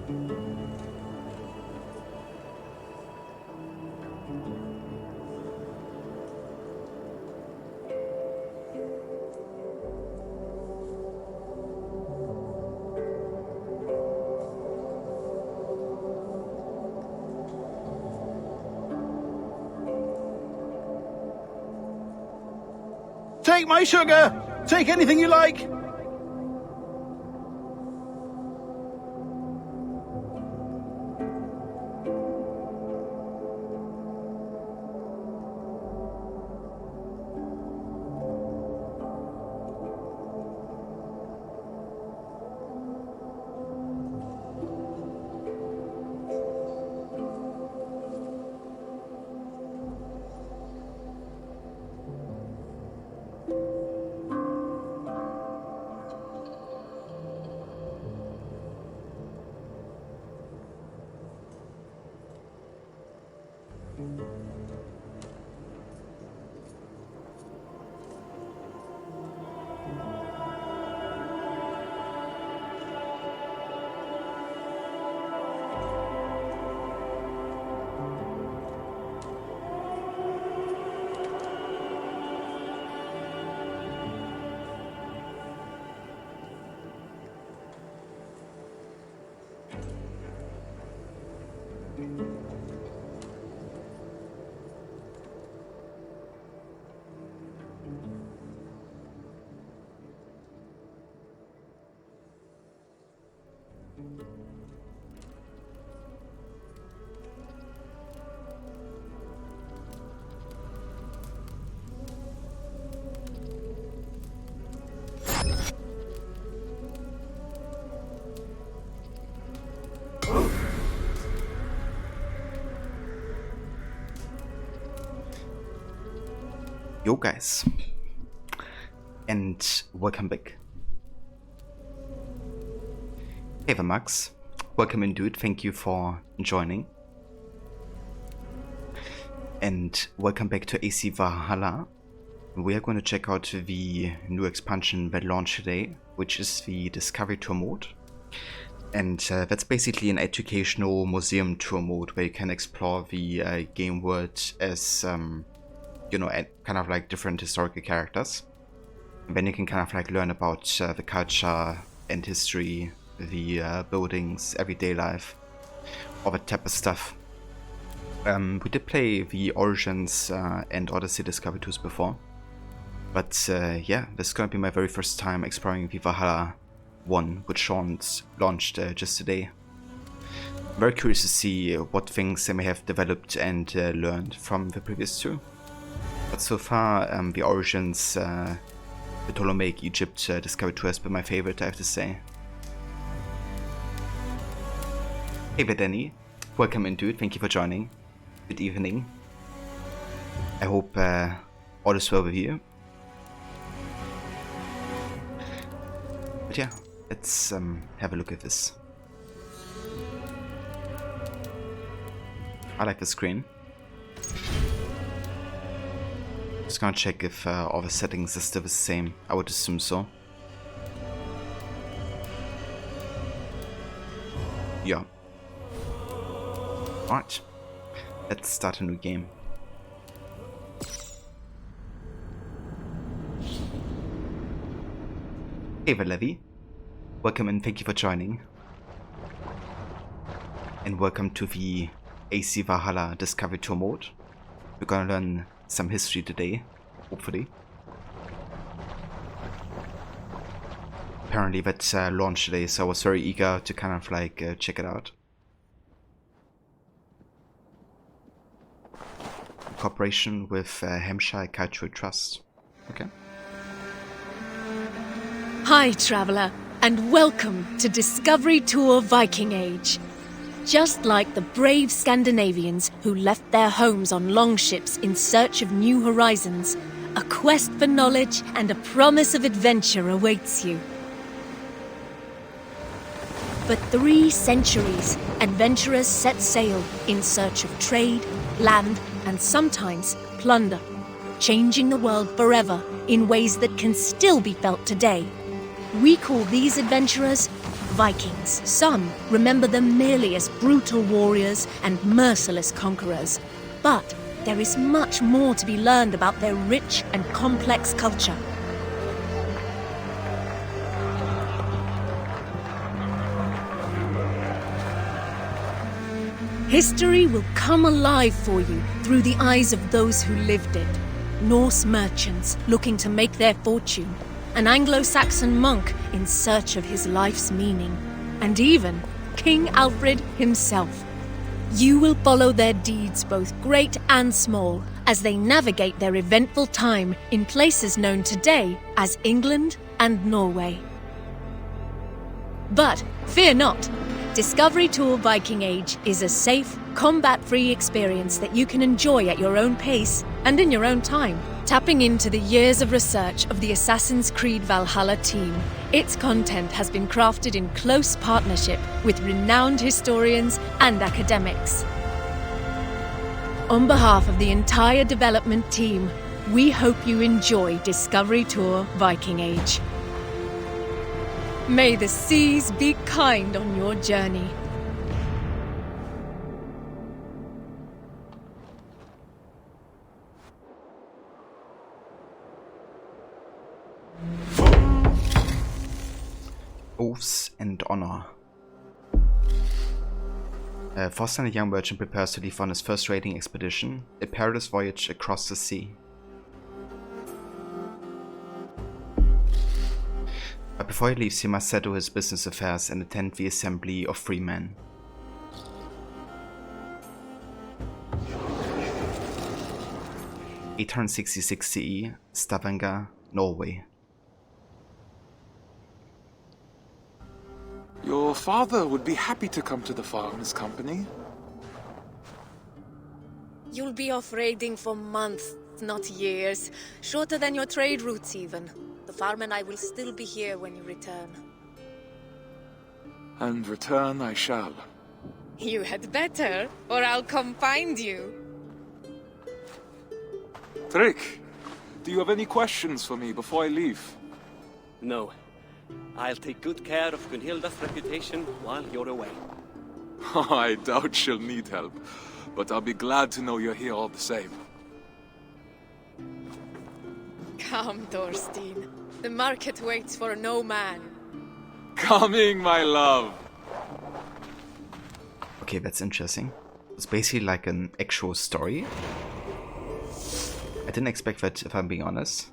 Take my sugar! Take anything you like! Yo guys, and welcome back. Hey there Max, welcome in dude, thank you for joining. And welcome back to AC Valhalla. We are going to check out the new expansion that launched today, which is the Discovery Tour mode. And that's basically an educational museum tour mode where you can explore the game world as you know, kind of like different historical characters. And then you can kind of like learn about the culture and history, the buildings, everyday life, all that type of stuff. We did play the Origins and Odyssey Discovery Tours before. But yeah, this is going to be my very first time exploring the Valhalla 1, which launched just today. I'm very curious to see what things they may have developed and learned from the previous two. But so far, the Origins, the Ptolemaic Egypt Discovery Tour has been my favorite, I have to say. Hey there, Danny. Welcome in, dude. Thank you for joining. Good evening. I hope all is well with you. But yeah, let's have a look at this. I like the screen. Just gonna check if all the settings are still the same. I would assume so. Yeah. Alright. Let's start a new game. Hey there, Levi. Welcome and thank you for joining. And welcome to the AC Valhalla Discovery Tour mode. We're gonna learn some history today, hopefully. Apparently that launched today, so I was very eager to kind of like check it out. Cooperation with Hampshire Cultural Trust. Okay. Hi, traveller, and welcome to Discovery Tour Viking Age. Just like the brave Scandinavians who left their homes on longships in search of new horizons, a quest for knowledge and a promise of adventure awaits you. For 3 centuries, adventurers set sail in search of trade, land, and sometimes plunder, changing the world forever in ways that can still be felt today. We call these adventurers Vikings. Some remember them merely as brutal warriors and merciless conquerors. But there is much more to be learned about their rich and complex culture. History will come alive for you through the eyes of those who lived it. Norse merchants looking to make their fortune, an Anglo-Saxon monk in search of his life's meaning, and even King Alfred himself. You will follow their deeds, both great and small, as they navigate their eventful time in places known today as England and Norway. But fear not. Discovery Tour Viking Age is a safe, combat-free experience that you can enjoy at your own pace and in your own time. Tapping into the years of research of the Assassin's Creed Valhalla team, its content has been crafted in close partnership with renowned historians and academics. On behalf of the entire development team, we hope you enjoy Discovery Tour Viking Age. May the seas be kind on your journey. Oaths and honor. Foster, a young merchant, prepares to leave on his first raiding expedition, a perilous voyage across the sea. But before he leaves, he must settle his business affairs and attend the assembly of free men. (866 CE), Stavanger, Norway. Your father would be happy to come to the farm as company. You'll be off raiding for months, not years. Shorter than your trade routes even. The farm and I will still be here when you return. And return I shall. You had better, or I'll come find you. Trick, do you have any questions for me before I leave? No. I'll take good care of Gunhilda's reputation while you're away. I doubt she'll need help, but I'll be glad to know you're here all the same. Come, Thorstein. The market waits for no man. Coming, my love! Okay, that's interesting. It's basically like an actual story. I didn't expect that, if I'm being honest.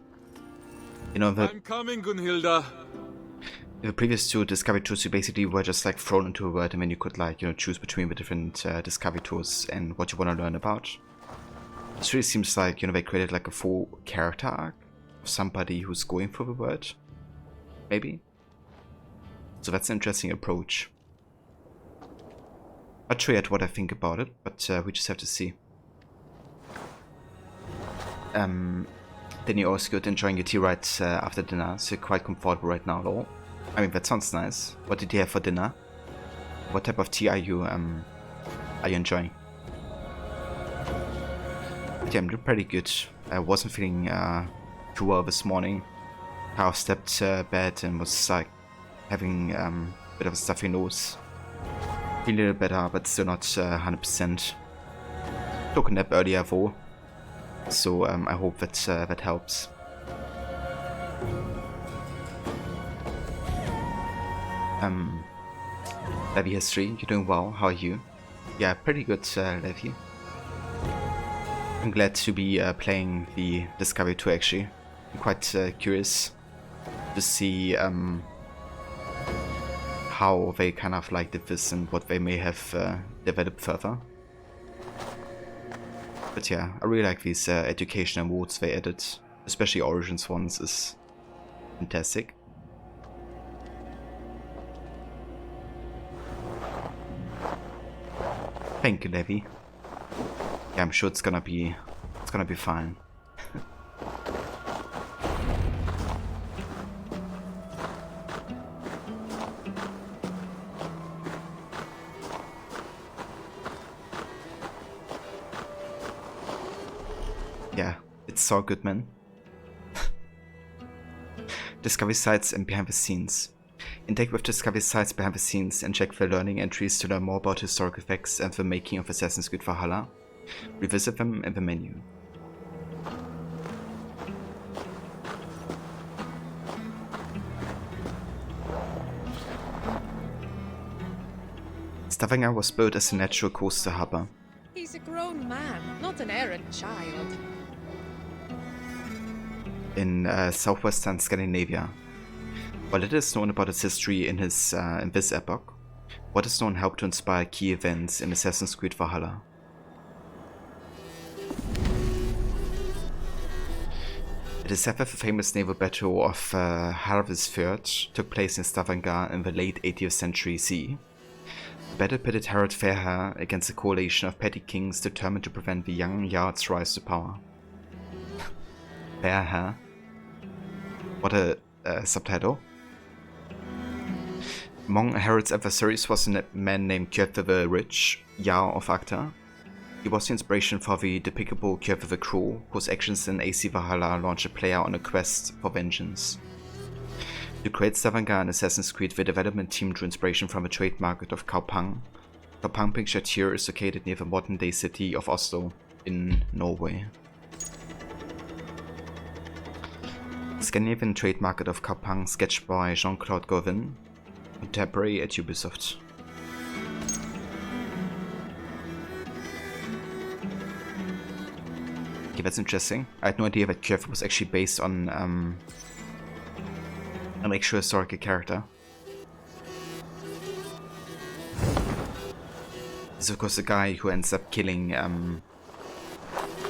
You know, I'm coming, Gunhilda. the previous two Discovery Tours, you basically were just like thrown into a world, and then you could like, you know, choose between the different Discovery Tours and what you want to learn about. This really seems like, you know, they created like a full character arc of somebody who's going through the world, maybe. So that's an interesting approach. Not sure yet what I think about it, but we just have to see. Then you also got enjoying your tea right after dinner, so you're quite comfortable right now, though. I mean, that sounds nice. What did you have for dinner? What type of tea are you enjoying? Yeah, I'm doing pretty good. I wasn't feeling too well this morning. I slept bad and was like having a bit of a stuffy nose. Feeling a little better, but still not 100%. Took a nap earlier though, so I hope that that helps. Levi history, you're doing well. How are you? Yeah, pretty good, Levi. I'm glad to be playing the Discovery 2 actually. I'm quite curious to see how they kind of like did this and what they may have developed further. But yeah, I really like these educational modes they added, especially Origins ones is fantastic. Thank you, Levi. Yeah, I'm sure it's gonna be fine. Yeah, it's so good, man. Discovery sites and behind the scenes. Intake with Discovery sites behind the scenes and check the learning entries to learn more about historical facts and the making of Assassin's Creed Valhalla. Revisit them in the menu. Stavanger was built as a natural coastal harbor. He's a grown man, not an errant child. In southwestern Scandinavia. While little is known about its history in this epoch, what is known helped to inspire key events in Assassin's Creed Valhalla. It is said that the famous naval battle of Hellested took place in Stavanger in the late 80th century CE. The battle pitted Harald Fairhair against a coalition of petty kings determined to prevent the young Jarl's rise to power. Fairhair? What a subtitle. Among Harald's adversaries was a man named Kjotve the Rich, Jarl of Acta. He was the inspiration for the despicable Kjotve the Cruel, whose actions in AC Valhalla launch a player on a quest for vengeance. To create Stavanger and Assassin's Creed, the development team drew inspiration from the trade market of Kaupang. Kaupang pictured here is located near the modern-day city of Oslo, in Norway. The Scandinavian trade market of Kaupang sketched by Jean-Claude Gauvin, contemporary at Ubisoft. Okay, that's interesting. I had no idea that Kjotve was actually based on an actual historical character. This is of course the guy who ends up killing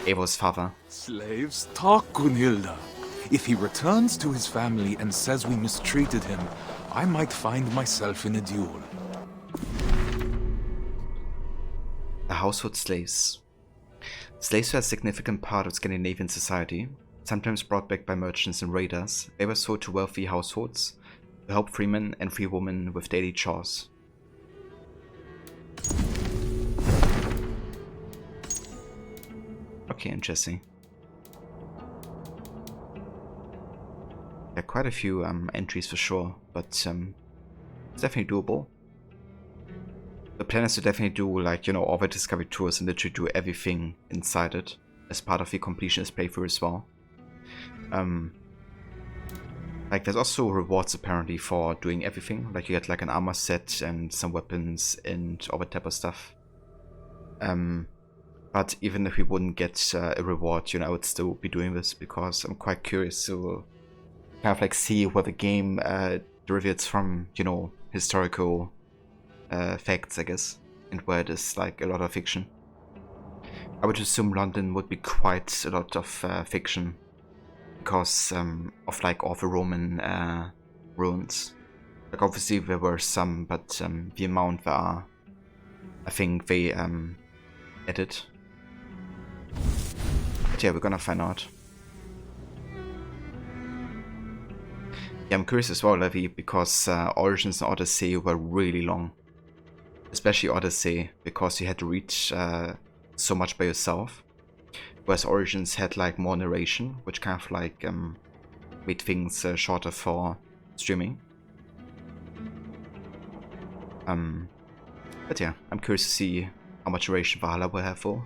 Eivor's father. Slaves, talk, Gunhilda. If he returns to his family and says we mistreated him, I might find myself in a duel. The household slaves. Slaves were a significant part of Scandinavian society, sometimes brought back by merchants and raiders. They were sold to wealthy households to help freemen and free women with daily chores. Okay, interesting. There are quite a few entries for sure, but it's definitely doable. The plan is to definitely do, like, you know, all the discovery tours and literally do everything inside it as part of the completionist playthrough as well. Like, there's also rewards apparently for doing everything. Like, you get like an armor set and some weapons and all that type of stuff. But even if we wouldn't get a reward, you know, I would still be doing this because I'm quite curious to kind of like see where the game derivates from, you know, historical facts, I guess, and where it is like a lot of fiction. I would assume London would be quite a lot of fiction because of like all the Roman ruins. Like obviously there were some, but the amount there are, I think they added. But yeah, we're gonna find out. Yeah, I'm curious as well, Levi, because Origins and Odyssey were really long. Especially Odyssey, because you had to read so much by yourself. Whereas Origins had like more narration, which kind of like made things shorter for streaming. But yeah, I'm curious to see how much narration Valhalla will have for.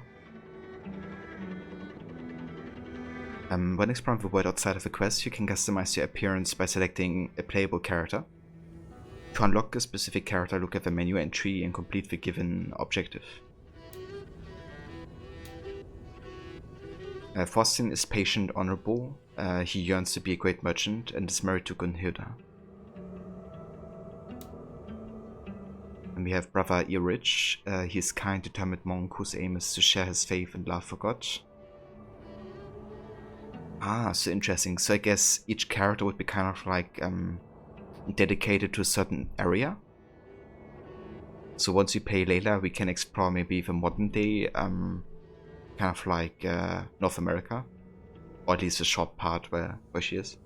When exploring the world outside of the quest, you can customize your appearance by selecting a playable character. To unlock a specific character, look at the menu entry and complete the given objective. Thorstein is patient, honorable. He yearns to be a great merchant and is married to Gunhilda. And we have brother Erich. He is kind, determined monk whose aim is to share his faith and love for God. Ah, so interesting. So I guess each character would be kind of like dedicated to a certain area. So once we pay Layla, we can explore maybe the modern day, kind of like North America, or at least a short part where she is.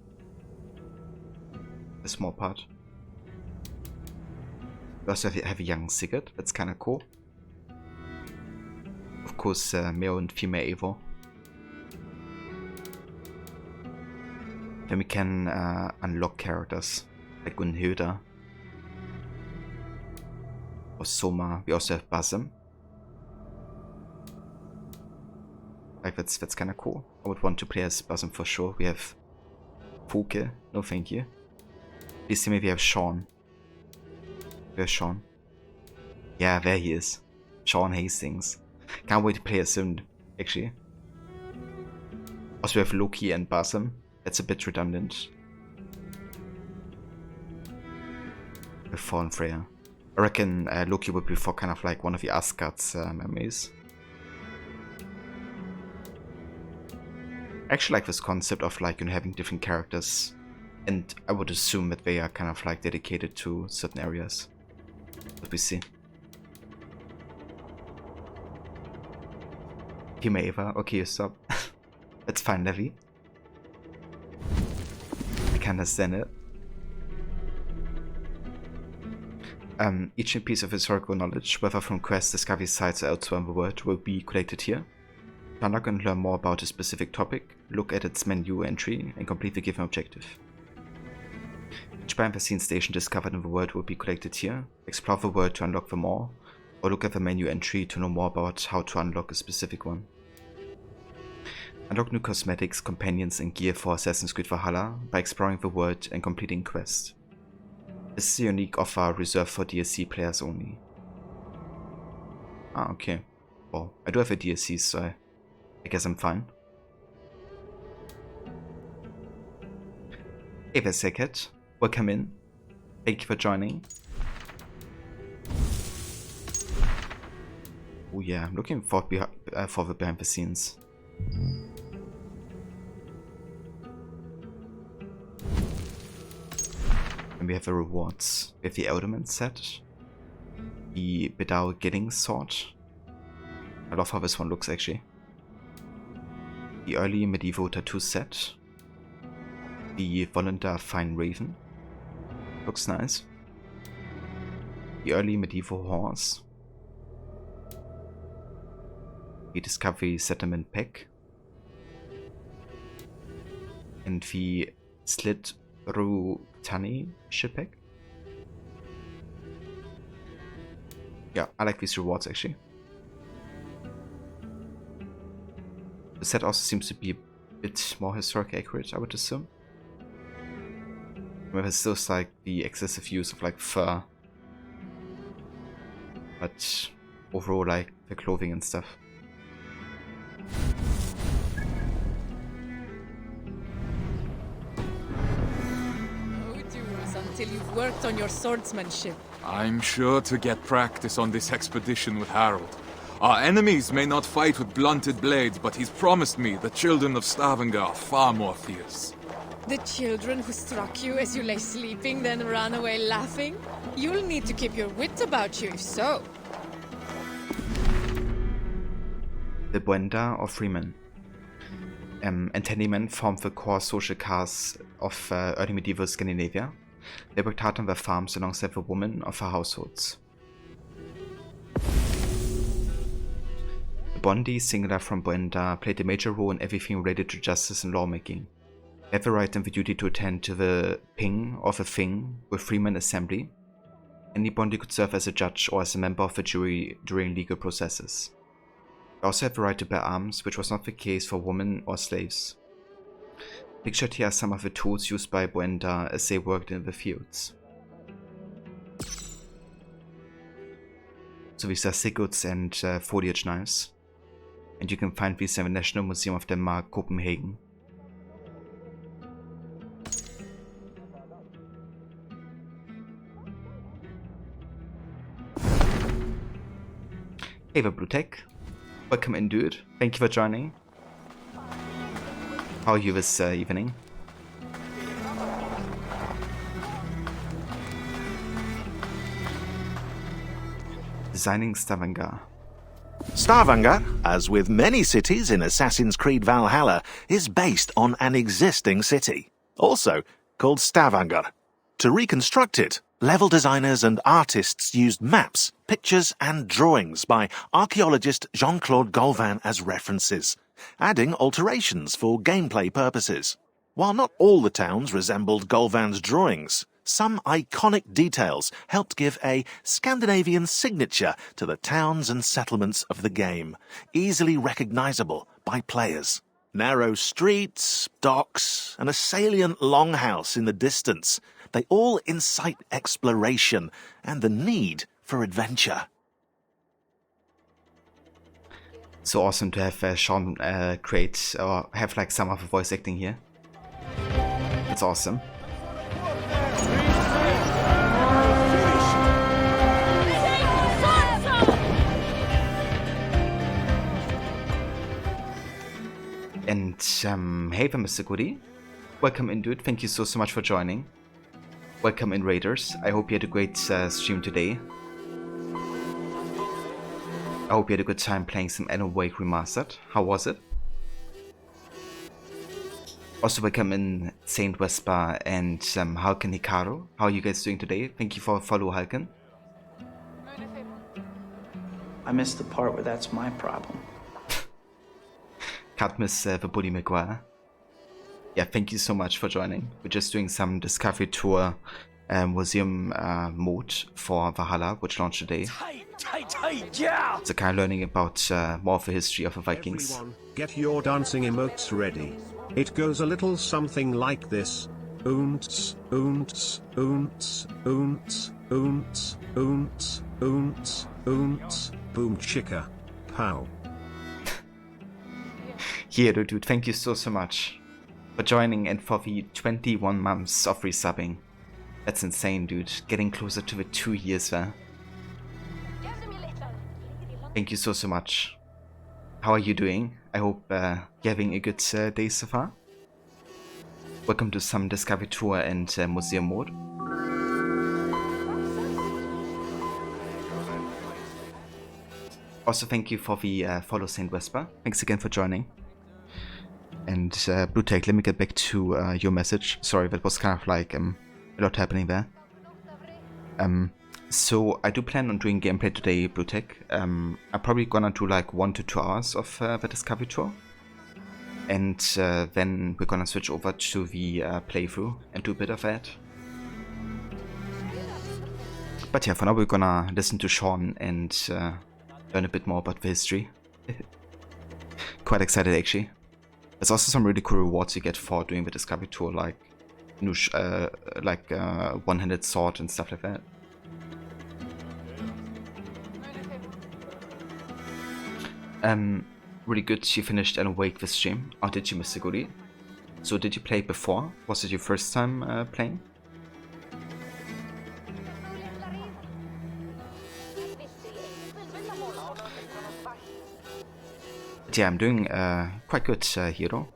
A small part. We also have a young Sigurd, that's kind of cool. Of course, male and female Eivor. Then we can unlock characters like Gunhilda. or Soma. We also have Basem. Like, that's kind of cool. I would want to play as Basem for sure. We have Fuke. No thank you. Please see me, we have Sean. Where's Sean? Yeah, there he is. Sean Hastings. Can't wait to play as him, actually. Also, we have Loki and Basem. That's a bit redundant. With Thor and Freya. I reckon Loki would be for kind of like one of the Asgard's memories. I actually like this concept of like, you know, having different characters. And I would assume that they are kind of like dedicated to certain areas. But we see. Team Ava. Okay, you stop. That's fine, Levi. I can understand it. Each piece of historical knowledge, whether from quests, discovery sites, or elsewhere in the world, will be collected here. To unlock and learn more about a specific topic, look at its menu entry and complete the given objective. Each behind-the-scenes station discovered in the world will be collected here. Explore the world to unlock them more, or look at the menu entry to know more about how to unlock a specific one. Unlock new cosmetics, companions, and gear for Assassin's Creed Valhalla by exploring the world and completing quests. This is a unique offer reserved for DLC players only. Ah, okay. Well, I do have a DLC, so I guess I'm fine. Hey there, Sekhet. Welcome in. Thank you for joining. Oh yeah, I'm looking for the behind the scenes. And we have the rewards. We have the Eldament set. The Bedau Getting Sword. I love how this one looks actually. The Early Medieval Tattoo set. The Volundar Fine Raven. Looks nice. The Early Medieval Horse. The Discovery Settlement Pack. And the Slit Rutani ship pack. Yeah, I like these rewards actually. The set also seems to be a bit more historically accurate, I would assume. Maybe it's still like the excessive use of like fur. But overall like the clothing and stuff. Until you've worked on your swordsmanship. I'm sure to get practice on this expedition with Harold. Our enemies may not fight with blunted blades, but he's promised me the children of Stavanger are far more fierce. The children who struck you as you lay sleeping, then ran away laughing? You'll need to keep your wit about you, if so. The Buenda or Freeman. Entanglement formed the core social caste of early medieval Scandinavia. They worked hard on their farms alongside the women of their households. The Bondi, singular from Buenda, played a major role in everything related to justice and lawmaking. They have the right and the duty to attend to the Ping or the Thing with Freeman Assembly. Any Bondi could serve as a judge or as a member of the jury during legal processes. They also have the right to bear arms, which was not the case for women or slaves. Pictured here are some of the tools used by Buenda as they worked in the fields. So these are sigils and foliage knives. And you can find these in the National Museum of Denmark, Copenhagen. Hey there, Blue Tech. Welcome in, dude. Thank you for joining. How are you this evening? Designing Stavanger. Stavanger, as with many cities in Assassin's Creed Valhalla, is based on an existing city, also called Stavanger. To reconstruct it, level designers and artists used maps, pictures and drawings by archaeologist Jean-Claude Gauvin as references, adding alterations for gameplay purposes. While not all the towns resembled Gauvin's drawings, some iconic details helped give a Scandinavian signature to the towns and settlements of the game, easily recognizable by players. Narrow streets, docks, and a salient longhouse in the distance, they all incite exploration and the need for adventure. So awesome to have Sean create or have like some of the voice acting here. It's awesome. And hey there, Mr. Goody. Welcome in, dude. Thank you so much for joining. Welcome in, Raiders. I hope you had a great stream today. I hope you had a good time playing some Alan Wake Remastered. How was it? Also welcome in Saint Vespa and Halken Hikaru. How are you guys doing today? Thank you for follow, Halken. I missed the part where that's my problem. Can't miss the Bully McGuire. Yeah, thank you so much for joining. We're just doing some Discovery Tour museum mode for Valhalla, which launched today. Yeah! So kind of learning about more of the history of the Vikings. Everyone, get your dancing emotes ready. It goes a little something like this. Oonts, oonts, oonts, oonts, oonts, oonts, oonts, oonts, boom chicka, pow. Yeah, dude, thank you so much for joining and for the 21 months of resubbing. That's insane, dude. Getting closer to the 2 years there. Thank you so much. How are you doing? I hope you're having a good day so far. Welcome to some Discovery Tour and Museum mode. Also, thank you for the follow, Saint Vespa. Thanks again for joining. And Blue Tech, let me get back to your message. Sorry, that was kind of like a lot happening there. So I do plan on doing gameplay today, Blue Tech. I'm probably gonna do like 1 to 2 hours of the Discovery Tour. And then we're gonna switch over to the playthrough and do a bit of that. But yeah, for now we're gonna listen to Sean and learn a bit more about the history. Quite excited actually. There's also some really cool rewards you get for doing the Discovery Tour, like new one-handed sword and stuff like that. Really good you finished Alan Wake this stream. Or did you, Mr. Goody? So did you play before? Was it your first time playing? But yeah, I'm doing quite good, Hero.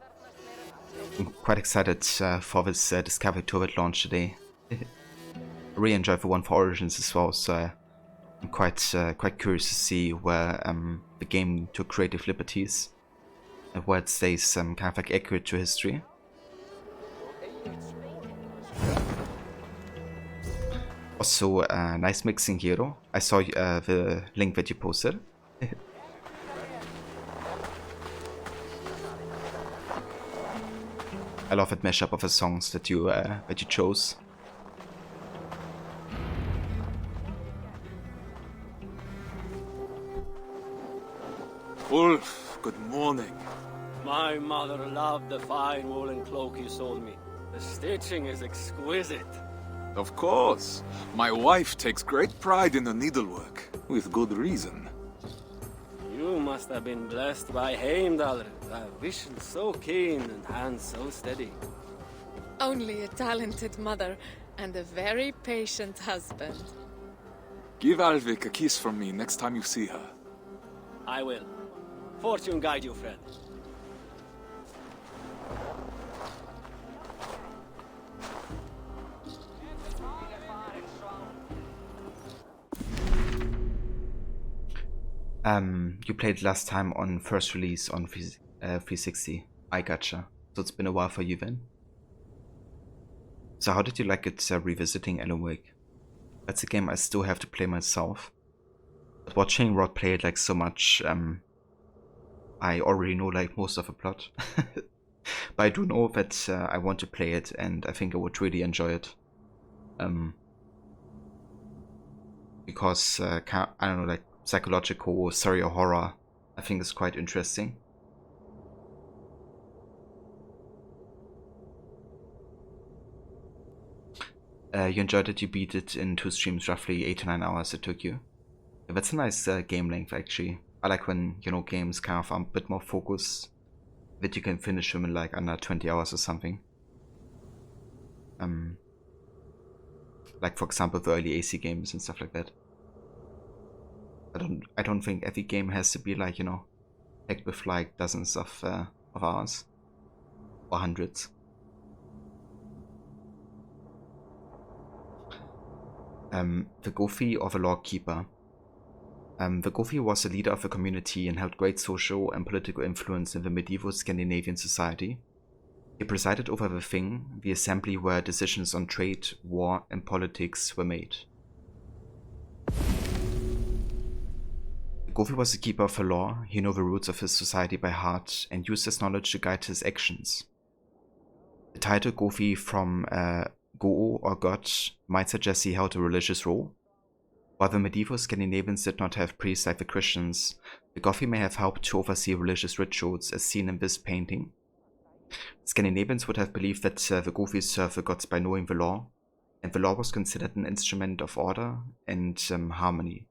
I'm quite excited for this Discovery Tour that launched today. I really enjoyed the one for Origins as well, so I'm quite curious to see where the game took creative liberties and where it stays kind of like accurate to history. Also, nice mixing, Hero. I saw the link that you posted. I love that mashup of the songs that you chose. Ulf, good morning. My mother loved the fine woolen cloak you sold me. The stitching is exquisite. Of course. My wife takes great pride in the needlework, with good reason. You must have been blessed by Heimdall. A vision so keen and hands so steady. Only a talented mother and a very patient husband. Give Alvik a kiss from me next time you see her. I will. Fortune guide you, friend. You played last time on first release on 360. I gotcha. So it's been a while for you then. So how did you like it revisiting Alan Wake? That's a game I still have to play myself. But watching Rod play it like so much, I already know like most of the plot. But I do know that I want to play it and I think I would really enjoy it. Because I don't know, like psychological surreal horror, I think is quite interesting. You enjoyed it, you beat it in 2 streams, roughly 8 to 9 hours it took you. Yeah, that's a nice game length actually. I like when, you know, games kind of are a bit more focused, that you can finish them in like under 20 hours or something. Like for example the early AC games and stuff like that. I don't think every game has to be like, you know, packed with like dozens of hours or hundreds. The Gothi, or the Lawkeeper. The Gothi was a leader of the community and held great social and political influence in the medieval Scandinavian society. He presided over the Thing, the assembly where decisions on trade, war, and politics were made. The Gothi was a keeper of the law. He knew the roots of his society by heart and used his knowledge to guide his actions. The title Gothi from Go or God might suggest he held a religious role. While the medieval Scandinavians did not have priests like the Christians, the Gothi may have helped to oversee religious rituals as seen in this painting. Scandinavians would have believed that the Gothi served the gods by knowing the law, and the law was considered an instrument of order and harmony.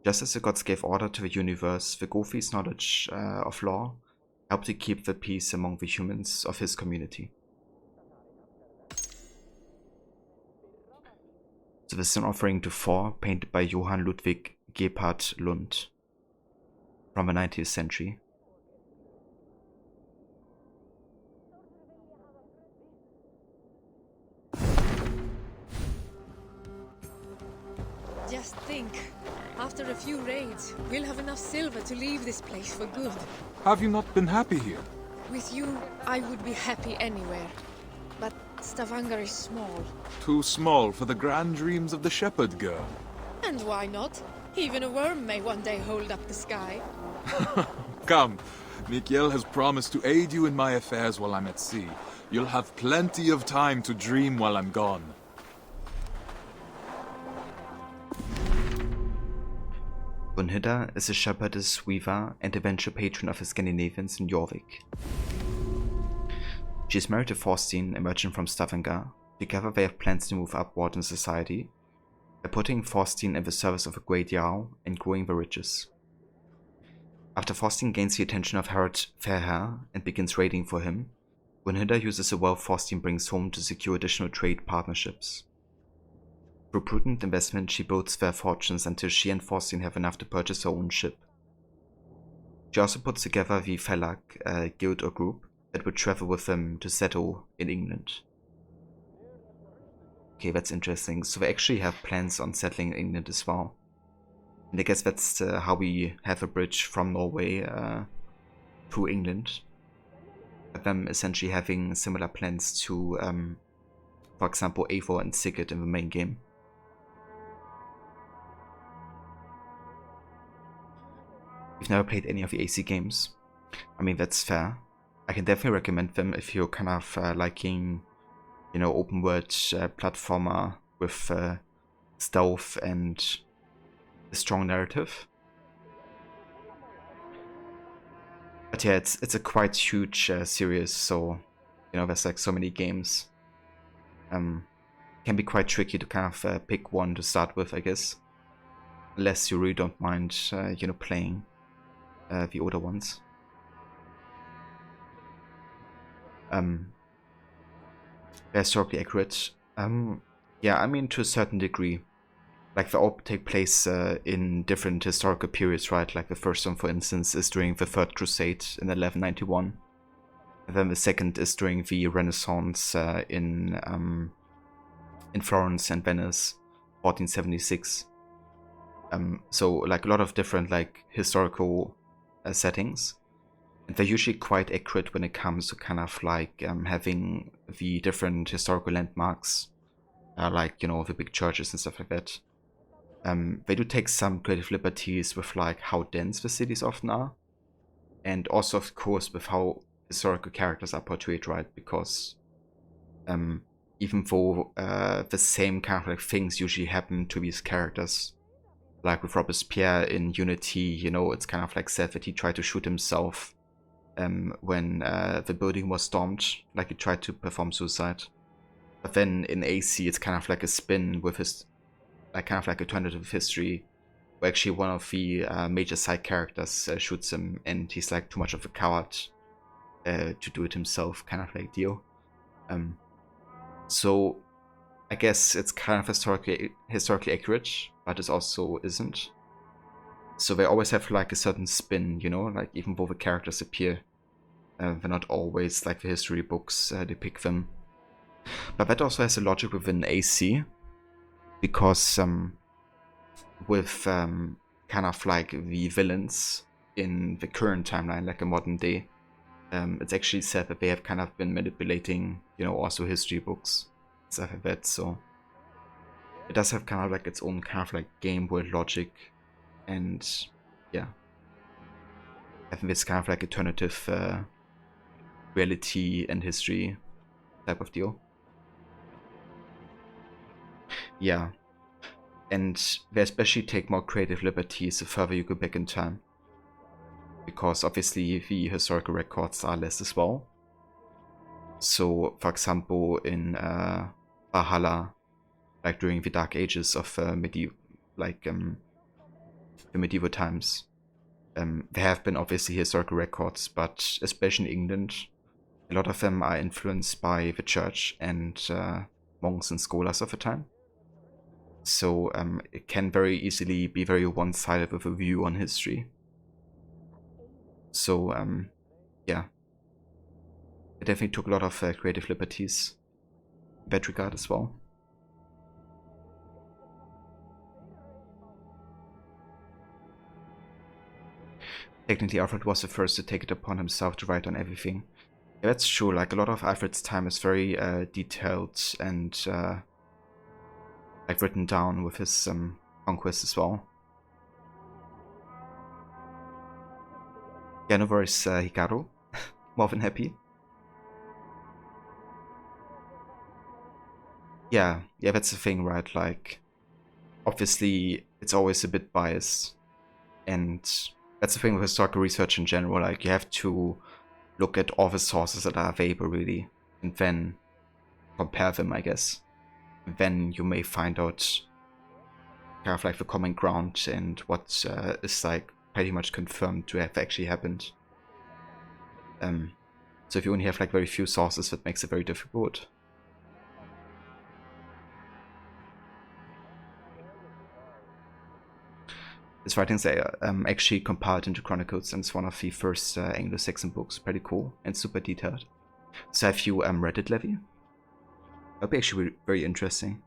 Just as the gods gave order to the universe, the Gothi's knowledge of law helped to keep the peace among the humans of his community. So this is an offering to Thor, painted by Johann Ludwig Gebhard Lund from the 19th century. Just think, after a few raids, we'll have enough silver to leave this place for good. Have you not been happy here? With you, I would be happy anywhere. But Stavanger is small. Too small for the grand dreams of the shepherd girl. And why not? Even a worm may one day hold up the sky. Come, Mikkel has promised to aid you in my affairs while I'm at sea. You'll have plenty of time to dream while I'm gone. Gunhilda is a shepherdess, weaver, and eventual patron of the Scandinavians in Jorvik. She is married to Thorstein, a merchant from Stavanger. Together they have plans to move upward in society by putting Thorstein in the service of a great Jarl and growing the riches. After Thorstein gains the attention of Harald Fairhair and begins raiding for him, Gunhilda uses the wealth Thorstein brings home to secure additional trade partnerships. Through prudent investment, she builds their fortunes until she and Thorstein have enough to purchase her own ship. She also puts together the Felag, a guild or group, that would travel with them to settle in England. Okay, that's interesting. So they actually have plans on settling in England as well. And I guess that's how we have a bridge from Norway to England. With them essentially having similar plans to, for example, Eivor and Sigurd in the main game. We've never played any of the AC games. I mean, that's fair. I can definitely recommend them if you're kind of liking, you know, open world platformer with stealth and a strong narrative. But yeah, it's a quite huge series, so you know, there's like so many games. Can be quite tricky to kind of pick one to start with, I guess, unless you really don't mind, you know, playing the older ones. They're historically accurate. Yeah, I mean, to a certain degree. Like, they all take place in different historical periods, right? Like, the first one, for instance, is during the Third Crusade in 1191. And then the second is during the Renaissance in Florence and Venice, 1476. So, like, a lot of different, like, historical settings. And they're usually quite accurate when it comes to kind of, like, having the different historical landmarks, like, you know, the big churches and stuff like that. They do take some creative liberties with, like, how dense the cities often are. And also, of course, with how historical characters are portrayed, right? Because even though the same kind of like things usually happen to these characters. Like with Robespierre in Unity, you know, it's kind of like said that he tried to shoot himself when the building was stormed, like he tried to perform suicide. But then in AC, it's kind of like a spin with his, like kind of like alternative history, where actually one of the major side characters shoots him, and he's like too much of a coward to do it himself, kind of like deal. So I guess it's kind of historically accurate, but it also isn't. So they always have like a certain spin, you know, like even though the characters appear, they're not always like the history books depict them. But that also has a logic within AC, because with kind of like the villains in the current timeline, like a modern day, it's actually said that they have kind of been manipulating, you know, also history books, stuff like that. So it does have kind of like its own kind of like game world logic, and yeah, I think it's kind of like alternative reality and history type of deal. Yeah, and they especially take more creative liberties the further you go back in time, because obviously the historical records are less as well. So, for example, in Valhalla, like during the Dark Ages of the medieval times, there have been obviously historical records, but especially in England, a lot of them are influenced by the church and monks and scholars of the time. So it can very easily be very one-sided with a view on history. So yeah, it definitely took a lot of creative liberties in that regard as well. Technically, Alfred was the first to take it upon himself to write on everything. Yeah, that's true. Like a lot of Alfred's time is very detailed and like written down with his conquests as well. Yeah, no worries, Hikaru. More than happy. Yeah, that's the thing, right? Like, obviously, it's always a bit biased, and that's the thing with historical research in general. Like, you have to look at all the sources that are available, really, and then compare them, I guess. Then you may find out kind of like the common ground and what is like pretty much confirmed to have actually happened. So if you only have like very few sources, that makes it very difficult. His writings are actually compiled into chronicles, and it's one of the first Anglo-Saxon books. Pretty cool and super detailed. So have you read it, Levi? That'd be actually very interesting.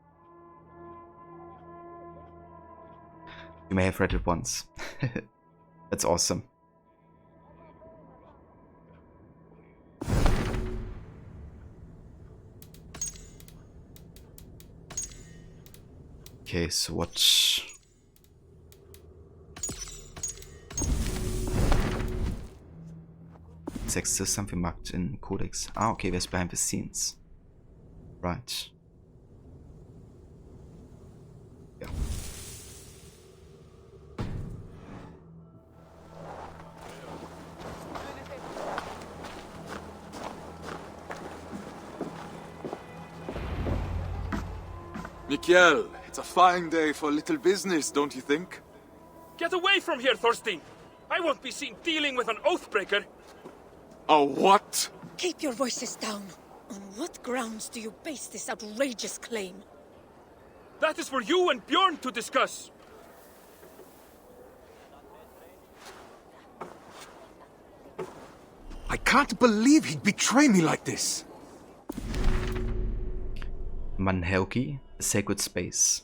You may have read it once. That's awesome. Okay, so what... Sex is something marked in Codex. Ah, okay, that's behind the scenes. Right. Yeah. Mikhail, it's a fine day for a little business, don't you think? Get away from here, Thorstein! I won't be seen dealing with an oathbreaker! A what? Keep your voices down. On what grounds do you base this outrageous claim? That is for you and Bjorn to discuss! I can't believe he'd betray me like this! Manhelgi, a sacred space.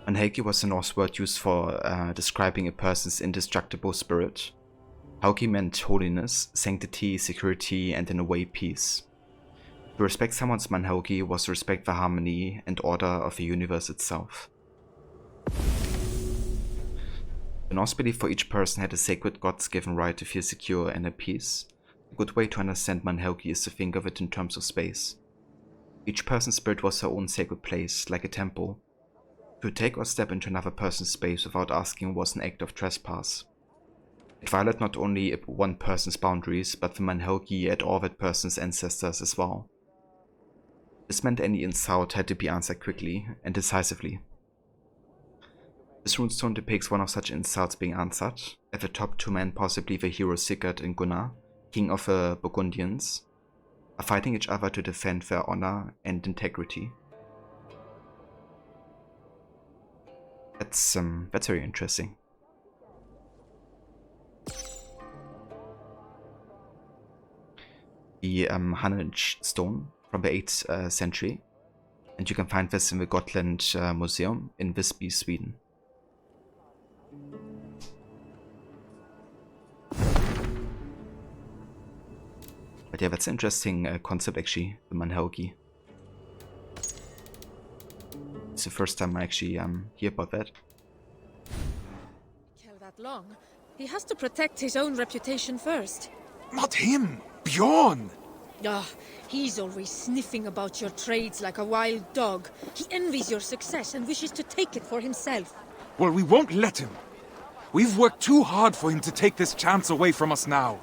Manhelgi was a Norse word used for describing a person's indestructible spirit. Helgi meant holiness, sanctity, security, and in a way peace. To respect someone's Manhelgi was to respect the harmony and order of the universe itself. The Norse belief for each person had a sacred god's given right to feel secure and at peace. A good way to understand Manhelgi is to think of it in terms of space. Each person's spirit was their own sacred place, like a temple. To take or step into another person's space without asking was an act of trespass. It violated not only one person's boundaries, but the Manhelgi and all that person's ancestors as well. This meant any insult had to be answered quickly and decisively. This runestone depicts one of such insults being answered. At the top, two men, possibly the heroes Sigurd and Gunnar, king of the Burgundians, are fighting each other to defend their honor and integrity. That's very interesting. The Hellested Stone from the 8th century, and you can find this in the Gotland Museum in Visby, Sweden. But yeah, that's an interesting concept actually, the Manhelgi. It's the first time I actually hear about that. Kill that long. He has to protect his own reputation first. Not him! Bjorn! Ah, he's always sniffing about your trades like a wild dog. He envies your success and wishes to take it for himself. Well, we won't let him. We've worked too hard for him to take this chance away from us now.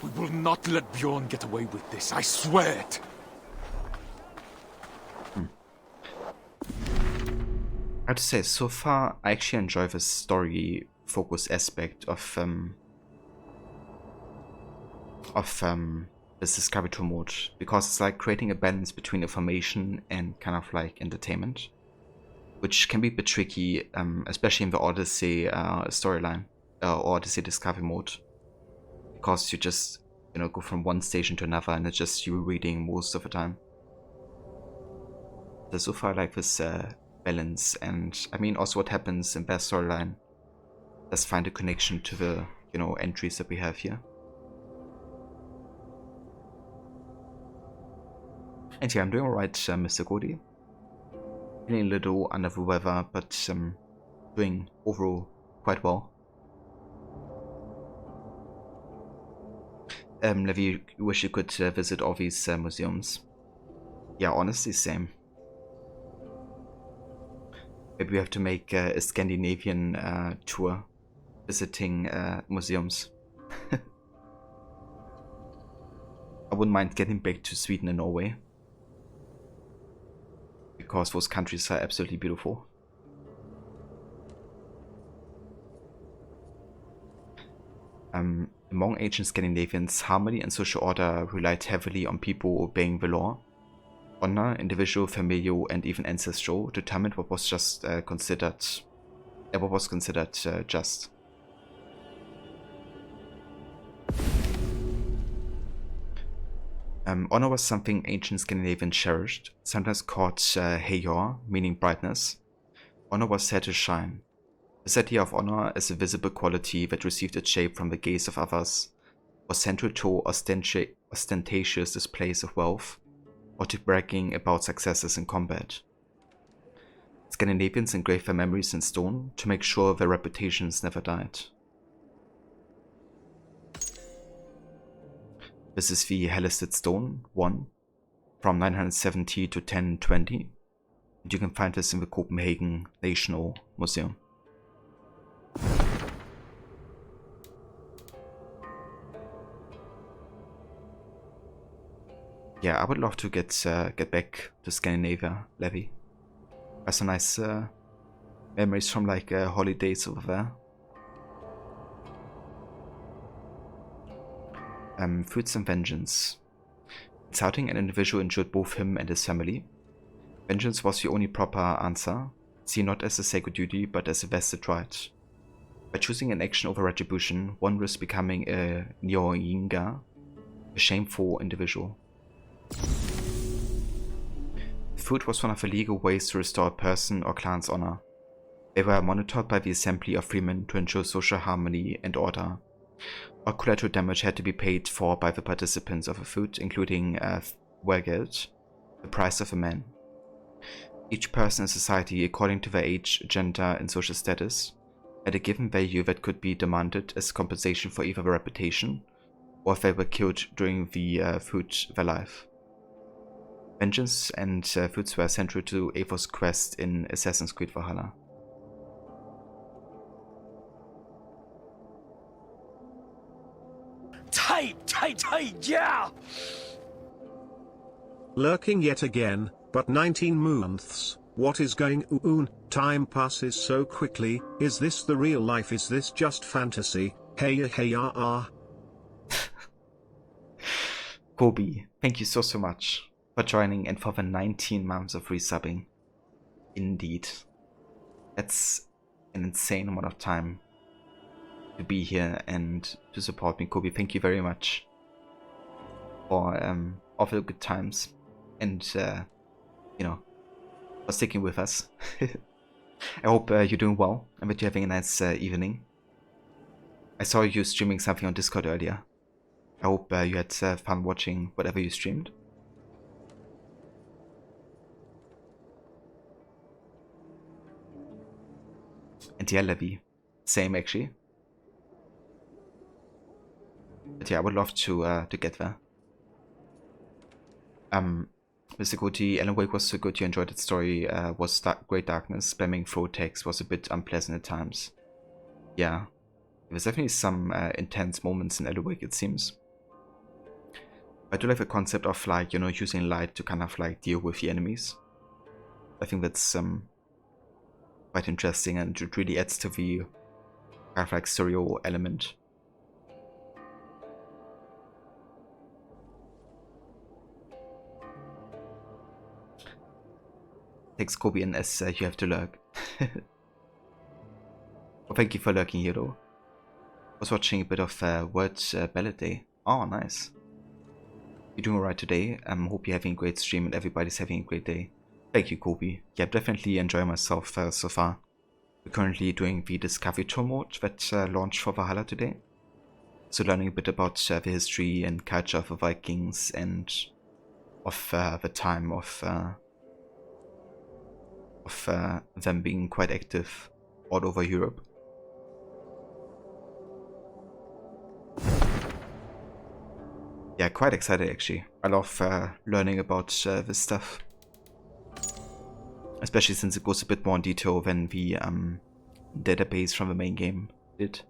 We will not let Bjorn get away with this, I swear it! I have to say, so far, I actually enjoy the story-focused aspect of this Discovery Tour mode, because it's like creating a balance between information and kind of like entertainment, which can be a bit tricky, especially in the Odyssey storyline, or Odyssey Discovery mode, because you just, you know, go from one station to another and it's just you reading most of the time. So far I like this balance, and I mean also what happens in their storyline does find a connection to the, you know, entries that we have here. And yeah, I'm doing alright, Mr. Cody. Feeling a little under the weather, but doing overall quite well. Levi, you wish you could visit all these museums. Yeah, honestly, same. Maybe we have to make a Scandinavian tour, visiting museums. I wouldn't mind getting back to Sweden and Norway, because those countries are absolutely beautiful. Among ancient Scandinavians, harmony and social order relied heavily on people obeying the law. Honor, individual, familial, and even ancestral determined what was just considered just. Honor was something ancient Scandinavians cherished, sometimes called Heyor, meaning brightness. Honor was said to shine. This idea of honor as a visible quality that received its shape from the gaze of others was central to ostentatious displays of wealth, or to bragging about successes in combat. Scandinavians engraved their memories in stone to make sure their reputations never died. This is the Hellested Stone 1 from 970 to 1020, and you can find this in the Copenhagen National Museum. Yeah, I would love to get back to Scandinavia, Levi. Have some nice memories from like holidays over there. Foods and vengeance. Insulting an individual injured both him and his family. Vengeance was the only proper answer, seen not as a sacred duty but as a vested right. By choosing an action over retribution, one risks becoming a Njoinga, a shameful individual. Food was one of the legal ways to restore a person or clan's honor. They were monitored by the assembly of freemen to ensure social harmony and order. All collateral damage had to be paid for by the participants of a food, including Wergeld, the price of a man. Each person in society, according to their age, gender, and social status, had a given value that could be demanded as compensation for either their reputation or if they were killed during the their life. Vengeance and feuds were central to Eivor's quest in Assassin's Creed Valhalla. Tight, yeah! Lurking yet again, but 19 months. What is going on? Time passes so quickly. Is this the real life? Is this just fantasy? Hey. Kobe, thank you so much for joining and for the 19 months of resubbing. Indeed. That's an insane amount of time to be here and to support me, Kobe. Thank you very much for all the good times and, you know, for sticking with us. I hope you're doing well and that you're having a nice evening. I saw you streaming something on Discord earlier. I hope you had fun watching whatever you streamed. And yeah, Levi, same actually. But yeah, I would love to get there. Mr. Goody, Alan Wake was so good, you enjoyed its story, was Great Darkness, spamming through text was a bit unpleasant at times. Yeah, there's definitely some intense moments in Alan Wake, it seems. I do like the concept of, like, you know, using light to kind of like deal with the enemies. I think that's quite interesting, and it really adds to the kind of like surreal element. Takes Kobe in as you have to lurk. Well, thank you for lurking here though. I was watching a bit of Word Ballet Day. Oh, nice. You're doing alright today. Hope you're having a great stream and everybody's having a great day. Thank you, Kobe. Yeah, definitely enjoying myself so far. We're currently doing the Discovery Tour mode that launched for Valhalla today. So learning a bit about the history and culture of the Vikings and of the time of them being quite active all over Europe. Yeah, quite excited actually. I love learning about this stuff. Especially since it goes a bit more in detail than the database from the main game did.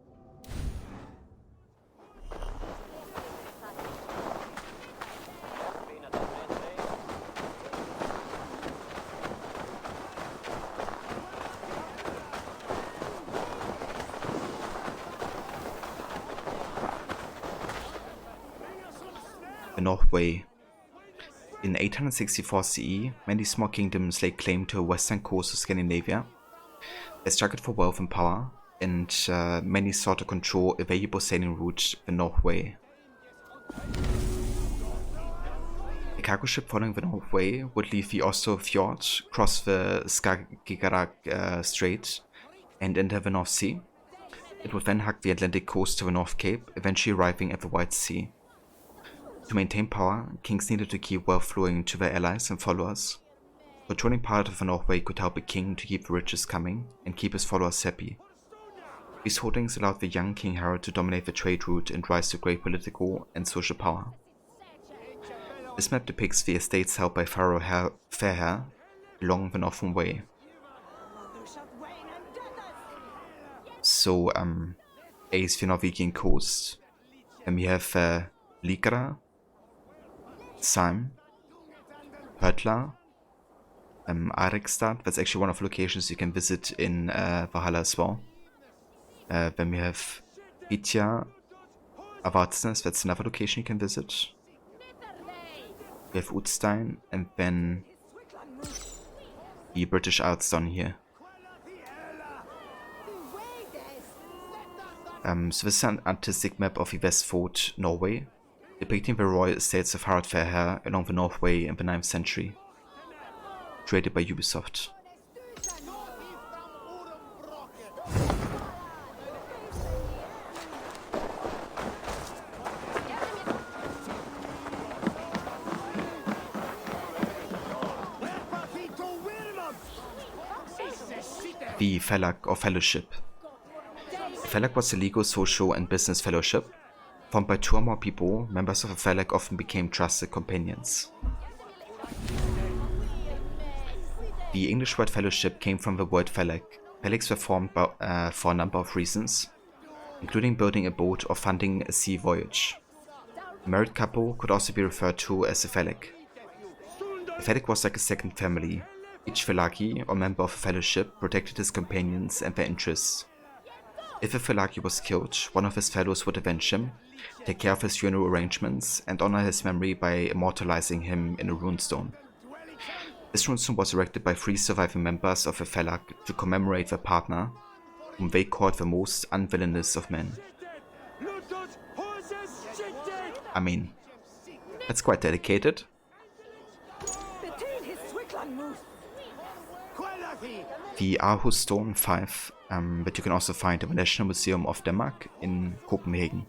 The Norway. In 864 CE, many small kingdoms laid claim to the western coast of Scandinavia. They struggled for wealth and power, and many sought to control a valuable sailing route, the Norway. A cargo ship following the Norway would leave the Oslo Fjord, cross the Skagerrak Strait, and enter the North Sea. It would then hug the Atlantic coast to the North Cape, eventually arriving at the White Sea. To maintain power, kings needed to keep wealth flowing to their allies and followers. Controlling part of the Norway could help a king to keep the riches coming and keep his followers happy. These holdings allowed the young King Harald to dominate the trade route and rise to great political and social power. This map depicts the estates held by Pharaoh Fairhair along the Northern Way. So, A is the Norwegian coast, and we have Likra, Seim, Hörtla, Arekstad. That's actually one of the locations you can visit in Valhalla as well. Then we have Fitja, Avatsnes, that's another location you can visit. We have Utstein, and then the British Isles down here. So this is an artistic map of the Vestfold, Norway, depicting the royal estates of Harald Fairhair along the Northway in the 9th century, created by Ubisoft. The Fellag or Fellowship. The Fellag was a legal, social and business fellowship. Formed by 2 or more people, members of a Fellag often became trusted companions. The English word fellowship came from the word felek. Feleks were formed for a number of reasons, including building a boat or funding a sea voyage. A married couple could also be referred to as a felek. A felek was like a second family. Each felaki, or member of a fellowship, protected his companions and their interests. If a felaki was killed, one of his fellows would avenge him, take care of his funeral arrangements, and honor his memory by immortalizing him in a runestone. This runestone was erected by 3 surviving members of a felak to commemorate their partner, whom they called the most unvillainous of men. I mean, that's quite dedicated. The Aarhus Stone 5, that you can also find in the National Museum of Denmark in Copenhagen.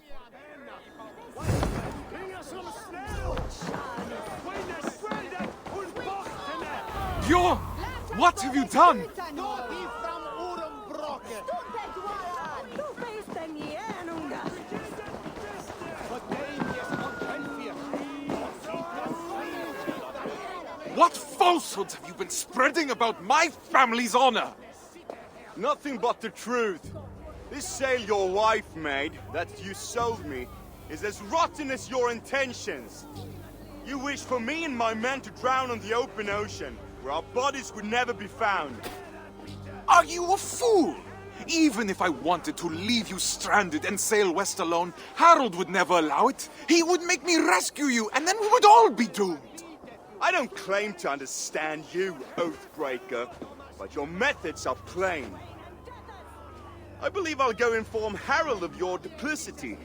Bjorn! What have you done? What falsehoods have you been spreading about my family's honor? Nothing but the truth. This sail your wife made, that you sold me, is as rotten as your intentions. You wish for me and my men to drown on the open ocean, where our bodies would never be found. Are you a fool? Even if I wanted to leave you stranded and sail west alone, Harold would never allow it. He would make me rescue you, and then we would all be doomed. I don't claim to understand you, Oathbreaker, but your methods are plain. I believe I'll go inform Harold of your duplicity.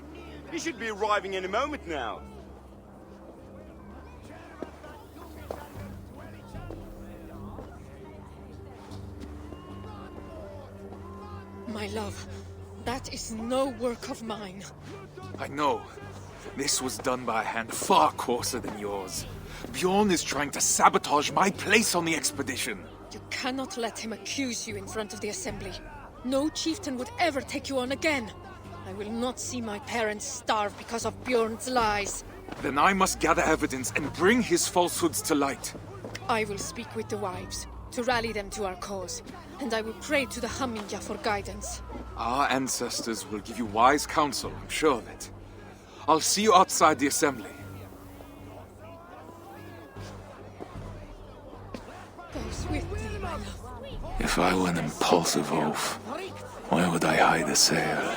He should be arriving any moment now. My love, that is no work of mine. I know. This was done by a hand far coarser than yours. Bjorn is trying to sabotage my place on the expedition. You cannot let him accuse you in front of the assembly. No chieftain would ever take you on again. I will not see my parents starve because of Bjorn's lies. Then I must gather evidence and bring his falsehoods to light. I will speak with the wives, to rally them to our cause, and I will pray to the Haminja for guidance. Our ancestors will give you wise counsel, I'm sure of it. I'll see you outside the assembly. Go swiftly, my love. If I were an impulsive oaf, why would I hide a sail?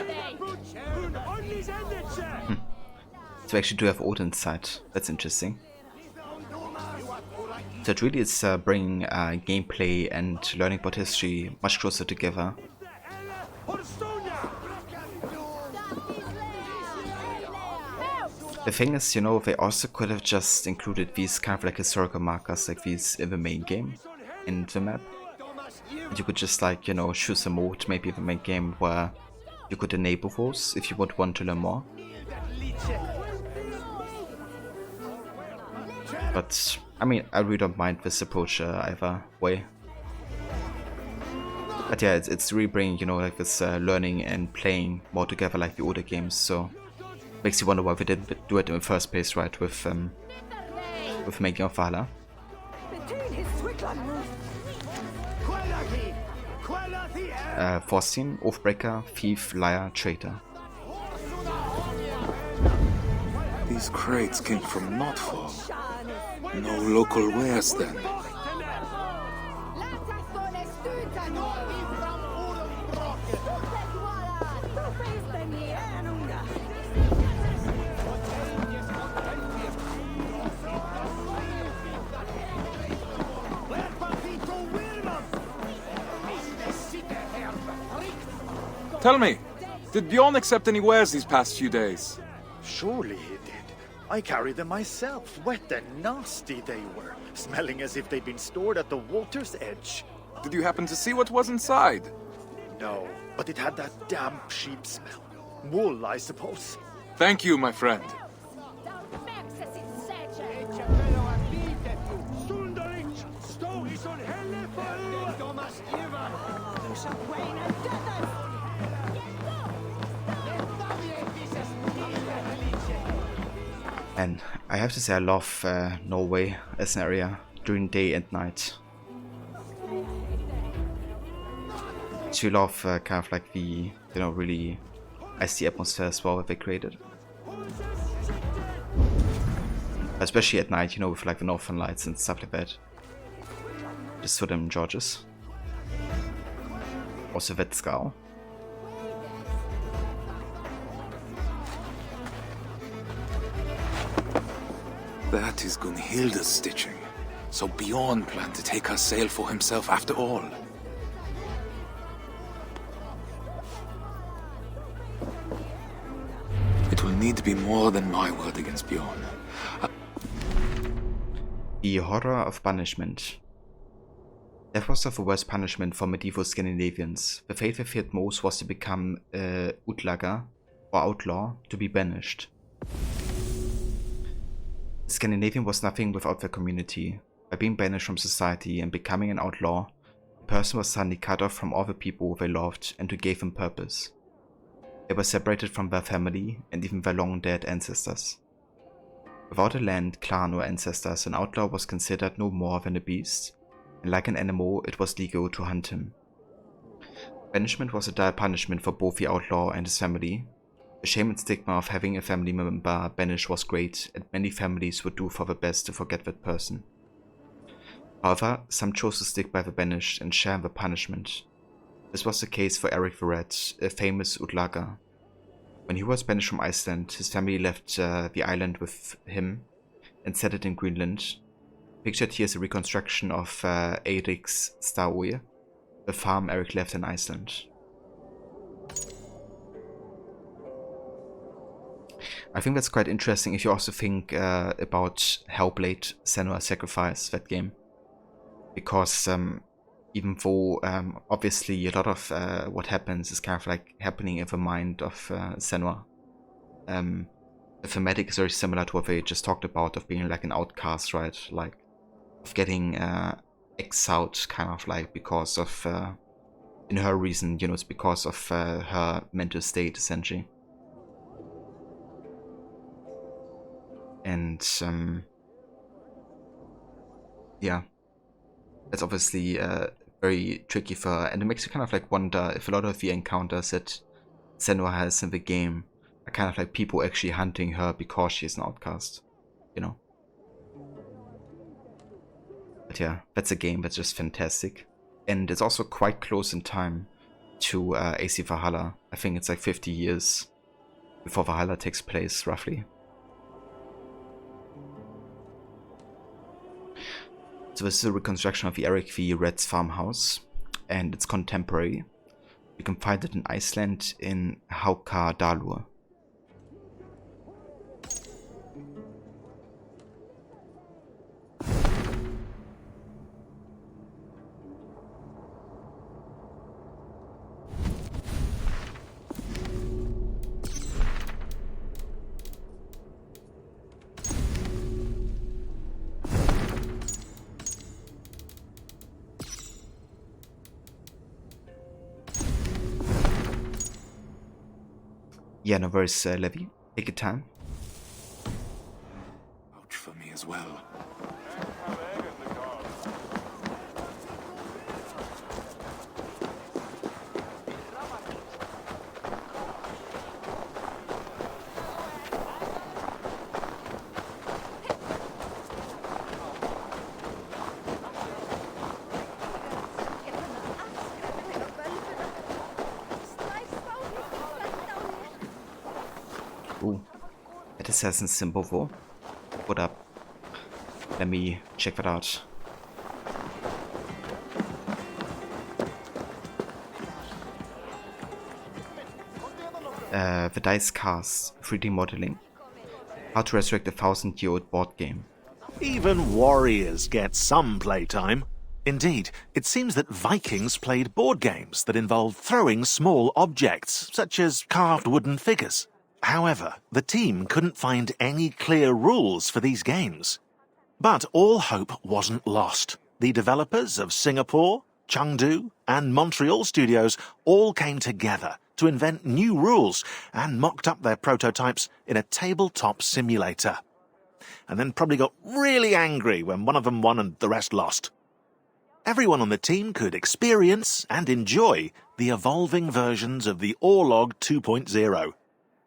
So we actually do have Odin's side. That's interesting. So it really is bringing gameplay and learning about history much closer together. The thing is, you know, they also could have just included these kind of like historical markers like these in the main game, in the map. And you could just like, you know, choose a mode, maybe in the main game, where you could enable those if you would want to learn more. But, I mean, I really don't mind this approach either way. But yeah, it's really bringing, you know, like this learning and playing more together like the older games, so makes you wonder why we didn't do it in the first place, right, with making of Valhalla. Forstin, Oathbreaker, Thief, Liar, Traitor. These crates came from not far. No local wares then. Tell me, did Bjorn accept any wares these past few days? Surely he did. I carried them myself. Wet and nasty they were, smelling as if they'd been stored at the water's edge. Did you happen to see what was inside? No, but it had that damp sheep smell. Wool, I suppose. Thank you, my friend. And I have to say I love Norway as an area. during day and night. So you love kind of like the, really icy atmosphere as well that they created. Especially at night, with like the northern lights and stuff like that. Just for them Georges. Also Wetzgau. That is Gunhilda's stitching. So Bjorn planned to take her sail for himself after all. It will need to be more than my word against Bjorn. The horror of banishment. Death was the worst punishment for medieval Scandinavians. The fate they feared most was to become utlaga, or outlaw, to be banished. Scandinavian was nothing without their community. By being banished from society and becoming an outlaw, a person was suddenly cut off from all the people they loved and who gave them purpose. They were separated from their family and even their long-dead ancestors. Without a land, clan or ancestors, an outlaw was considered no more than a beast, and like an animal, it was legal to hunt him. Banishment was a dire punishment for both the outlaw and his family. The shame and stigma of having a family member banished was great, and many families would do for their best to forget that person. However, some chose to stick by the banished and share in the punishment. This was the case for Eric the Red, a famous Utlaga. When he was banished from Iceland, his family left the island with him and settled in Greenland. Pictured here is a reconstruction of Eiríks Staðir, the farm Eric left in Iceland. I think that's quite interesting if you also think about Hellblade: Senua's Sacrifice, that game. Because even though obviously a lot of what happens is kind of like happening in the mind of Senua. The thematic is very similar to what they just talked about, of being like an outcast, right? Like, of getting exiled, kind of like, because of, in her reason, it's because of her mental state, essentially. And, yeah. That's obviously very tricky for her, and it makes you kind of like wonder if a lot of the encounters that Senua has in the game are kind of like people actually hunting her because she's an outcast, But yeah, that's a game that's just fantastic. And it's also quite close in time to AC Valhalla. I think it's like 50 years before Valhalla takes place, roughly. So this is a reconstruction of the Eric the Red's farmhouse, and it's contemporary. You can find it in Iceland in Haukadalur. Yeah, no worries, Levi. Take your time. Ouch for me as well. Ooh, that assassin's symbol for. What up? Let me check that out. The Dice Cast 3D modeling. How to resurrect a 1000-year-old board game. Even warriors get some playtime. Indeed, it seems that Vikings played board games that involved throwing small objects, such as carved wooden figures. However, the team couldn't find any clear rules for these games. But all hope wasn't lost. The developers of Singapore, Chengdu, and Montreal studios all came together to invent new rules and mocked up their prototypes in a tabletop simulator. and then probably got really angry when one of them won and the rest lost. Everyone on the team could experience and enjoy the evolving versions of the Orlog 2.0.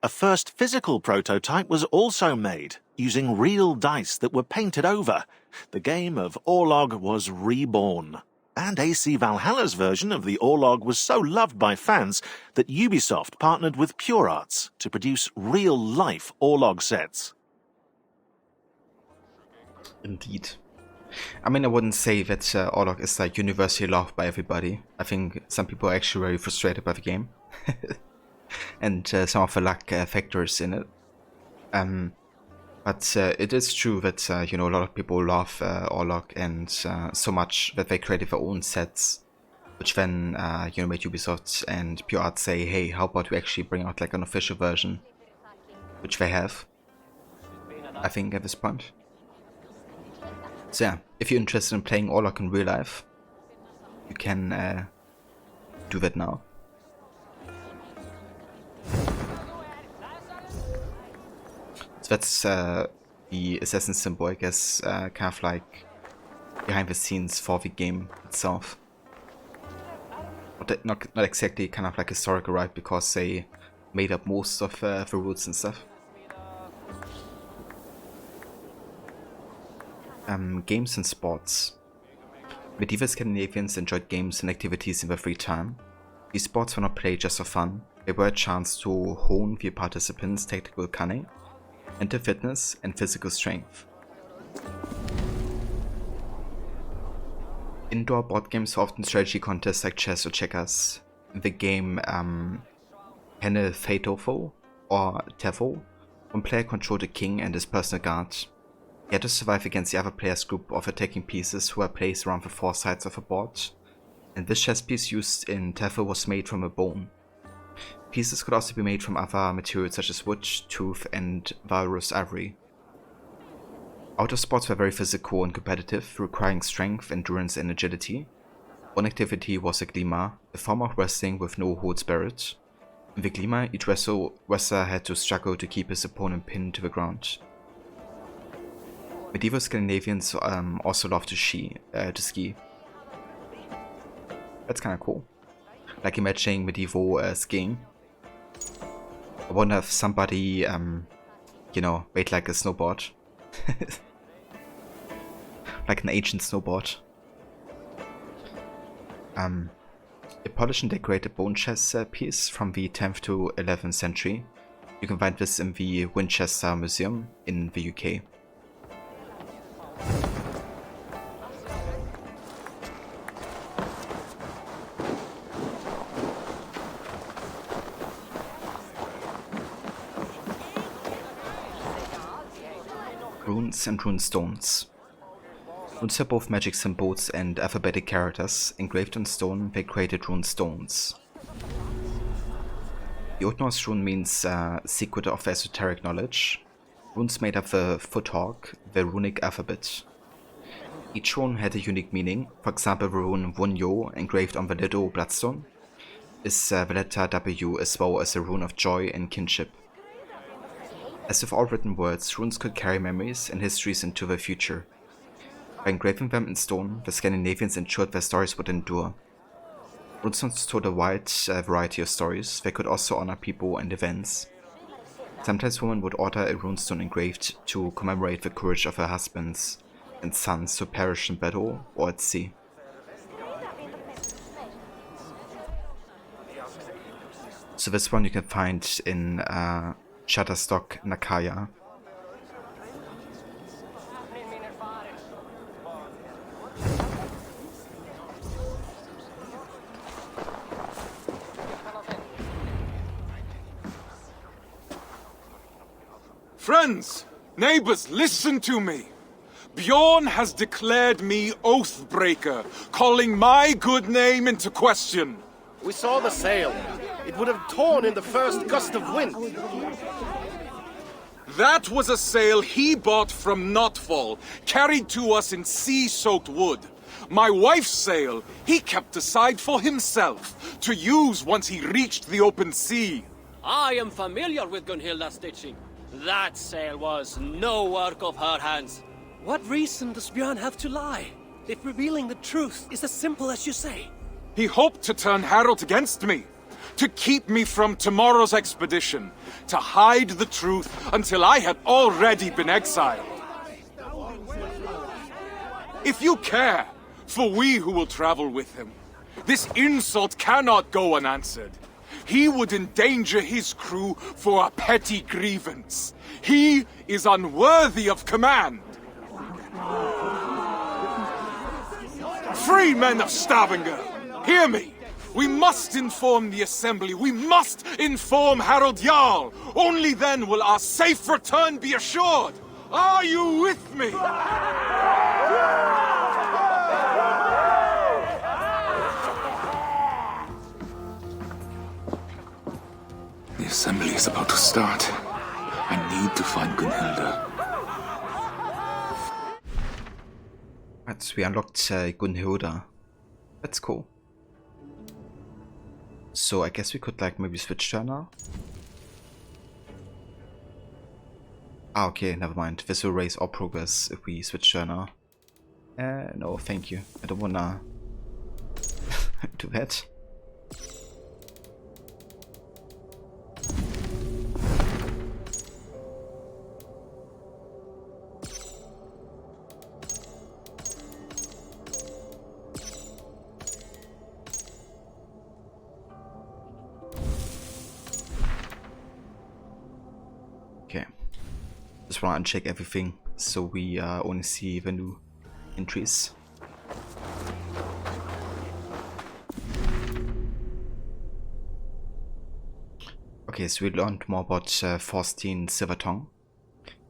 A first physical prototype was also made, using real dice that were painted over. The game of Orlog was reborn. And AC Valhalla's version of the Orlog was so loved by fans that Ubisoft partnered with Pure Arts to produce real-life Orlog sets. Indeed. I mean, I wouldn't say that Orlog is like universally loved by everybody. I think some people are actually very frustrated by the game. And some of the luck factors in it. But it is true that, a lot of people love Orlog and so much that they created their own sets, which then, made Ubisoft and Pure Arts say, hey, how about we actually bring out like an official version? Which they have, I think, at this point. So yeah, if you're interested in playing Orlog in real life, you can do that now. So that's the assassin symbol, I guess, kind of like behind the scenes for the game itself. Not exactly kind of like historical, right, because they made up most of the rules and stuff. Games and sports. Medieval Scandinavians enjoyed games and activities in their free time. These sports were not played just for fun, they were a chance to hone the participants' tactical cunning, mental fitness, and physical strength. Indoor board games were often strategy contests like chess or checkers. The game Henne Feitofo or Tefo, one player controlled a king and his personal guard. He had to survive against the other player's group of attacking pieces who were placed around the four sides of a board, and this chess piece used in Tefo was made from a bone. Pieces could also be made from other materials such as wood, tooth, and walrus ivory. Outdoor sports were very physical and competitive, requiring strength, endurance, and agility. One activity was a glima, a form of wrestling with no hold spirit. In the glima, each wrestler had to struggle to keep his opponent pinned to the ground. Medieval Scandinavians also loved to ski. That's kind of cool. Like imagining medieval skiing. I wonder if somebody, made like a snowboard. Like an ancient snowboard. A polished and decorated bone chess piece from the 10th to 11th century. You can find this in the Winchester Museum in the UK. Runes and rune stones. Runes are both magic symbols and alphabetic characters. Engraved on stone, they created rune stones. The Old Norse rune means secret of esoteric knowledge. Runes made up the foothold, the runic alphabet. Each rune had a unique meaning. For example, the rune Wunyo, engraved on the little bloodstone, is the letter W as well as a rune of joy and kinship. As with all written words, runes could carry memories and histories into the future. By engraving them in stone, the Scandinavians ensured their stories would endure. Runestones told a wide variety of stories. They could also honor people and events. Sometimes women would order a runestone engraved to commemorate the courage of her husbands and sons who perished in battle or at sea. So this one you can find in Shutterstock, Nakaya. Friends, neighbors, listen to me. Bjorn has declared me Oathbreaker, calling my good name into question. We saw the sail. It would have torn in the first gust of wind. That was a sail he bought from Notfall, carried to us in sea-soaked wood. My wife's sail he kept aside for himself, to use once he reached the open sea. I am familiar with Gunhilda's stitching. That sail was no work of her hands. What reason does Björn have to lie? If revealing the truth is as simple as you say. He hoped to turn Harold against me, to keep me from tomorrow's expedition, to hide the truth until I had already been exiled. If you care for we who will travel with him, this insult cannot go unanswered. He would endanger his crew for a petty grievance. He is unworthy of command. Free men of Stavanger, hear me! We must inform the Assembly. We must inform Harald Jarl. Only then will our safe return be assured. Are you with me? The Assembly is about to start. I need to find Gunhilda. Right, we unlocked Gunhilda. That's cool. So I guess we could like maybe switch her now. Ah, okay, never mind. This will erase all progress if we switch her now. No, thank you. I don't wanna do that. Okay, just want to uncheck everything so we only see the new entries. Okay, so we learned more about Thorstein Silvertongue.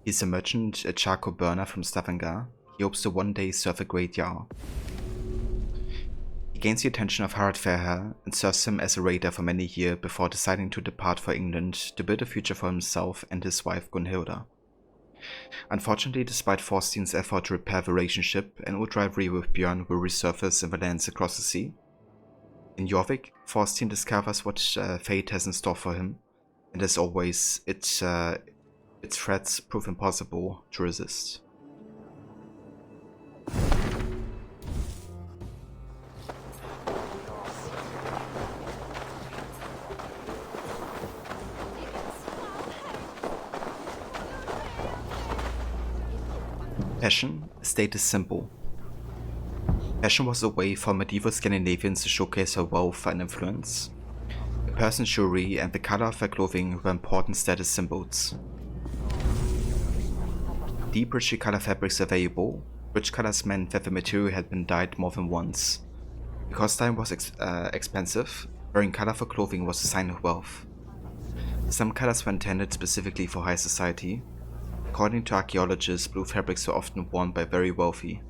He's a merchant, a charcoal burner from Stavanger. He hopes to one day serve a great Jarl. He gains the attention of Harald Fairhair and serves him as a raider for many years before deciding to depart for England to build a future for himself and his wife Gunhilda. Unfortunately, despite Thorstein's effort to repair the relationship, an old rivalry with Björn will resurface in the lands across the sea. In Jorvik, Thorstein discovers what fate has in store for him, and as always, its threats prove impossible to resist. Passion, status symbol. Passion was a way for medieval Scandinavians to showcase their wealth and influence. A person's jewelry and the color of their clothing were important status symbols. Deep, richly colored fabrics available. Rich colors meant that the material had been dyed more than once. Because dye was expensive, wearing colorful clothing was a sign of wealth. Some colors were intended specifically for high society. According to archaeologists, blue fabrics were often worn by very wealthy.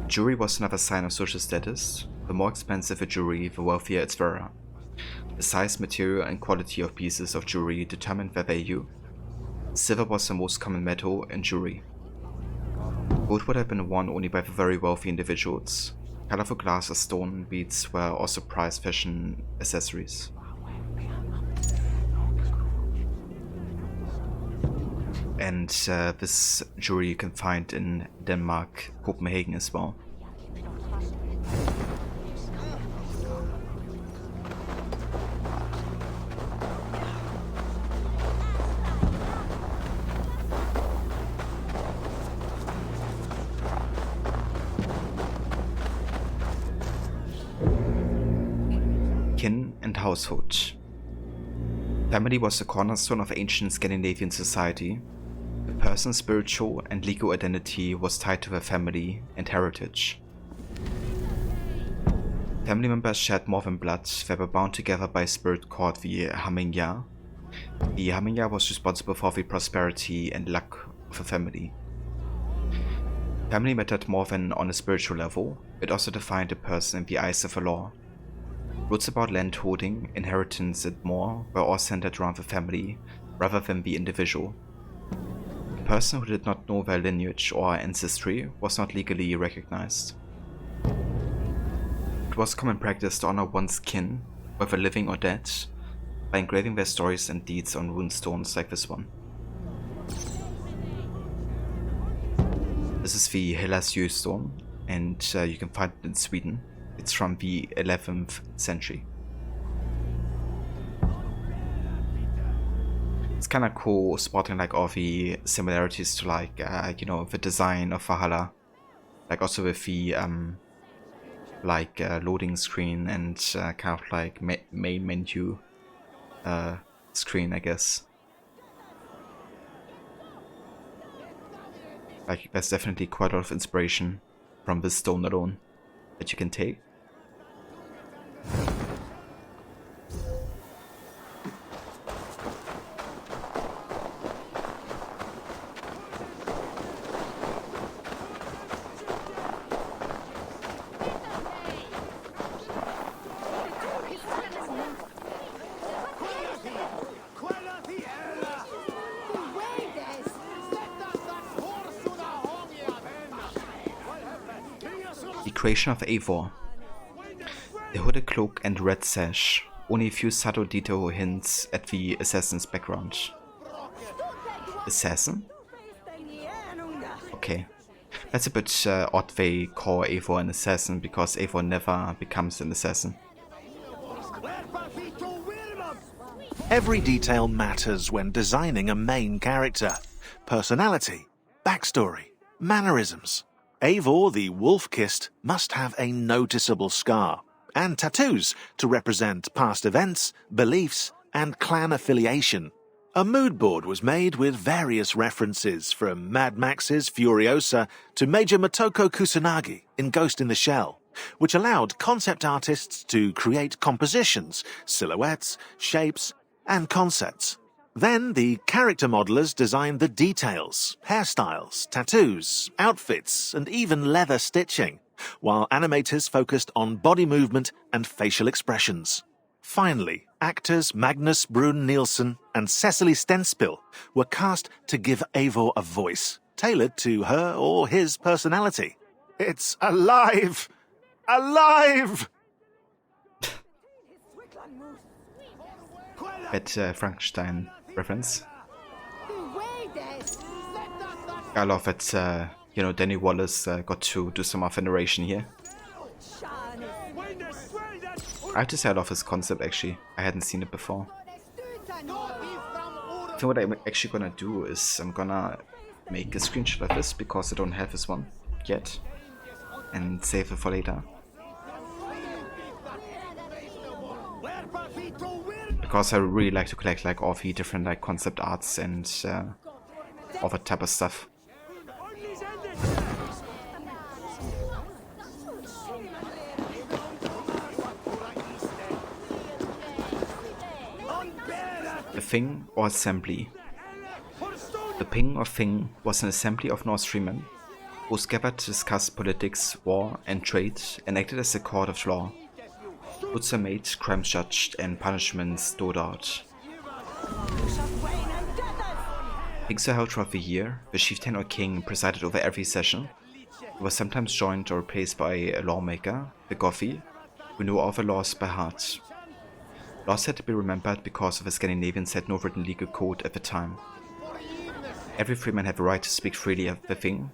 Jewelry was another sign of social status. The more expensive the jewelry, the wealthier its wearer. The size, material, and quality of pieces of jewelry determined their value. Silver was the most common metal in jewelry. Gold would have been worn only by the very wealthy individuals. Colorful glass or stone beads were also prized fashion accessories. And this jewelry you can find in Denmark, Copenhagen as well. Kin and household. Family was the cornerstone of ancient Scandinavian society. A person's spiritual and legal identity was tied to their family and heritage. Family members shared more than blood, they were bound together by a spirit called the Hamingja. The Hamingja was responsible for the prosperity and luck of a family. Family mattered more than on a spiritual level, it also defined a person in the eyes of the law. Rules about land holding, inheritance and more were all centered around the family rather than the individual. A person who did not know their lineage or ancestry was not legally recognized. It was common practice to honor one's kin, whether living or dead, by engraving their stories and deeds on rune stones like this one. This is the Hellested Stone, and you can find it in Sweden. It's from the 11th century. It's kind of cool spotting like all the similarities to like you know, the design of Valhalla, like also with the like loading screen and kind of like main menu screen, I guess. Like there's definitely quite a lot of inspiration from this stone alone that you can take. Creation of Eivor. The hooded cloak and red sash, only a few subtle detail hints at the assassin's background. Assassin? Okay. That's a bit odd they call Eivor an assassin, because Eivor never becomes an assassin. Every detail matters when designing a main character. Personality, backstory, mannerisms. Eivor the Wolf-Kissed must have a noticeable scar, and tattoos to represent past events, beliefs, and clan affiliation. A mood board was made with various references from Mad Max's Furiosa to Major Motoko Kusanagi in Ghost in the Shell, which allowed concept artists to create compositions, silhouettes, shapes, and concepts. Then the character modelers designed the details, hairstyles, tattoos, outfits, and even leather stitching, while animators focused on body movement and facial expressions. Finally, actors Magnus Brun Nielsen and Cecily Stenspill were cast to give Eivor a voice, tailored to her or his personality. It's alive! Alive! At Frankenstein reference. I love that, you know, Danny Wallace got to do some of the narration here. I have to say I love this concept actually. I hadn't seen it before. I think what I'm actually gonna do is I'm gonna make a screenshot of this because I don't have this one yet and save it for later. Because I really like to collect like all the different like concept arts and all that type of stuff. A thing or assembly. The Ping or Thing was an assembly of Norse freemen who gathered to discuss politics, war, and trade, and acted as a court of law. Rules were made, crimes judged, and punishments doled out. Things were held throughout the year. The chieftain or king presided over every session. He was sometimes joined or replaced by a lawmaker, the Gothy, who knew all the laws by heart. Laws had to be remembered because the Scandinavians had no written legal code at the time. Every freeman had the right to speak freely at the thing.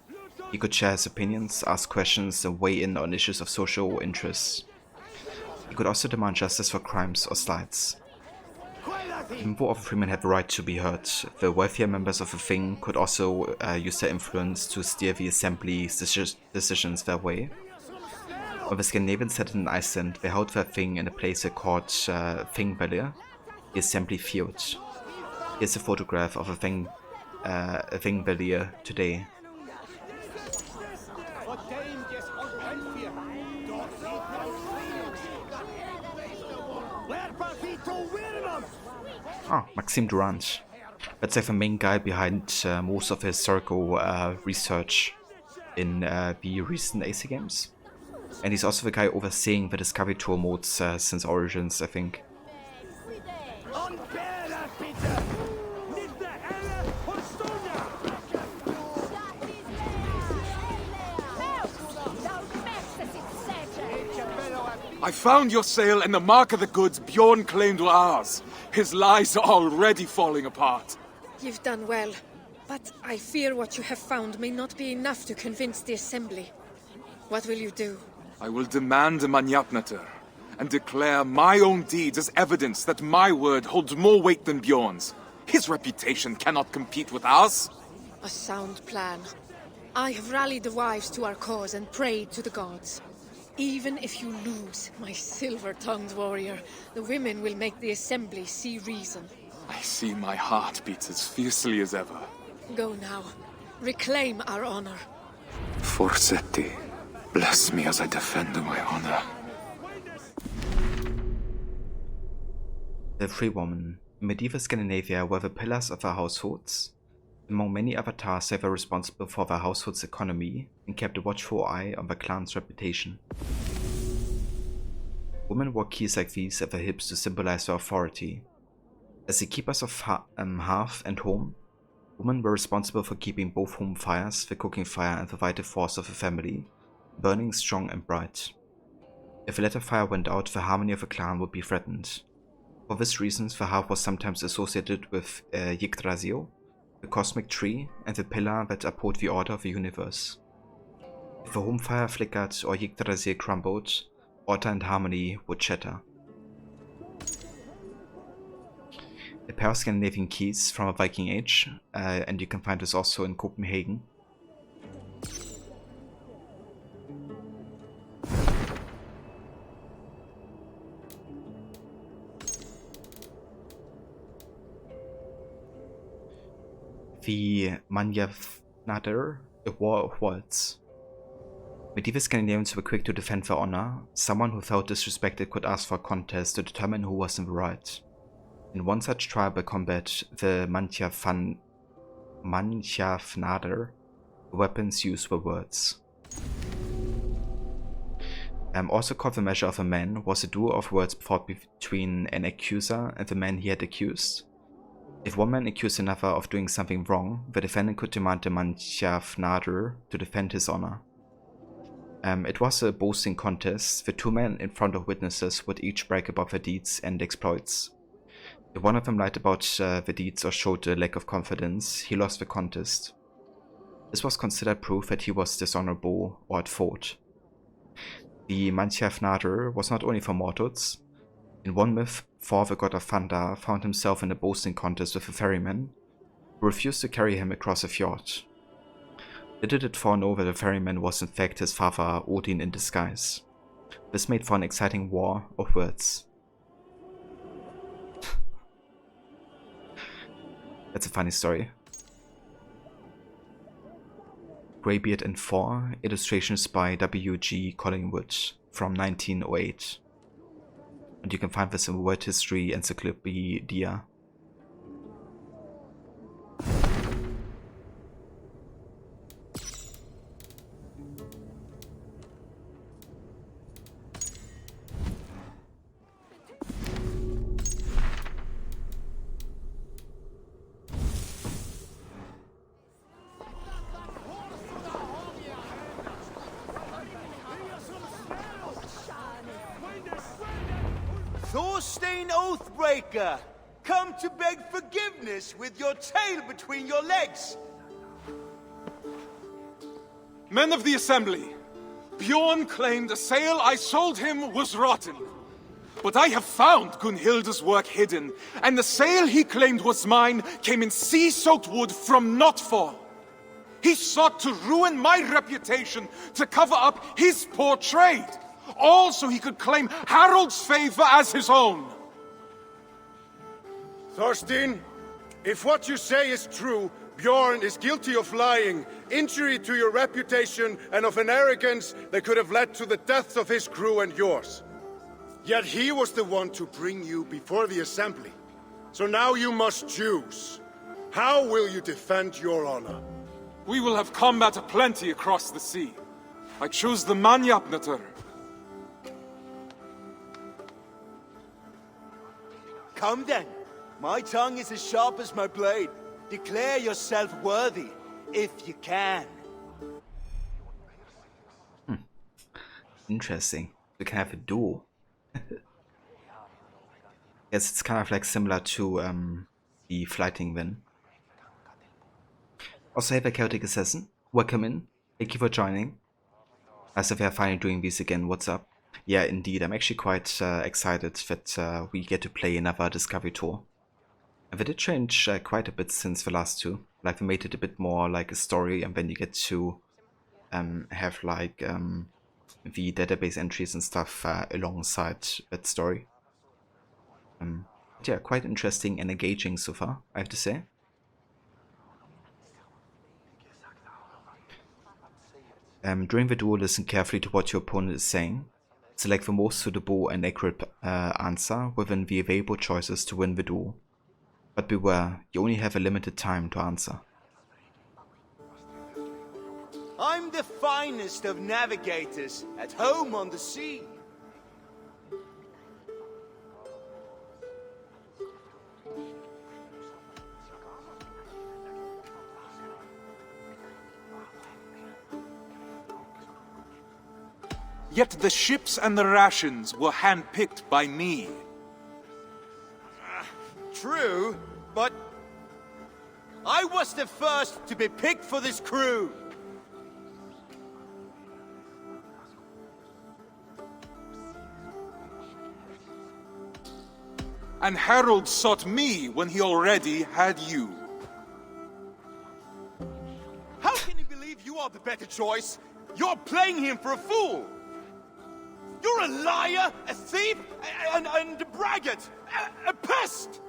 He could share his opinions, ask questions, and weigh in on issues of social interest. He could also demand justice for crimes or slights. Even though all the freemen had the right to be heard, the wealthier members of the thing could also use their influence to steer the assembly's decisions their way. When the Scandinavians settled in Iceland, they held their thing in a place they called Thingvellir, the assembly field. Here's a photograph of a Thingvellir today. Oh, Maxime Durand. That's like the main guy behind most of the historical research in the recent AC games. And he's also the guy overseeing the Discovery Tour modes since Origins, I think. I found your sail and the mark of the goods Bjorn claimed were ours. His lies are already falling apart. You've done well, but I fear what you have found may not be enough to convince the Assembly. What will you do? I will demand a Manjapnatur, and declare my own deeds as evidence that my word holds more weight than Bjorn's. His reputation cannot compete with ours. A sound plan. I have rallied the wives to our cause and prayed to the gods. Even if you lose, my silver-tongued warrior, the women will make the Assembly see reason. I see my heart beats as fiercely as ever. Go now. Reclaim our honor. Forsetti, bless me as I defend my honor. The Free Woman. In medieval Scandinavia were the pillars of their households. Among many other tasks, they were responsible for their household's economy and kept a watchful eye on the clan's reputation. Women wore keys like these at their hips to symbolize their authority. As the keepers of hearth and home, women were responsible for keeping both home fires, the cooking fire and the vital force of the family, burning strong and bright. If the latter fire went out, the harmony of the clan would be threatened. For this reason, the hearth was sometimes associated with Yggdrasil, the cosmic tree, and the pillar that uphold the order of the universe. If a home fire flickered or Yggdrasil crumbled, order and harmony would shatter. A pair of Scandinavian keys from a Viking age, and you can find this also in Copenhagen. The Manjapnatur, a war of words. Medieval Scandinavians were quick to defend their honor. Someone who felt disrespected could ask for a contest to determine who was in the right. In one such tribal combat, the Manjapnatur, the weapons used were words. Also called the measure of a man, was a duel of words fought between an accuser and the man he had accused. If one man accused another of doing something wrong, the defendant could demand the Manjapnatur to defend his honor. It was a boasting contest. The two men in front of witnesses would each brag about their deeds and exploits. If one of them lied about the deeds or showed a lack of confidence, he lost the contest. This was considered proof that he was dishonorable or at fault. The Manjapnatur was not only for mortals. In one myth, Thor, the god of thunder, found himself in a boasting contest with a ferryman, who refused to carry him across a fjord. Little did Thor know that the ferryman was in fact his father Odin in disguise. This made for an exciting war of words. That's a funny story. Greybeard and Thor, illustrations by W.G. Collingwood from 1908. And you can find this in World History Encyclopedia. Thorstein Oathbreaker, come to beg forgiveness with your tail between your legs. Men of the Assembly, Bjorn claimed the sail I sold him was rotten. But I have found Gunhilda's work hidden, and the sail he claimed was mine came in sea-soaked wood from Notfall. He sought to ruin my reputation to cover up his poor trade, all so he could claim Harold's favor as his own. Thorstein, if what you say is true, Bjorn is guilty of lying, injury to your reputation, and of an arrogance that could have led to the deaths of his crew and yours. Yet he was the one to bring you before the Assembly. So now you must choose. How will you defend your honor? We will have combat aplenty across the sea. I choose the Manjapnatur. Come then. My tongue is as sharp as my blade. Declare yourself worthy, if you can. Interesting. We can have a duel. Yes, it's kind of like similar to the flighting win. Also, have a chaotic assassin. Welcome in. Thank you for joining. As if we are finally doing these again. What's up? Yeah, indeed. I'm actually quite excited that we get to play another Discovery tour. And they did change quite a bit since the last two. Like, they made it a bit more like a story, and then you get to have like the database entries and stuff alongside that story. Yeah, quite interesting and engaging so far, I have to say. During the duel, listen carefully to what your opponent is saying. Select the most suitable and accurate answer within the available choices to win the duel. But beware, you only have a limited time to answer. I'm the finest of navigators, at home on the sea. Yet the ships and the rations were handpicked by me. True, but I was the first to be picked for this crew. And Harold sought me when he already had you. How can he believe you are the better choice? You're playing him for a fool. You're a liar, a thief, and a braggart, a pest!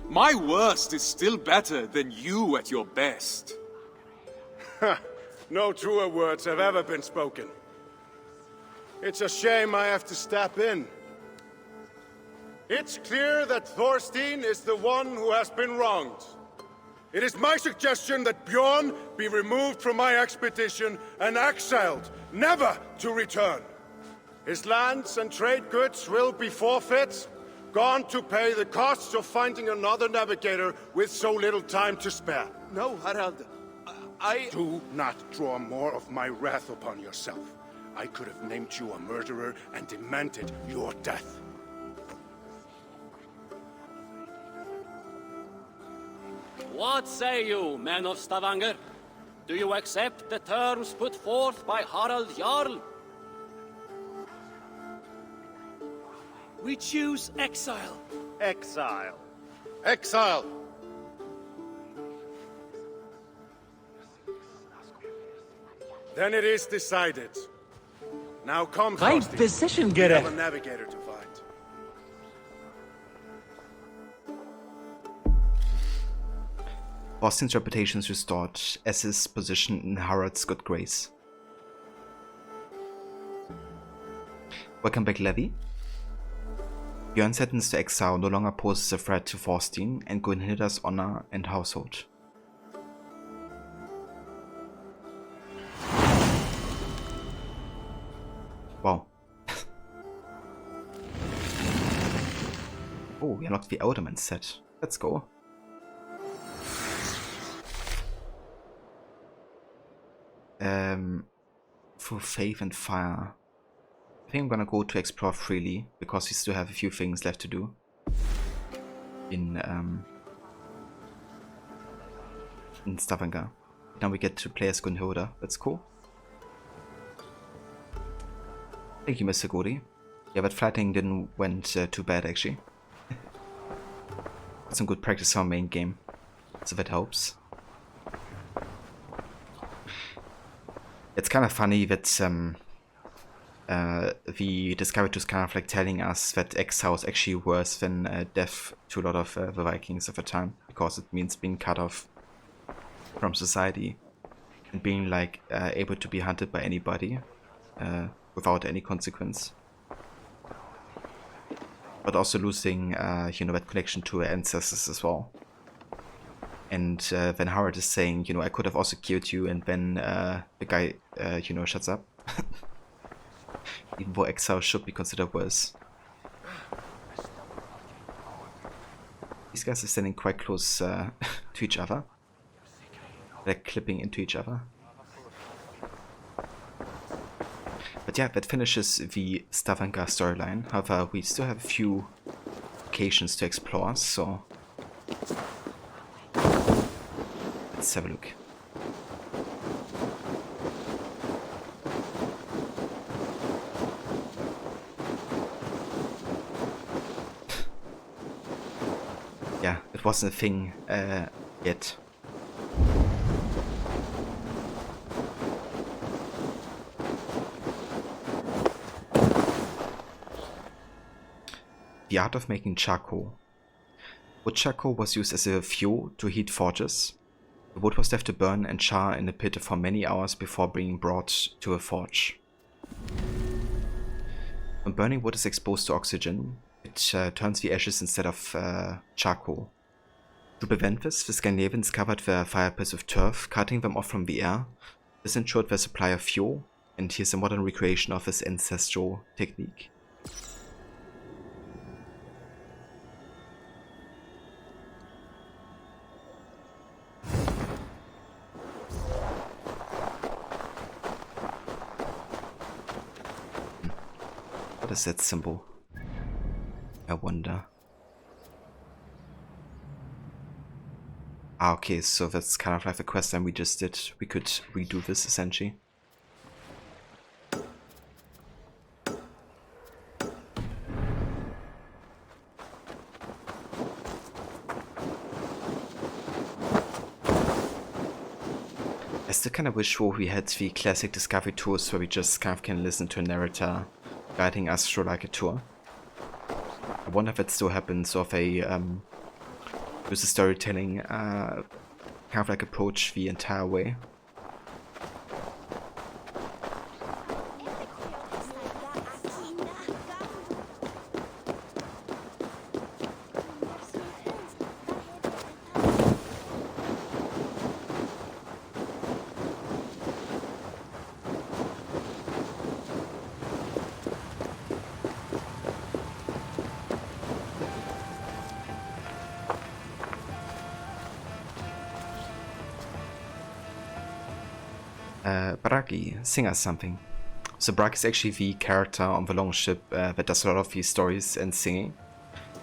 My worst is still better than you at your best. No truer words have ever been spoken. It's a shame I have to step in. It's clear that Thorstein is the one who has been wronged. It is my suggestion that Bjorn be removed from my expedition and exiled, never to return. His lands and trade goods will be forfeit, gone to pay the costs of finding another navigator with so little time to spare. No, Harald. Do not draw more of my wrath upon yourself. I could have named you a murderer and demanded your death. What say you, men of Stavanger? Do you accept the terms put forth by Harald Jarl? We choose exile. Exile. Exile! Then it is decided. Now come, Right Thorstein. position, We have Geralt. a navigator to find. Austin's reputation is restored, as his position in Harald's good grace. Welcome back, Levi. Björn's sentence to exile no longer poses a threat to Thorstein and Gunhilda's honor and household. Wow. Oh, we unlocked the Elderman set. Let's go. For faith and fire. I think I'm gonna go to explore freely because we still have a few things left to do in Stavanger. Now we get to play as Gunhilda. That's cool. Thank you, Mr. Godi. Yeah, but fighting didn't went too bad actually. Got some good practice on main game, so that helps. It's kind of funny that the Discovery is kind of like telling us that exile is actually worse than death to a lot of the Vikings of the time, because it means being cut off from society and being like able to be hunted by anybody without any consequence, but also losing you know, that connection to ancestors as well. And then Howard is saying, you know, I could have also killed you, and then the guy, you know, shuts up. Even though exile should be considered worse. These guys are standing quite close to each other. They're clipping into each other. But yeah, that finishes the Stavanger storyline. However, we still have a few locations to explore, so let's have a look. Yeah, it wasn't a thing yet. The art of making charcoal. Wood charcoal was used as a fuel to heat forges. The wood was left to burn and char in a pit for many hours before being brought to a forge. When burning wood is exposed to oxygen, it turns the ashes instead of charcoal. To prevent this, the Scandinavians covered their fire pits with turf, cutting them off from the air. This ensured their supply of fuel, and here's a modern recreation of this ancestral technique. What is that symbol? I wonder. Ah, okay, so that's kind of like the quest line we just did. We could redo this essentially. I still kind of wish we had the classic Discovery tours where we just kind of can listen to a narrator guiding us through like a tour. I wonder if it still happens, or if they use the storytelling kind of like approach the entire way. Bragi, sing us something. So Bragi is actually the character on the longship that does a lot of these stories and singing.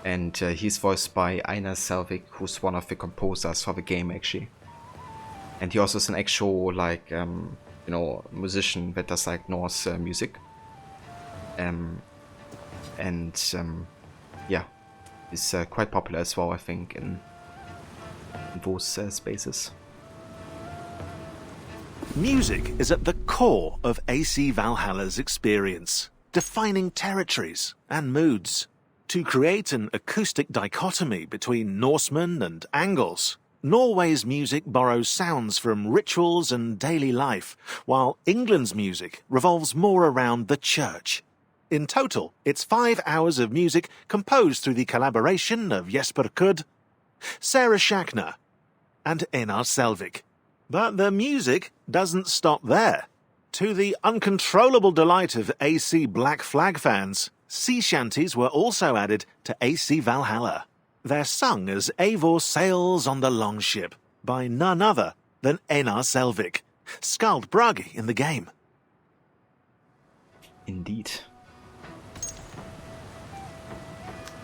And he's voiced by Einar Selvik, who's one of the composers for the game actually. And he also is an actual like, you know, musician that does like Norse music. Yeah, he's quite popular as well, I think, in those spaces. Music is at the core of AC Valhalla's experience, defining territories and moods. To create an acoustic dichotomy between Norsemen and Angles, Norway's music borrows sounds from rituals and daily life, while England's music revolves more around the church. In total, it's 5 hours of music composed through the collaboration of Jesper Kudd, Sarah Schachner, and Einar Selvik. But the music doesn't stop there. To the uncontrollable delight of AC Black Flag fans, sea shanties were also added to AC Valhalla. They're sung as Eivor sails on the longship by none other than Einar Selvik, Skald Bragi in the game. Indeed.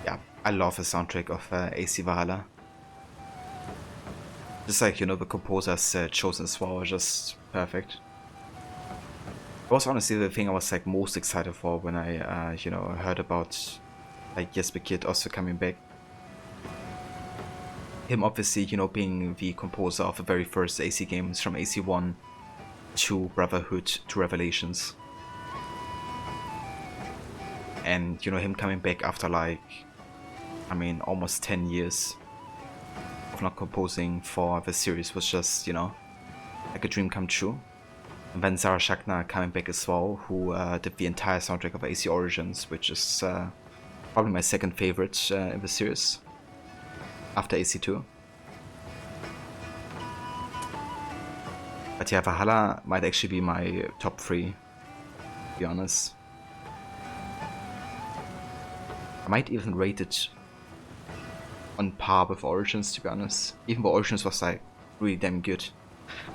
Yeah, I love the soundtrack of AC Valhalla. Just like, you know, the composers chosen as well are just perfect. It was honestly the thing I was like most excited for when I, you know, heard about like Jesper Kudd also coming back. Him obviously, you know, being the composer of the very first AC games from AC1 to Brotherhood to Revelations. And, you know, him coming back after like, I mean, almost 10 years of not composing for the series was just, you know, like a dream come true. And then Sarah Schachner coming back as well, who did the entire soundtrack of AC Origins, which is probably my second favorite in the series, after AC2. But yeah, Valhalla might actually be my top 3, to be honest. I might even rate it on par with Origins, to be honest. Even though Origins was like really damn good.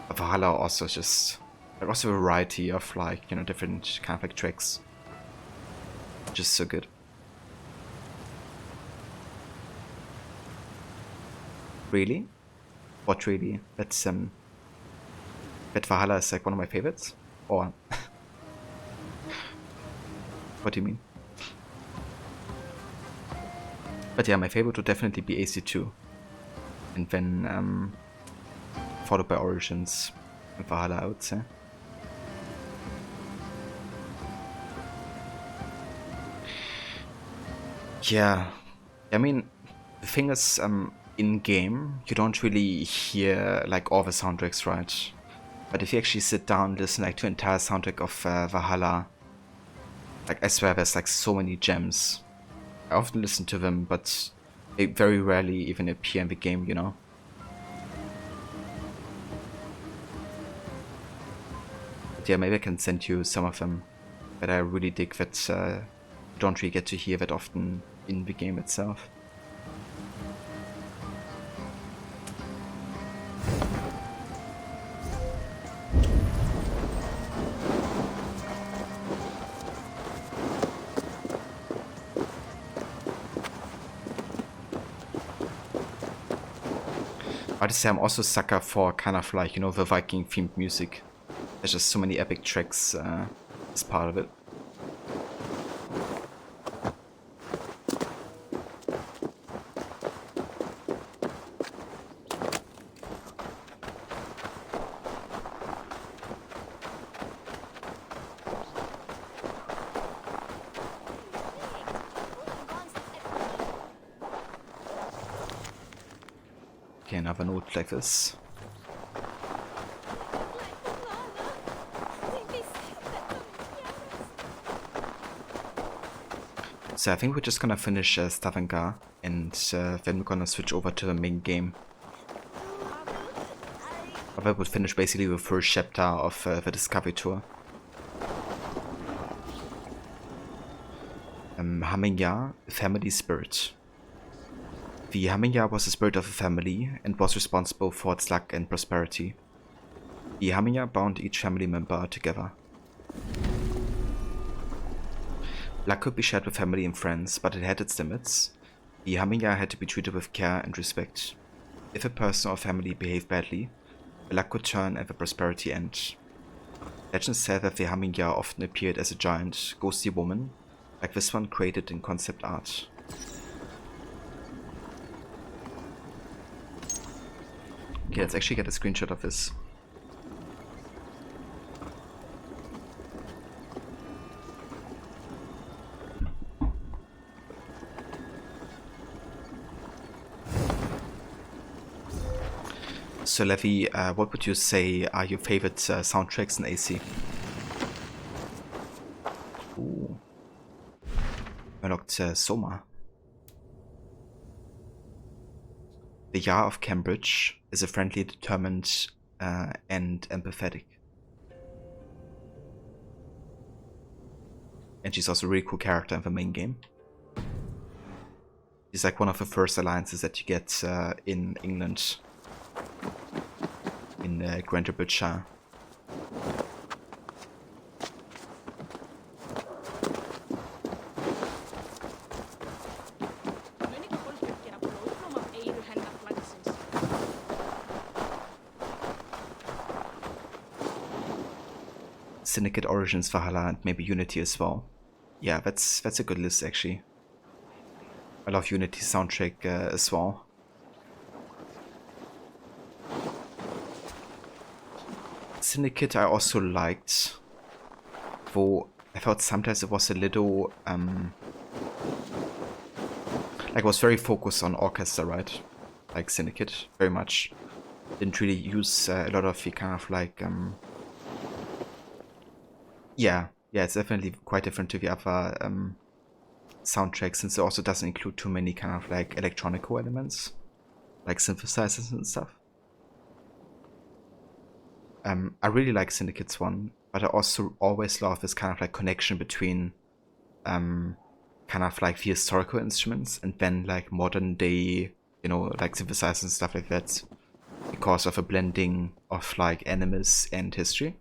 But Valhalla also just, there was a variety of like, you know, different kind of like tracks. Just so good. Really? What really? That Valhalla is like one of my favorites? Or what do you mean? But yeah, my favorite would definitely be AC2. And then followed by Origins and Valhalla, I would say. Yeah, I mean, the thing is, in game, you don't really hear like all the soundtracks, right? But if you actually sit down and listen like to the entire soundtrack of Valhalla, like I swear there's like so many gems. I often listen to them, but they very rarely even appear in the game, you know? But yeah, maybe I can send you some of them, but I really dig that you don't really get to hear that often in the game itself. I would say I'm also a sucker for kind of like, you know, the Viking themed music. There's just so many epic tracks as part of it. Okay, another note like this. So I think we're just gonna finish Stavanger and then we're gonna switch over to the main game. But that would finish basically the first chapter of the Discovery Tour. Haminga, family spirit. The Haminga was the spirit of a family and was responsible for its luck and prosperity. The Haminga bound each family member together. Luck could be shared with family and friends, but it had its limits. The Haminga had to be treated with care and respect. If a person or family behaved badly, the luck could turn and the prosperity end. Legends say that the Haminga often appeared as a giant, ghostly woman, like this one created in concept art. Okay, let's actually get a screenshot of this. So Levi, what would you say are your favorite soundtracks in AC? Ooh. Unlocked Soma. The Yar of Cambridge is a friendly, determined, and empathetic. And she's also a really cool character in the main game. She's like one of the first alliances that you get in England. In Grantebridgeshire. Syndicate, Origins, Valhalla, and maybe Unity as well. Yeah, that's a good list actually. I love Unity soundtrack as well. Syndicate I also liked, though I thought sometimes it was a little like it was very focused on orchestra, right? Like Syndicate, very much. Didn't really use a lot of the kind of like yeah, it's definitely quite different to the other soundtracks, since it also doesn't include too many kind of like electronical elements, like synthesizers and stuff. I really like Syndicate's one, but I also always love this kind of like connection between kind of like the historical instruments and then like modern day you know, like synthesized and stuff like that, because of a blending of like animus and history.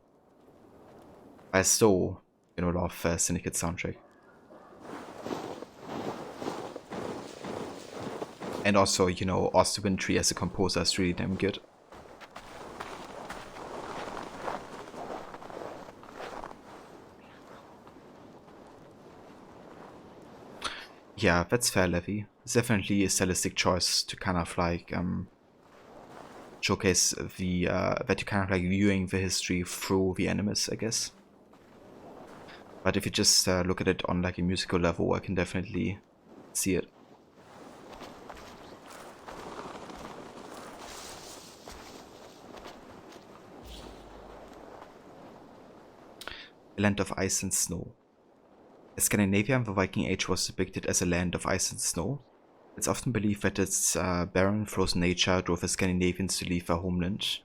I still, you know, love Syndicate soundtrack. And also, you know, Austin Wintory as a composer is really damn good. Yeah, that's fair, Levy. It's definitely a stylistic choice to kind of like showcase the that you kind of like viewing the history through the animus, I guess. But if you just look at it on like a musical level, I can definitely see it. A land of ice and snow. As Scandinavia in the Viking Age was depicted as a land of ice and snow, it's often believed that its barren, frozen nature drove the Scandinavians to leave their homeland.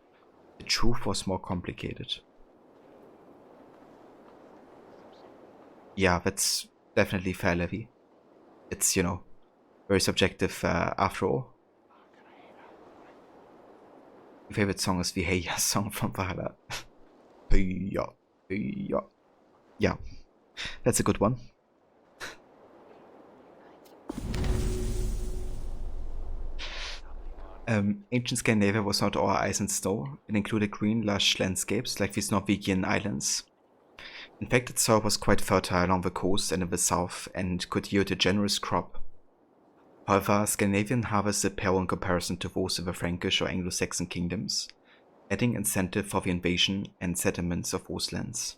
The truth was more complicated. Yeah, that's definitely fair, Levy. It's, you know, very subjective after all. My favorite song is the Hey Ya song from Valhalla. Hey ya, hey ya. Yeah, that's a good one. Ancient Scandinavia was not all ice and snow. It included green, lush landscapes like these Norwegian islands. In fact, its soil was quite fertile along the coast and in the south, and could yield a generous crop. However, Scandinavian harvests pale in comparison to those of the Frankish or Anglo-Saxon kingdoms, adding incentive for the invasion and settlements of those lands.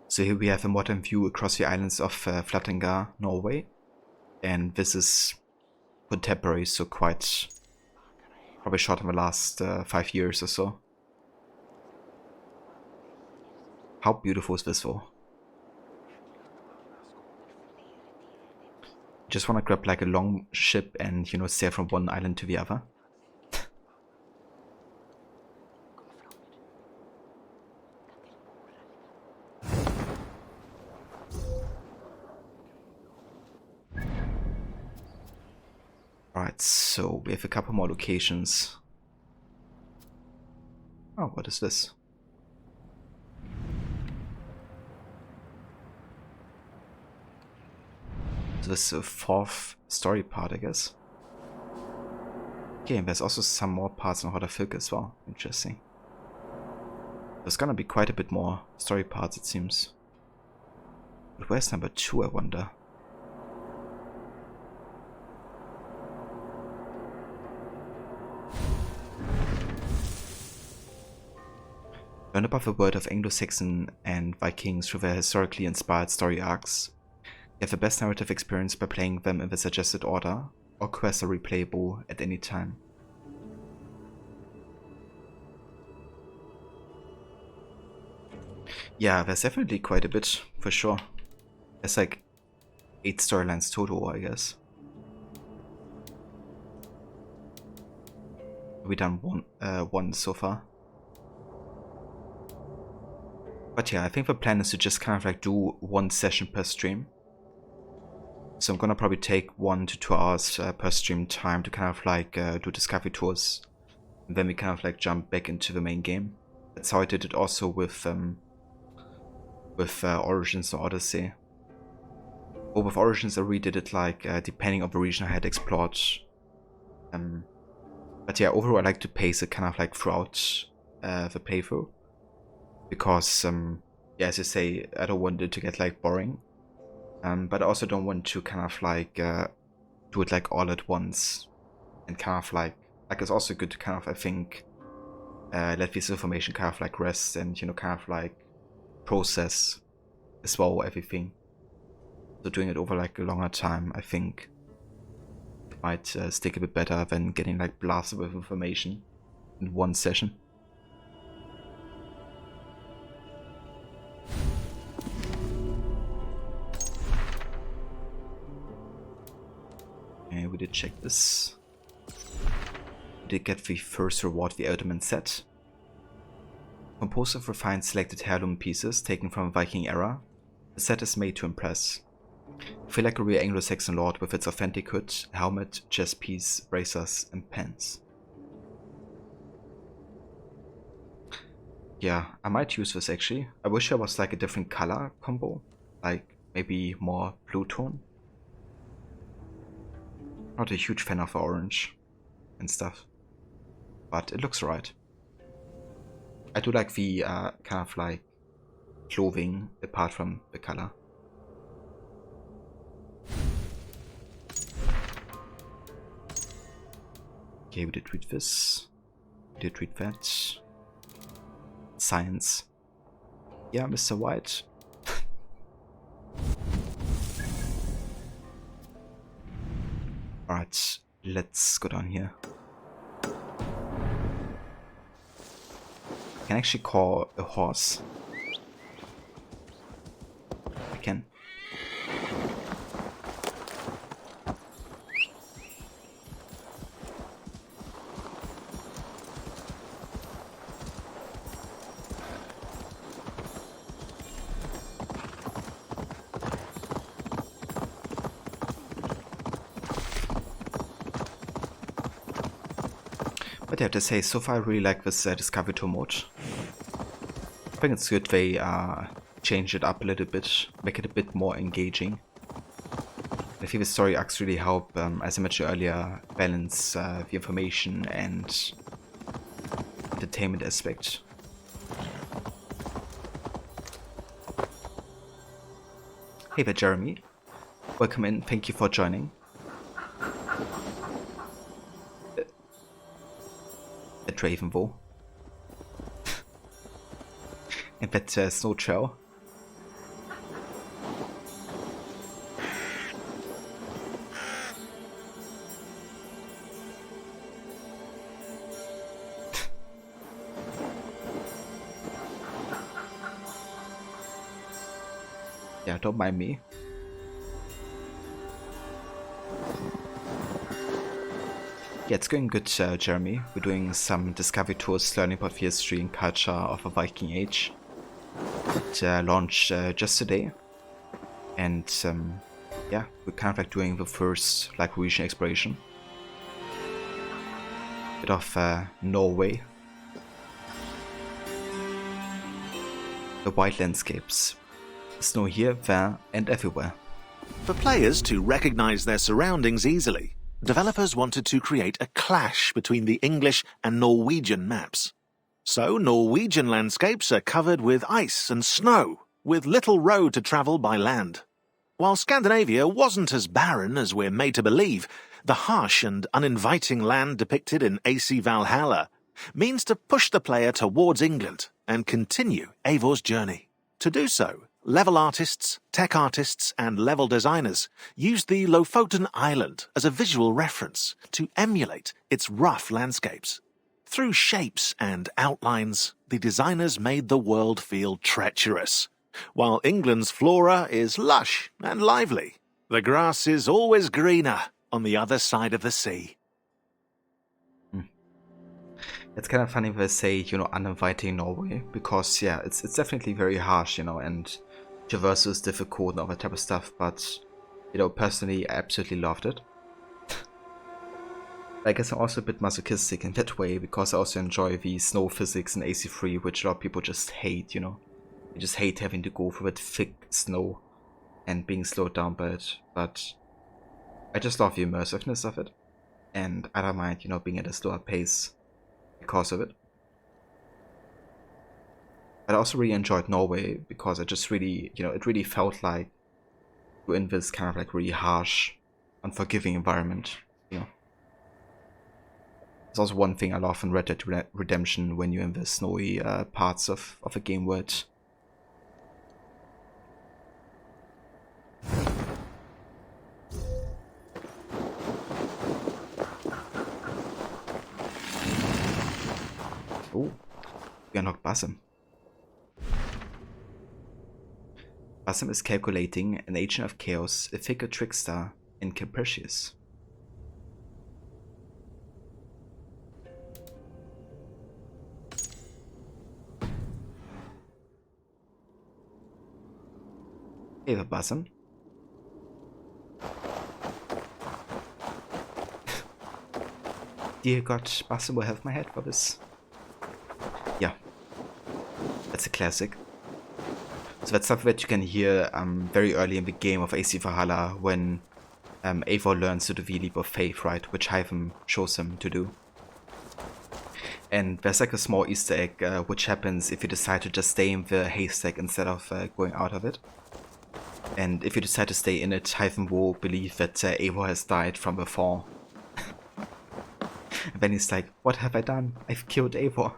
So here we have a modern view across the islands of Flatanger, Norway, and this is contemporary, so quite probably shot in the last 5 years or so. How beautiful is this though? Just want to grab like a long ship and, you know, sail from one island to the other. Alright, so we have a couple more locations. Oh, what is this? So this is the fourth story part, I guess. Okay, and there's also some more parts on Hodafylke as well. Interesting. There's gonna be quite a bit more story parts, it seems. But where's number 2, I wonder? Learn about the world of Anglo-Saxon and Vikings through their historically inspired story arcs. You have the best narrative experience by playing them in the suggested order, or quests are replayable at any time. Yeah, there's definitely quite a bit, for sure. There's like 8 storylines total, I guess. We've done one so far. But yeah, I think the plan is to just kind of like do one session per stream. So I'm gonna probably take 1 to 2 hours per stream time to kind of like do discovery tours. And then we kind of like jump back into the main game. That's how I did it also with Origins or Odyssey. Or with Origins I redid it like depending on the region I had explored. But yeah, overall I like to pace it kind of like throughout the playthrough. Because, yeah, as you say, I don't want it to get like boring. But I also don't want to kind of like do it like all at once. And kind of like it's also good to kind of, I think, let this information kind of like rest and, you know, kind of like process as well everything. So doing it over like a longer time, I think it might stick a bit better than getting like blasted with information in one session. Okay, we did check this. We did get the first reward, the Element set. Composed of refined selected heirloom pieces taken from the Viking era, the set is made to impress. I feel like a real Anglo-Saxon lord with its authentic hood, helmet, chest piece, bracers, and pants. Yeah, I might use this actually. I wish there was like a different color combo, like maybe more blue tone. Not a huge fan of orange and stuff, but it looks right. I do like the kind of like clothing apart from the color. Okay, we did read this. We did read that. Science. Yeah, Mr. White. Alright, let's go down here. I can actually call a horse. I can. But I have to say, so far I really like this Discovery Tour mode. I think it's good they change it up a little bit, make it a bit more engaging. I think the story arcs really help, as I mentioned earlier, balance the information and entertainment aspect. Hey there, Jeremy. Welcome in, thank you for joining. Ravenville. And that snow trail. Yeah, don't mind me. Yeah, it's going good, Jeremy. We're doing some discovery tours, learning about the history and culture of the Viking Age. It launched just today, and yeah, we're kind of like doing the first like region exploration. Bit of Norway. The wide landscapes. Snow here, there, and everywhere. For players to recognize their surroundings easily, developers wanted to create a clash between the English and Norwegian maps. So Norwegian landscapes are covered with ice and snow, with little road to travel by land. While Scandinavia wasn't as barren as we're made to believe, the harsh and uninviting land depicted in AC Valhalla means to push the player towards England and continue Eivor's journey. To do so, level artists, tech artists, and level designers used the Lofoten Island as a visual reference to emulate its rough landscapes. Through shapes and outlines, the designers made the world feel treacherous, while England's flora is lush and lively. The grass is always greener on the other side of the sea. It's kind of funny when they say, you know, uninviting Norway, because yeah, it's definitely very harsh, you know, and traversal is difficult and all that type of stuff, but, you know, personally, I absolutely loved it. I guess I'm also a bit masochistic in that way, because I also enjoy the snow physics in AC3, which a lot of people just hate, you know. They just hate having to go through that thick snow and being slowed down by it, but I just love the immersiveness of it, and I don't mind, you know, being at a slower pace because of it. But I also really enjoyed Norway, because I just really, you know, it really felt like you're in this kind of like really harsh, unforgiving environment, you know. It's also one thing I love in Red Dead Redemption, when you're in the snowy parts of a game world. Oh, we unlocked Basim. Basim is calculating, an agent of chaos, a figure trickster, and capricious. Hey there, Basim. Dear God, Basta will have my head for this. Yeah, that's a classic. So that's something that you can hear very early in the game of AC Valhalla when Eivor learns to do the leap of faith, right? Which Hyven shows him to do. And there's like a small Easter egg which happens if you decide to just stay in the haystack instead of going out of it. And if you decide to stay in it, Hyven will believe that Eivor has died from the fall. And then he's like, what have I done? I've killed Eivor.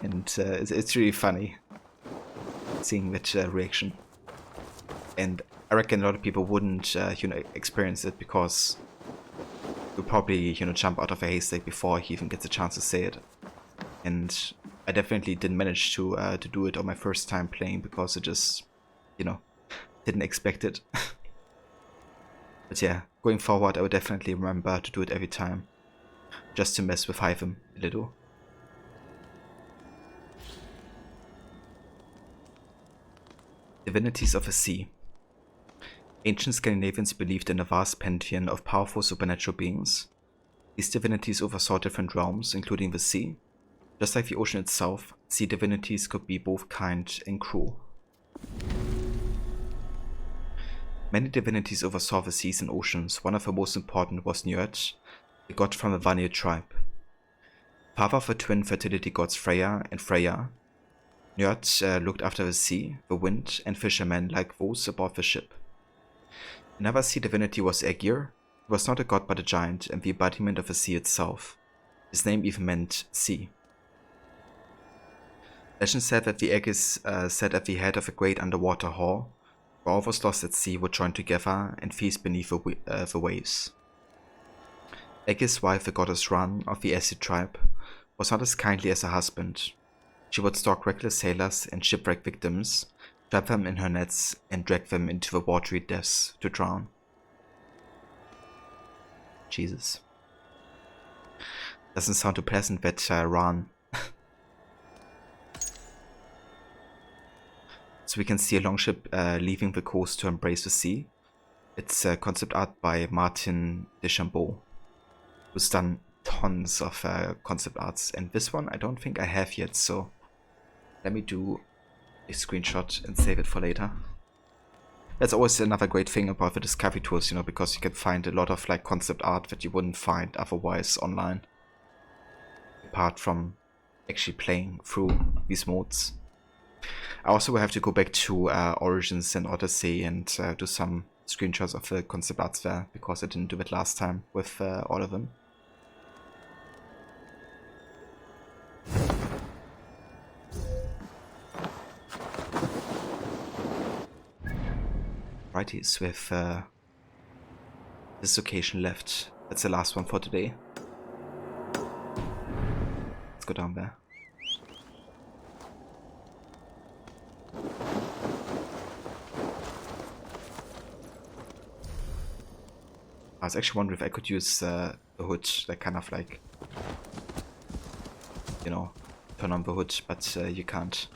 And it's really funny seeing that reaction. And I reckon a lot of people wouldn't, experience it because you'll probably, jump out of a haystack before he even gets a chance to say it. And I definitely didn't manage to do it on my first time playing because it just, didn't expect it. But yeah, going forward I would definitely remember to do it every time. Just to mess with Hyven a little. Divinities of the Sea. Ancient Scandinavians believed in a vast pantheon of powerful supernatural beings. These divinities oversaw different realms, including the sea. Just like the ocean itself, sea divinities could be both kind and cruel. Many divinities oversaw the seas and oceans. One of the most important was Njord, a god from the Vanir tribe. Father of the twin fertility gods Freya and Freyja, Njord looked after the sea, the wind, and fishermen like those aboard the ship. Another sea divinity was Aegir. He was not a god but a giant, and the embodiment of the sea itself. His name even meant sea. Legend said that the Aegis sat at the head of a great underwater hall, where all those lost at sea would join together and feast beneath the waves. Aegis' wife, the goddess Ran of the Acid tribe, was not as kindly as her husband. She would stalk reckless sailors and shipwreck victims, trap them in her nets, and drag them into the watery depths to drown. Jesus. Doesn't sound too pleasant, that Ran. So we can see a longship leaving the coast to embrace the sea. It's concept art by Martin Deschambault, who's done tons of concept arts, and this one I don't think I have yet, so let me do a screenshot and save it for later. That's always another great thing about the discovery tools, because you can find a lot of like concept art that you wouldn't find otherwise online, apart from actually playing through these modes. I also will have to go back to Origins and Odyssey and do some screenshots of the concept arts there, because I didn't do it last time with all of them. Righties, with this occasion left. That's the last one for today. Let's go down there. I was actually wondering if I could use the hood, like kind of like, turn on the hood, but you can't.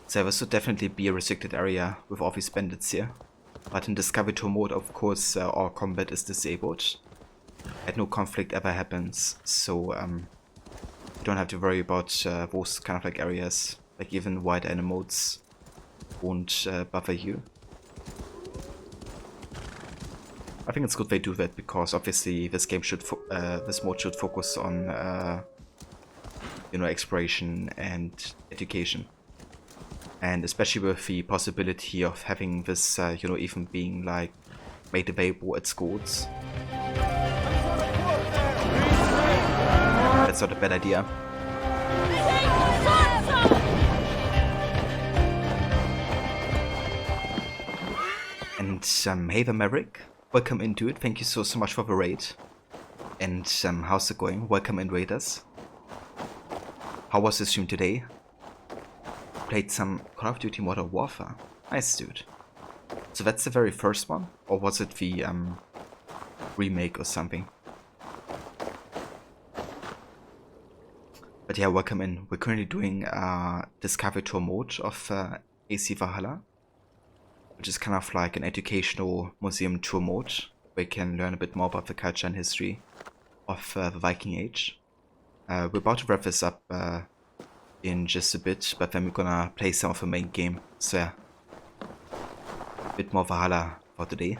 So this would definitely be a restricted area with all these bandits here. But in Discovery Tour mode, of course, all combat is disabled. And no conflict ever happens, so you don't have to worry about those kind of like areas. Like even wild animals won't bother you. I think it's good they do that, because obviously this game should, this mode should focus on, exploration and education. And especially with the possibility of having this, even being like made available at schools. That's not a bad idea. And hey there, Maverick, welcome into it. Thank you so much for the raid. And how's it going? Welcome in, raiders. How was the stream today? Played some Call of Duty Modern Warfare. Nice, dude. So that's the very first one? Or was it the remake or something? But yeah, welcome in. We're currently doing a Discovery Tour mode of AC Valhalla, which is kind of like an educational museum tour mode, where you can learn a bit more about the culture and history of the Viking Age. We're about to wrap this up in just a bit, but then we're gonna play some of the main game. So yeah, a bit more Valhalla for today.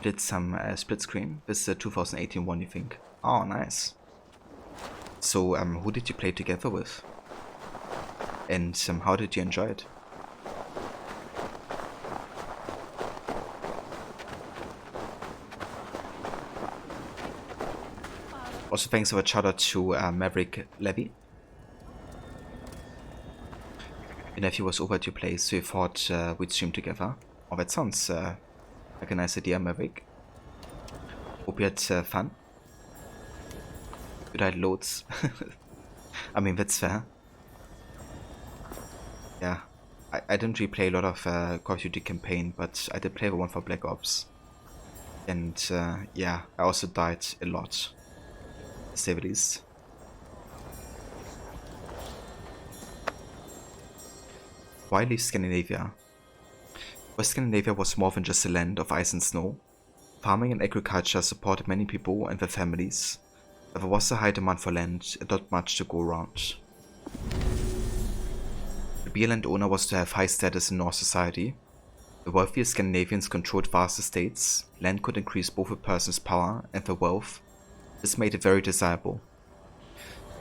Did some split screen. This is the 2018 one, you think? Oh, nice. So, who did you play together with? And how did you enjoy it? Also, thanks for a shout out to Maverick Levy. Your nephew was over at your place, so you thought we'd stream together. Oh, that sounds like a nice idea, Maverick. Hope you had fun. You died loads. I mean, that's fair. Yeah, I didn't really play a lot of Call of Duty campaign, but I did play the one for Black Ops. And yeah, I also died a lot, to say the least. Why leave Scandinavia? West Scandinavia was more than just a land of ice and snow. Farming and agriculture supported many people and their families, but there was a high demand for land and not much to go around. To be a landowner was to have high status in Norse society. The wealthiest Scandinavians controlled vast estates. Land could increase both a person's power and their wealth. This made it very desirable.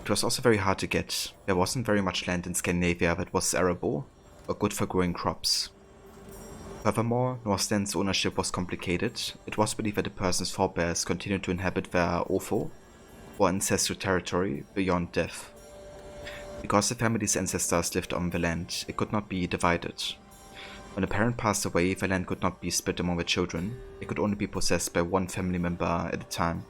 It was also very hard to get. There wasn't very much land in Scandinavia that was arable or good for growing crops. Furthermore, Norseland's ownership was complicated. It was believed that the person's forebears continued to inhabit their Ofo, or ancestral territory, beyond death. Because the family's ancestors lived on the land, it could not be divided. When a parent passed away, the land could not be split among the children. It could only be possessed by one family member at a time.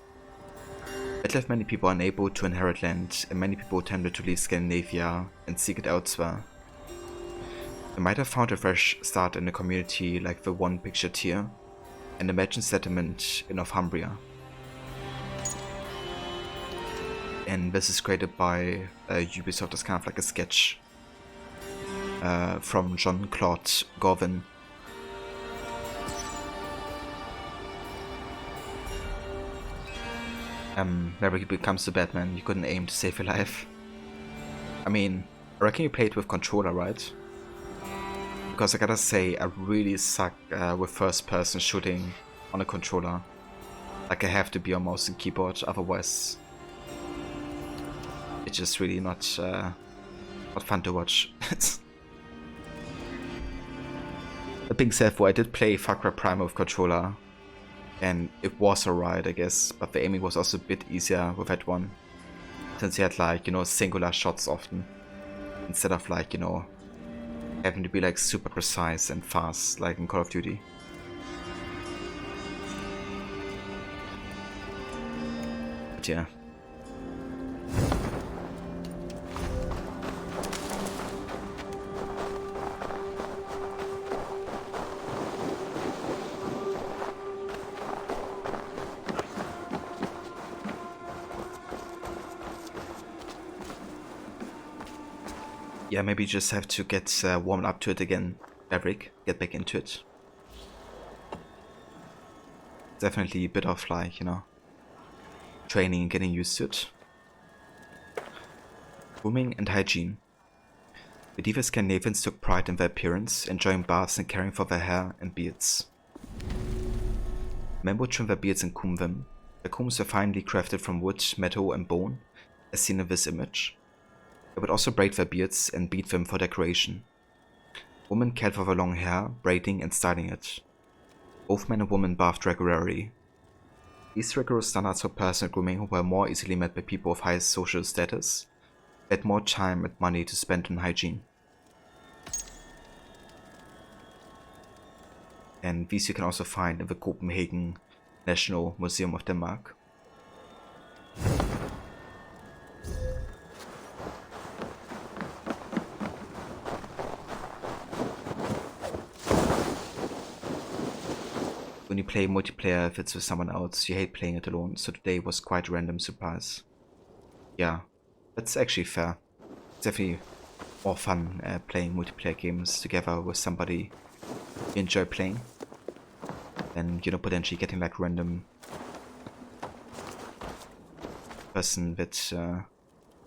That left many people unable to inherit land, and many people attempted to leave Scandinavia and seek it elsewhere. They might have found a fresh start in a community like the one pictured here, an imagined settlement in Northumbria. And this is created by Ubisoft as kind of like a sketch from Jean-Claude Gauvin. Whenever he becomes the Batman, you couldn't aim to save your life. I mean, I reckon you played with controller, right? Because I gotta say, I really suck with first-person shooting on a controller. Like, I have to be on mouse and keyboard, otherwise it's just really not fun to watch. That being said, I did play Far Cry Primal with controller, and it was alright, I guess, but the aiming was also a bit easier with that one, since you had, like, you know, singular shots often, instead of, like, you know, having to be like super precise and fast like in Call of Duty. But yeah. Yeah, maybe you just have to get warmed up to it again, Maverick. Get back into it. Definitely a bit of, like, you know, training and getting used to it. Grooming and hygiene. Medieval Scandinavians took pride in their appearance, enjoying baths and caring for their hair and beards. Men would trim their beards and comb them. The combs were finely crafted from wood, metal and bone, as seen in this image. They would also braid their beards and beat them for decoration. Women cared for their long hair, braiding and styling it. Both men and women bathed regularly. These rigorous standards for personal grooming were more easily met by people of high social status, who had more time and money to spend on hygiene. And these you can also find in the Copenhagen National Museum of Denmark. when you play multiplayer, if it's with someone else, you hate playing it alone. So today was quite random surprise. Yeah, that's actually fair. It's definitely more fun playing multiplayer games together with somebody you enjoy playing than, you know, potentially getting like random person that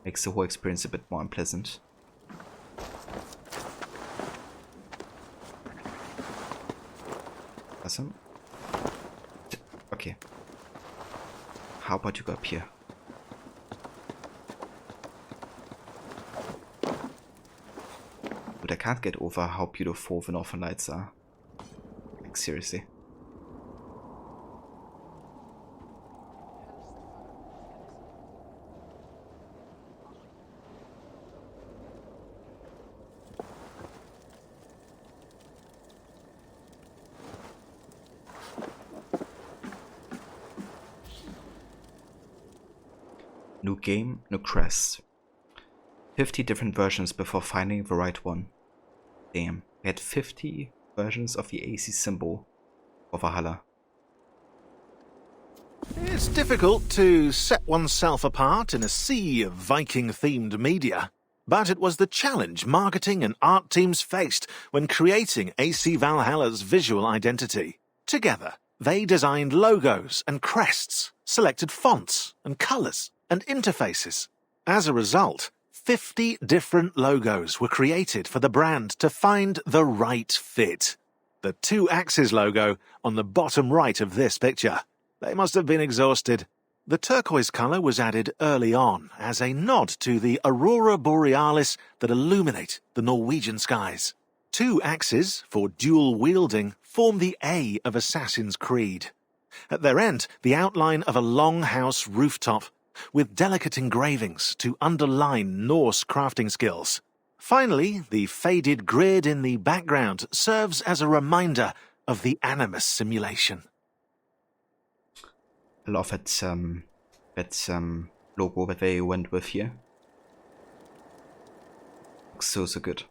makes the whole experience a bit more unpleasant. Awesome. Okay. How about you go up here? But I can't get over how beautiful the northern lights are. Like, seriously. New game, new crest. 50 different versions before finding the right one. Damn, we had 50 versions of the AC symbol for Valhalla. It's difficult to set oneself apart in a sea of Viking-themed media, but it was the challenge marketing and art teams faced when creating AC Valhalla's visual identity. Together, they designed logos and crests, selected fonts and colours and interfaces. As a result, 50 different logos were created for the brand to find the right fit. The 2 axes logo on the bottom right of this picture. They must have been exhausted. The turquoise colour was added early on as a nod to the aurora borealis that illuminate the Norwegian skies. 2 axes for dual wielding form the A of Assassin's Creed. At their end, the outline of a longhouse rooftop with delicate engravings to underline Norse crafting skills. Finally, the faded grid in the background serves as a reminder of the Animus simulation. I love that logo that they went with here. Looks so good.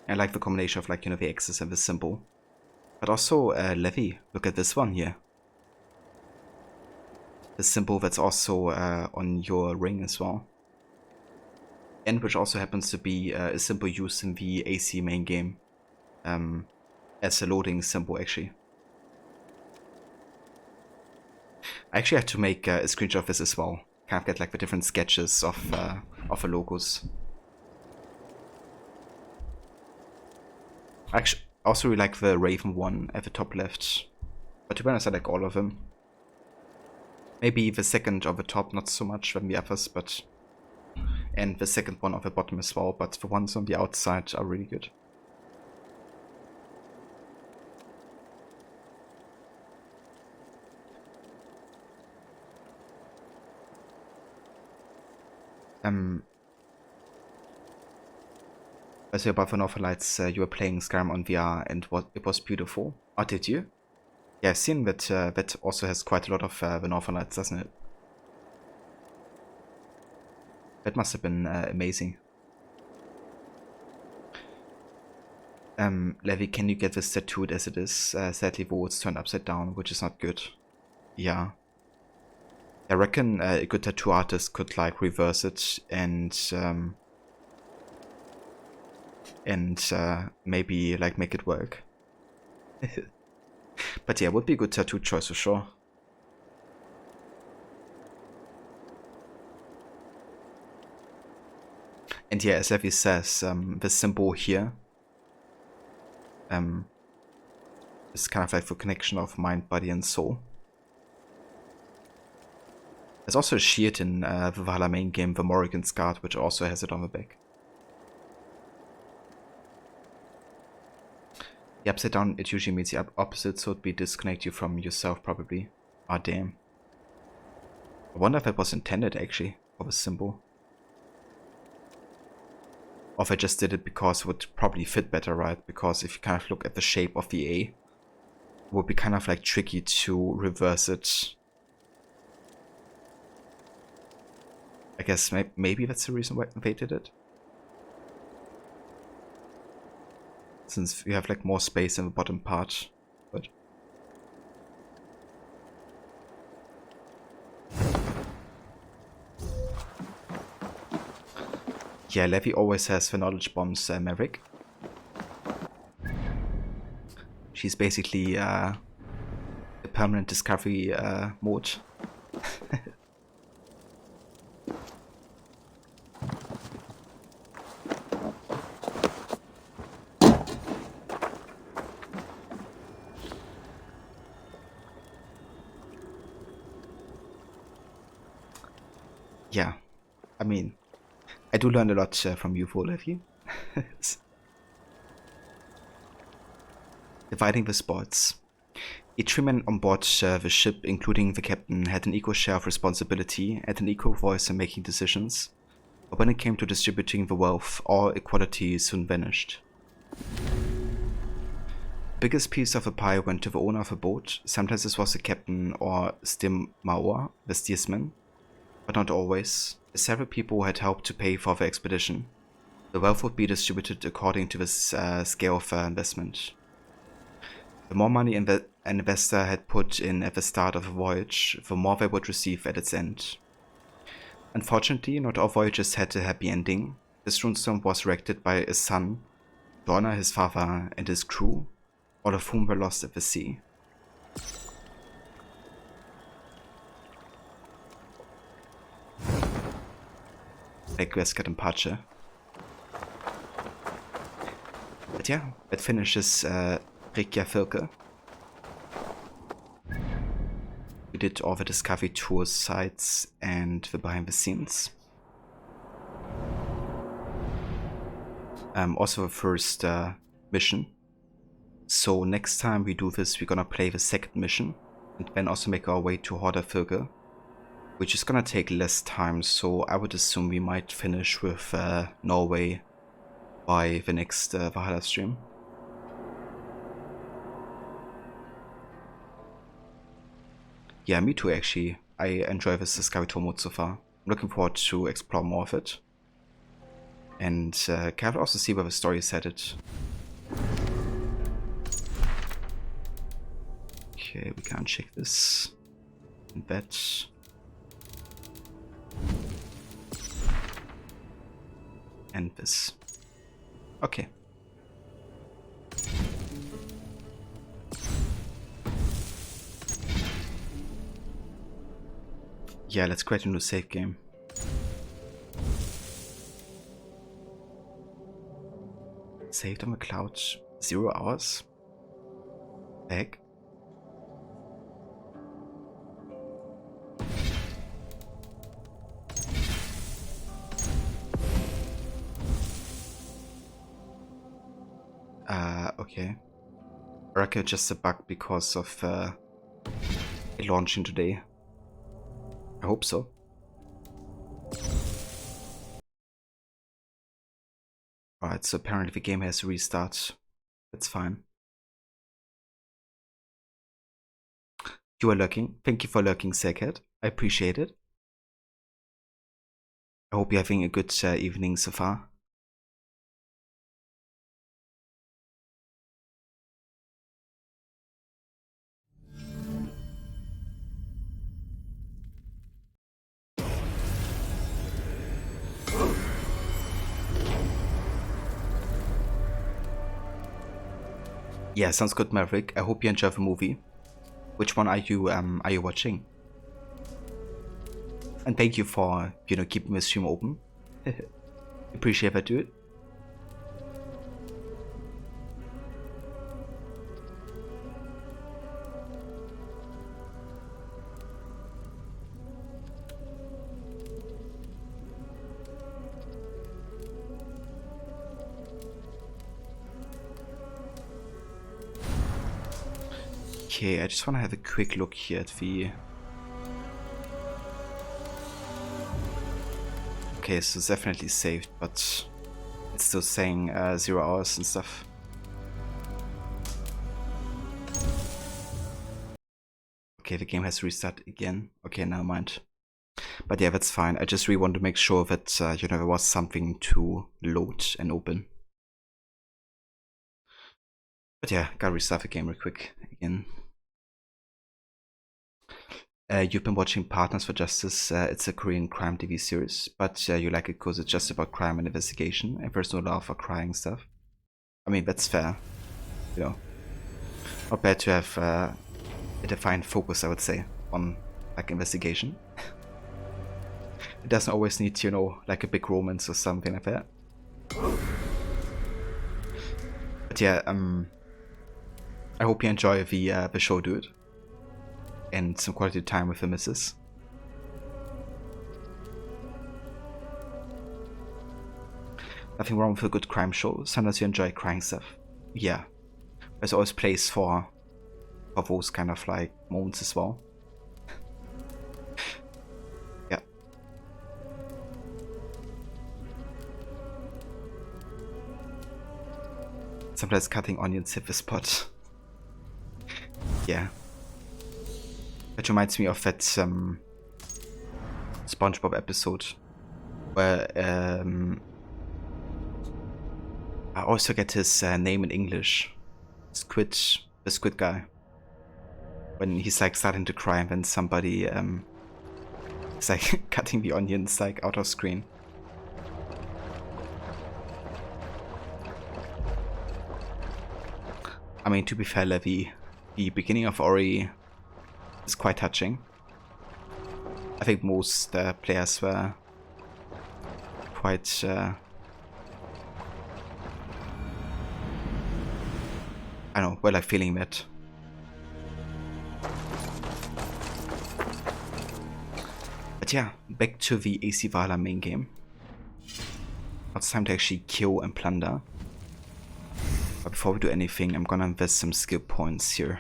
I like the combination of, like, you know, the X's and the symbol. But also Levi, look at this one here. The symbol that's also on your ring as well. And which also happens to be a symbol used in the AC main game. As a loading symbol, actually. I actually have to make a screenshot of this as well. Kind of get like the different sketches of the logos. Actually, I also really like the Raven one at the top left. But to be honest, I like all of them. Maybe the second on the top, not so much than the others, but... And the second one on the bottom as well, but the ones on the outside are really good. I say about the Northern Lights, you were playing Skyrim on VR and it was beautiful. Oh, did you? Yeah, I've seen that that also has quite a lot of the Northern Lights, doesn't it? That must have been amazing. Levi, can you get this tattooed as it is? Sadly, the words turned upside down, which is not good. Yeah. I reckon a good tattoo artist could like reverse it and maybe like make it work. But yeah, it would be a good tattoo choice for sure. And yeah, as Levi says, the symbol here is kind of like the connection of mind, body and soul. There's also a shield in the Valhalla main game, the Morrigan's Guard, which also has it on the back. The upside down, it usually means the opposite, so it'd be disconnect you from yourself probably. Ah, damn. I wonder if that was intended actually, for the symbol. Or if I just did it because it would probably fit better, right? Because if you kind of look at the shape of the A, it would be kind of like tricky to reverse it. I guess maybe that's the reason why they did it. Since you have like more space in the bottom part. But Yeah, Levi always has the knowledge bombs, Maverick. She's basically a permanent discovery mode. Yeah, I mean, I do learn a lot from you, Levi. Dividing the spots. Each crewman on board the ship, including the captain, had an equal share of responsibility and an equal voice in making decisions. But when it came to distributing the wealth, all equality soon vanished. The biggest piece of the pie went to the owner of the boat. Sometimes this was the captain or Stimmaur, the steersman, but not always. Several people had helped to pay for the expedition. The wealth would be distributed according to this scale of investment. The more money an investor had put in at the start of a voyage, the more they would receive at its end. Unfortunately, not all voyages had a happy ending. This runestone was erected by a son to honor his father and his crew, all of whom were lost at the sea. Gräskat and Pace. But yeah, that finishes Reykjavik. We did all the discovery tour sites and the behind the scenes. Also the first mission. So next time we do this, we're gonna play the second mission and then also make our way to Hordafirge, which is gonna take less time, so I would assume we might finish with Norway by the next Valhalla stream. Yeah, me too actually. I enjoy this discovery tour mode so far. I'm looking forward to explore more of it. And can also see where the story is headed. Okay, we can't check this. And that. And this. Okay. Yeah, let's create a new save game. Saved on the cloud, 0 hours. Back. Okay. I reckon just a bug because of it launching today. I hope so. Alright, so apparently the game has to restart. That's fine. You are lurking. Thank you for lurking, Seghead. I appreciate it. I hope you're having a good evening so far. Yeah, sounds good, Maverick. I hope you enjoy the movie. Which one are you watching? And thank you for, keeping the stream open. Appreciate that, dude. Okay, I just want to have a quick look here at the... Okay, so it's definitely saved, but it's still saying 0 hours and stuff. Okay, the game has to restart again. Okay, never mind. But yeah, that's fine. I just really want to make sure that, there was something to load and open. But yeah, gotta restart the game real quick again. You've been watching Partners for Justice. It's a Korean crime TV series, but you like it because it's just about crime and investigation, and there's no love for crying stuff. I mean, that's fair. You know, not bad to have a defined focus, I would say, on like investigation. It doesn't always need, you know, like a big romance or something like that. But yeah, I hope you enjoy the show, dude, and some quality time with the missus. Nothing wrong with a good crime show. Sometimes you enjoy crying stuff. Yeah, there's always place for those kind of like moments as well. Yeah. Sometimes cutting onions hit the spot. Yeah. It reminds me of that SpongeBob episode where I always forget his name in English. The squid guy. When he's like starting to cry and then somebody is like cutting the onions like out of screen. I mean, to be fair, Levy, the beginning of Ori is quite touching. I think most players were quite I don't know, were like feeling that. But yeah, back to the AC Valhalla main game. Now it's time to actually kill and plunder. But before we do anything, I'm gonna invest some skill points here.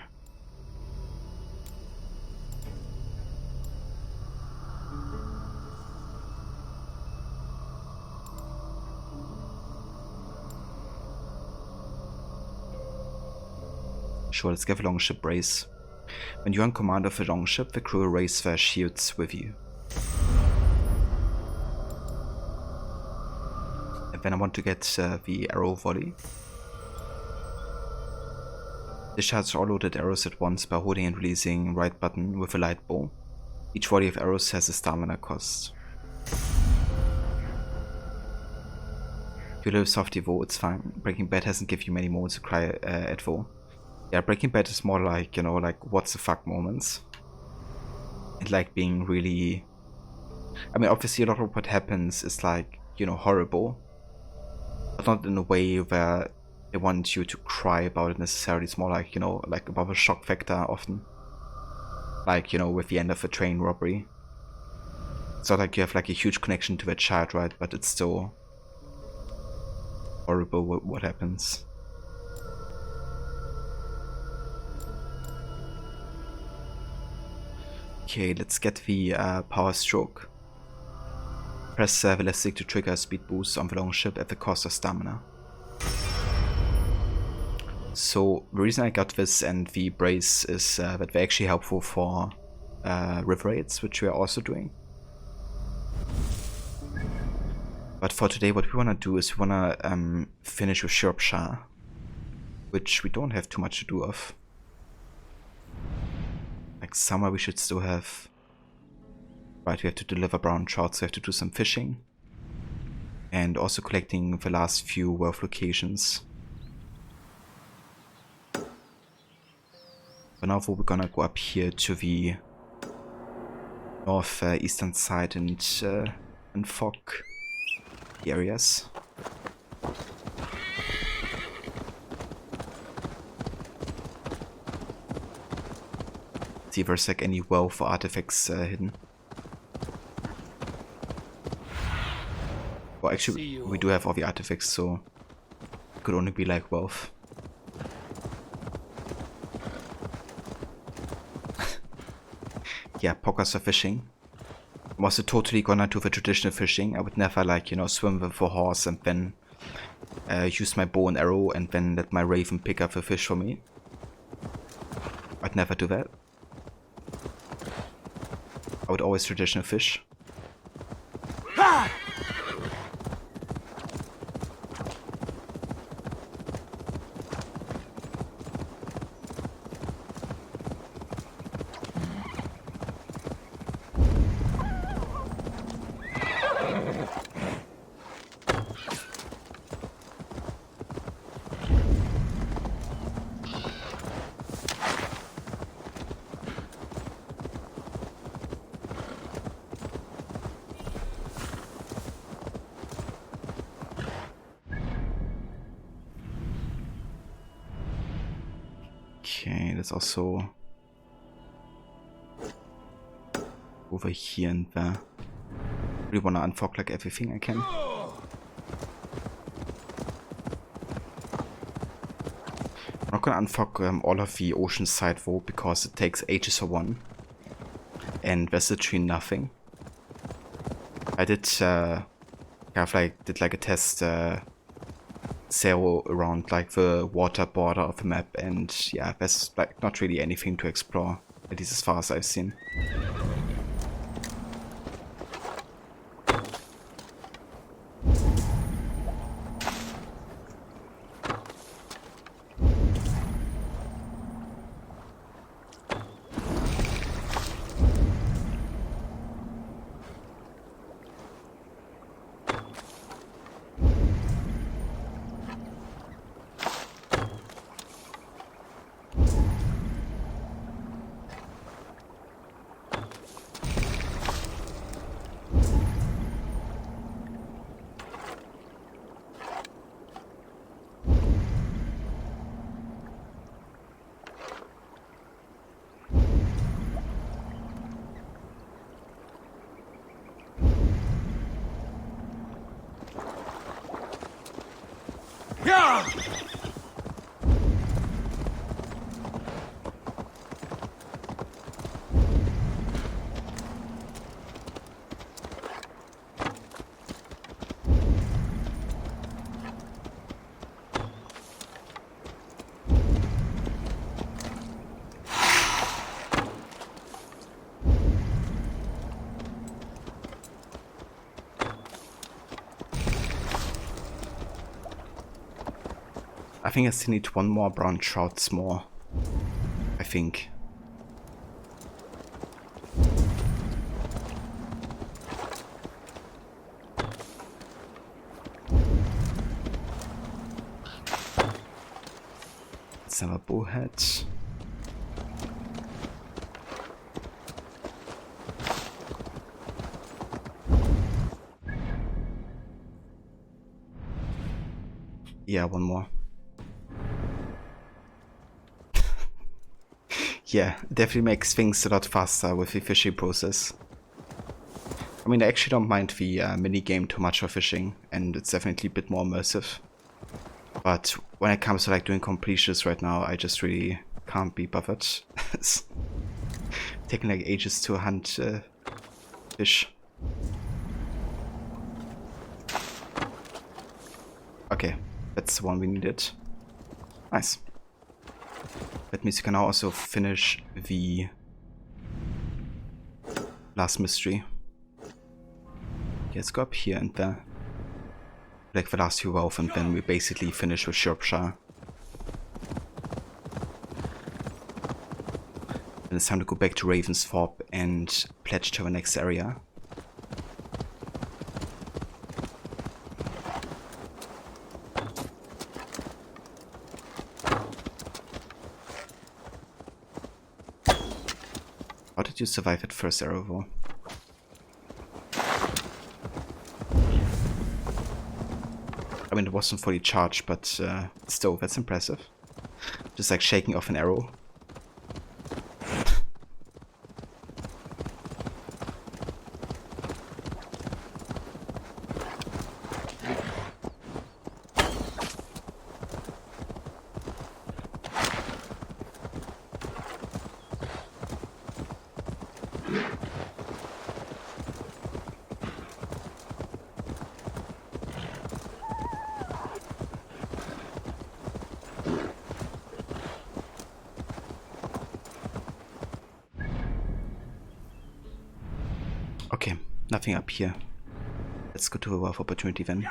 Sure, let's give a longship race. When you're in command of a longship, the crew will raise their shields with you. And then I want to get the arrow volley. Discharge all loaded arrows at once by holding and releasing right button with a light bow. Each volley of arrows has a stamina cost. If you live soft Vo, it's fine. Breaking Bad hasn't given you many moments to cry at Vo. Yeah, Breaking Bad is more like, you know, like what's the fuck moments. And like being really... I mean, obviously a lot of what happens is like, you know, horrible. But not in a way where they want you to cry about it necessarily. It's more like, you know, like above a shock factor often. Like, you know, with the end of a train robbery. It's not like you have like a huge connection to that child, right? But it's still horrible what happens. Okay, let's get the power stroke. Press the left stick to trigger a speed boost on the longship at the cost of stamina. So the reason I got this and the brace is that they're actually helpful for river raids, which we are also doing. But for today, what we want to do is we want to finish with Shropshire, which we don't have too much to do of. Like summer we should still have. Right, we have to deliver brown trout, so we have to do some fishing. And also collecting the last few wealth locations. For now, we're gonna go up here to the north eastern side and fog the areas. See if there's like any wealth or artifacts hidden. Well, actually, we do have all the artifacts, so it could only be like wealth. Yeah, pockets of fishing. I'm also totally gonna do the traditional fishing. I would never like, you know, swim with a horse and then use my bow and arrow and then let my raven pick up the fish for me. I'd never do that. I would always traditional fish. there's also over here and there. Really wanna unfog like everything I can. I'm not gonna unfog all of the ocean side though, because it takes ages for one. And there's literally nothing. I did did like a test sail around like the water border of the map, and yeah, there's like not really anything to explore, at least as far as I've seen. I think I still need one more brown trout s'more. I think. Let's have a bowhead. Yeah, one more. Yeah, it definitely makes things a lot faster with the fishing process. I mean, I actually don't mind the mini-game too much for fishing, and it's definitely a bit more immersive. But when it comes to like doing completions right now, I just really can't be bothered. It's taking like ages to hunt fish. Okay, that's the one we needed. Nice. That means you can now also finish the last mystery. Okay, let's go up here and there. Like the last few rows, and then we basically finish with Shropshire. Then it's time to go back to Ravensthorpe and pledge to our next area. How did you survive that first arrow though? I mean, it wasn't fully charged, but still, that's impressive. Just like shaking off an arrow. Okay, nothing up here. Let's go to a wealth opportunity then.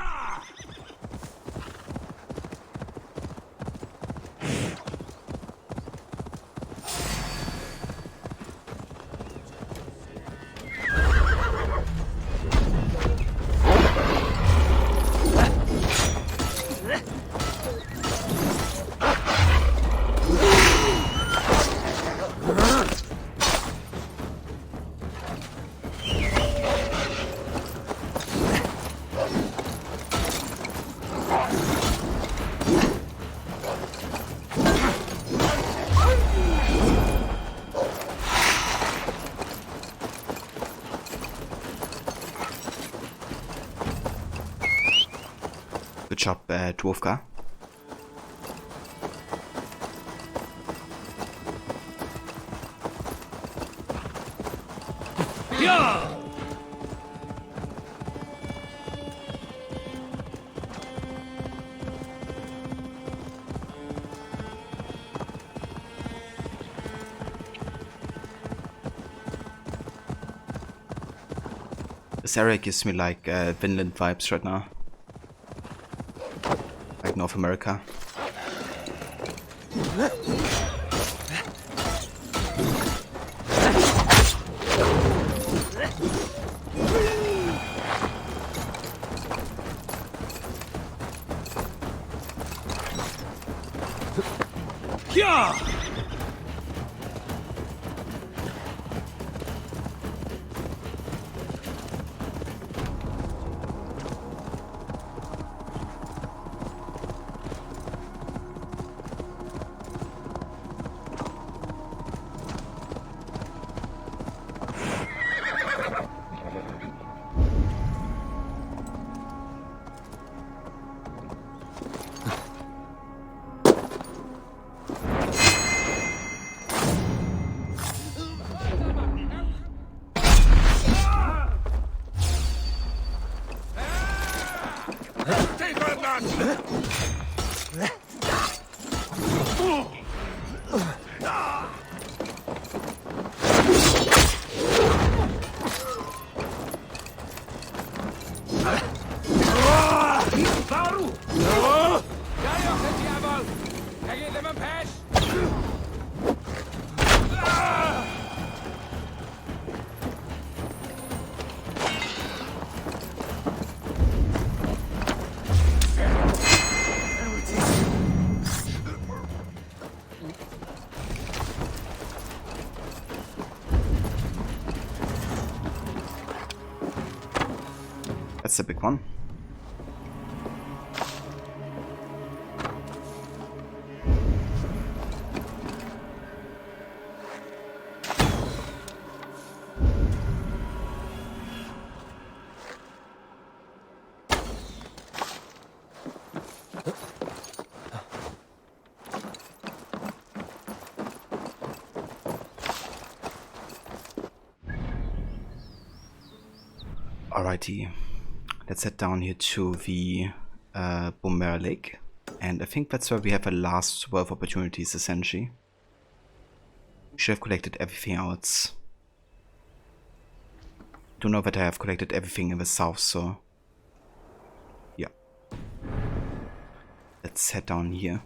Good job, Dwarfka. Yeah! This area gives me like Vinland vibes right now. Like North America. Yeah! That's a big one. Alrighty. Let's head down here to the Bomber Lake, and I think that's where we have the last 12 opportunities essentially. We should have collected everything else. Don't know that I have collected everything in the south, so yeah. Let's head down here.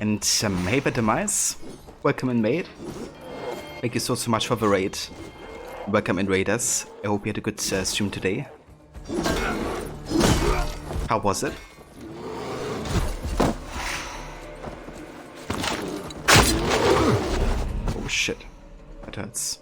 And hey there, Demise. Welcome in, mate. Thank you so much for the raid. Welcome in, raiders. I hope you had a good stream today. How was it? Oh shit. That hurts.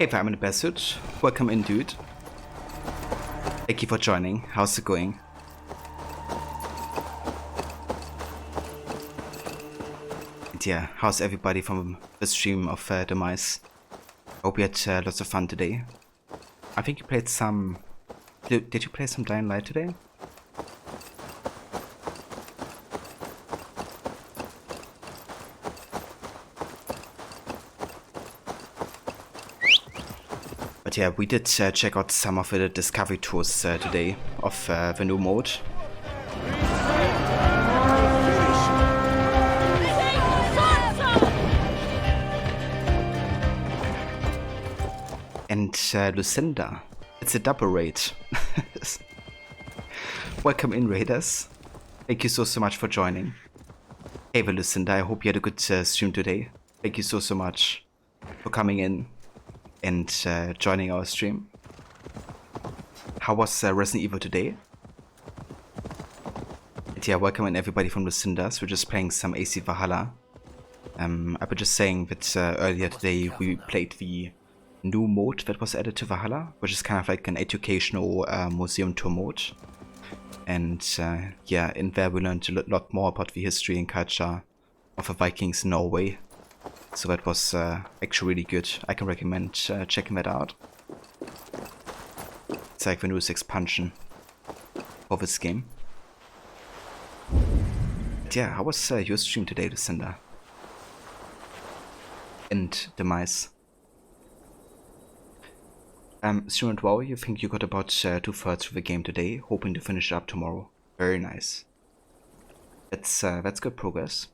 Hey, I'm in the best suit. Welcome in, dude. Thank you for joining. How's it going? And yeah, how's everybody from the stream of Demise? Hope you had lots of fun today. I think you played some... Did you play some Dying Light today? But yeah, we did check out some of the discovery tours today of the new mode. And Lucinda, it's a double raid. Welcome in, raiders. Thank you so much for joining. Hey there, Lucinda, I hope you had a good stream today. Thank you so much for coming in and joining our stream. How was Resident Evil today? And yeah, welcome in everybody from Lucinda's. We're just playing some AC Valhalla. I was just saying that earlier today we played the new mode that was added to Valhalla, which is kind of like an educational museum tour mode. And yeah, in there we learned a lot more about the history and culture of the Vikings in Norway. So that was actually really good. I can recommend checking that out. It's like the newest expansion of this game. But yeah, how was your stream today, Lucinda? And Demise? Student Wow, you think you got about 2/3 of the game today, hoping to finish it up tomorrow. Very nice. That's good progress.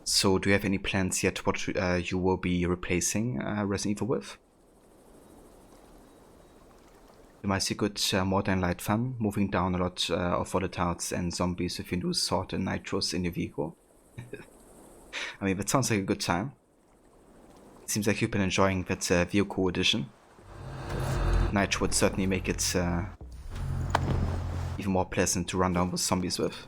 So, do you have any plans yet what you will be replacing Resident Evil with? You might see good more than light fun, moving down a lot of volatiles and zombies with your new sword and nitros in your vehicle. I mean, that sounds like a good time. It seems like you've been enjoying that vehicle edition. Nitro would certainly make it even more pleasant to run down with zombies with.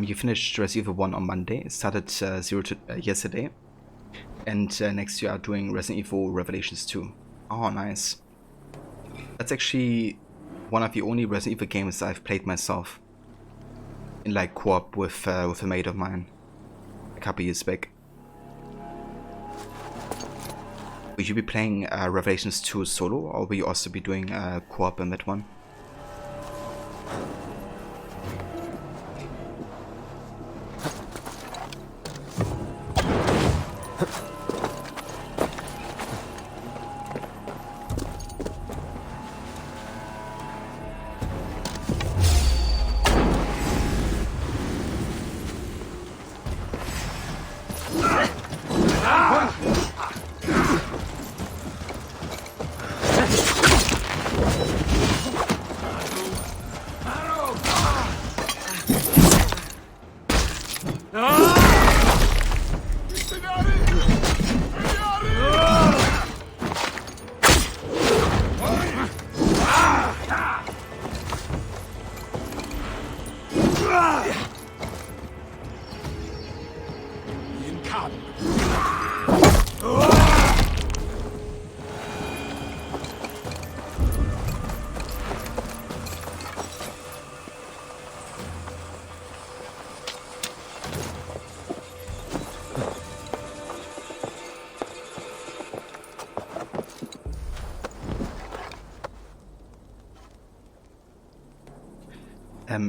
You finished Resident Evil 1 on Monday, started 0 to yesterday, and next you are doing Resident Evil Revelations 2. Oh, nice. That's actually one of the only Resident Evil games I've played myself in like co-op with a mate of mine a couple years back. Will you be playing Revelations 2 solo, or will you also be doing co-op in that one?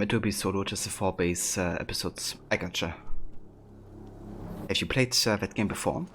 It will be solo, just the 4 base episodes. I gotcha. Have you played that game before?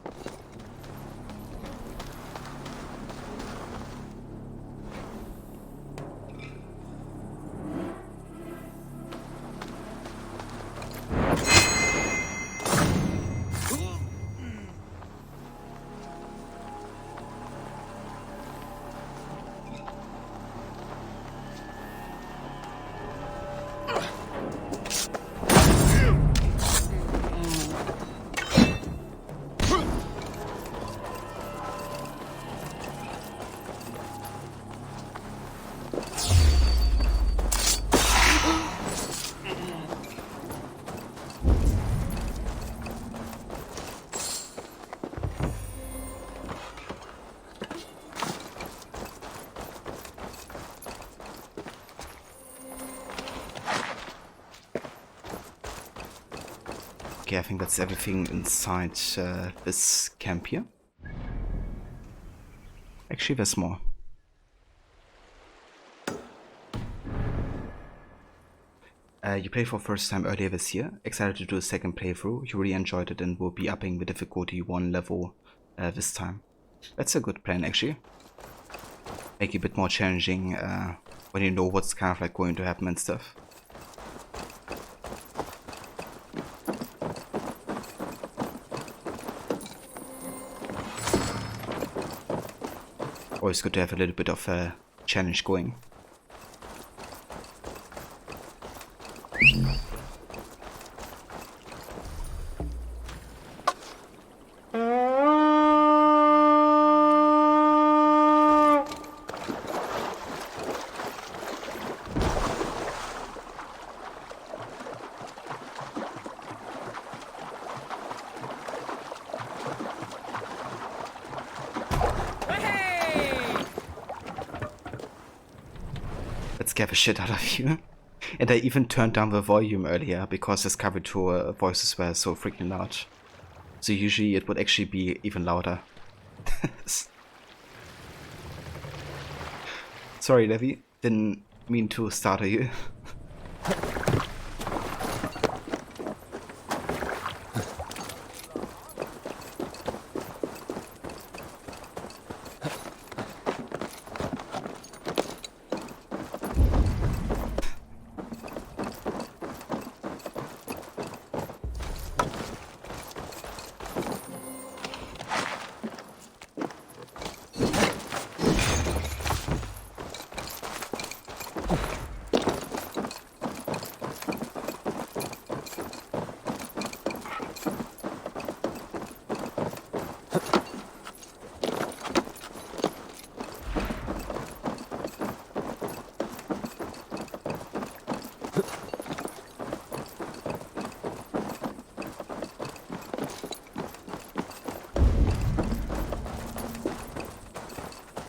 Okay, I think that's everything inside this camp here. Actually, there's more. You played for the first time earlier this year. Excited to do a second playthrough. You really enjoyed it and will be upping the difficulty 1 level this time. That's a good plan, actually. Make it a bit more challenging when you know what's kind of like going to happen and stuff. Always good to have a little bit of a challenge going. Scare the shit out of you. And I even turned down the volume earlier because Discovery Tour voices were so freaking loud. So usually it would actually be even louder. Sorry, Levi. Didn't mean to startle you.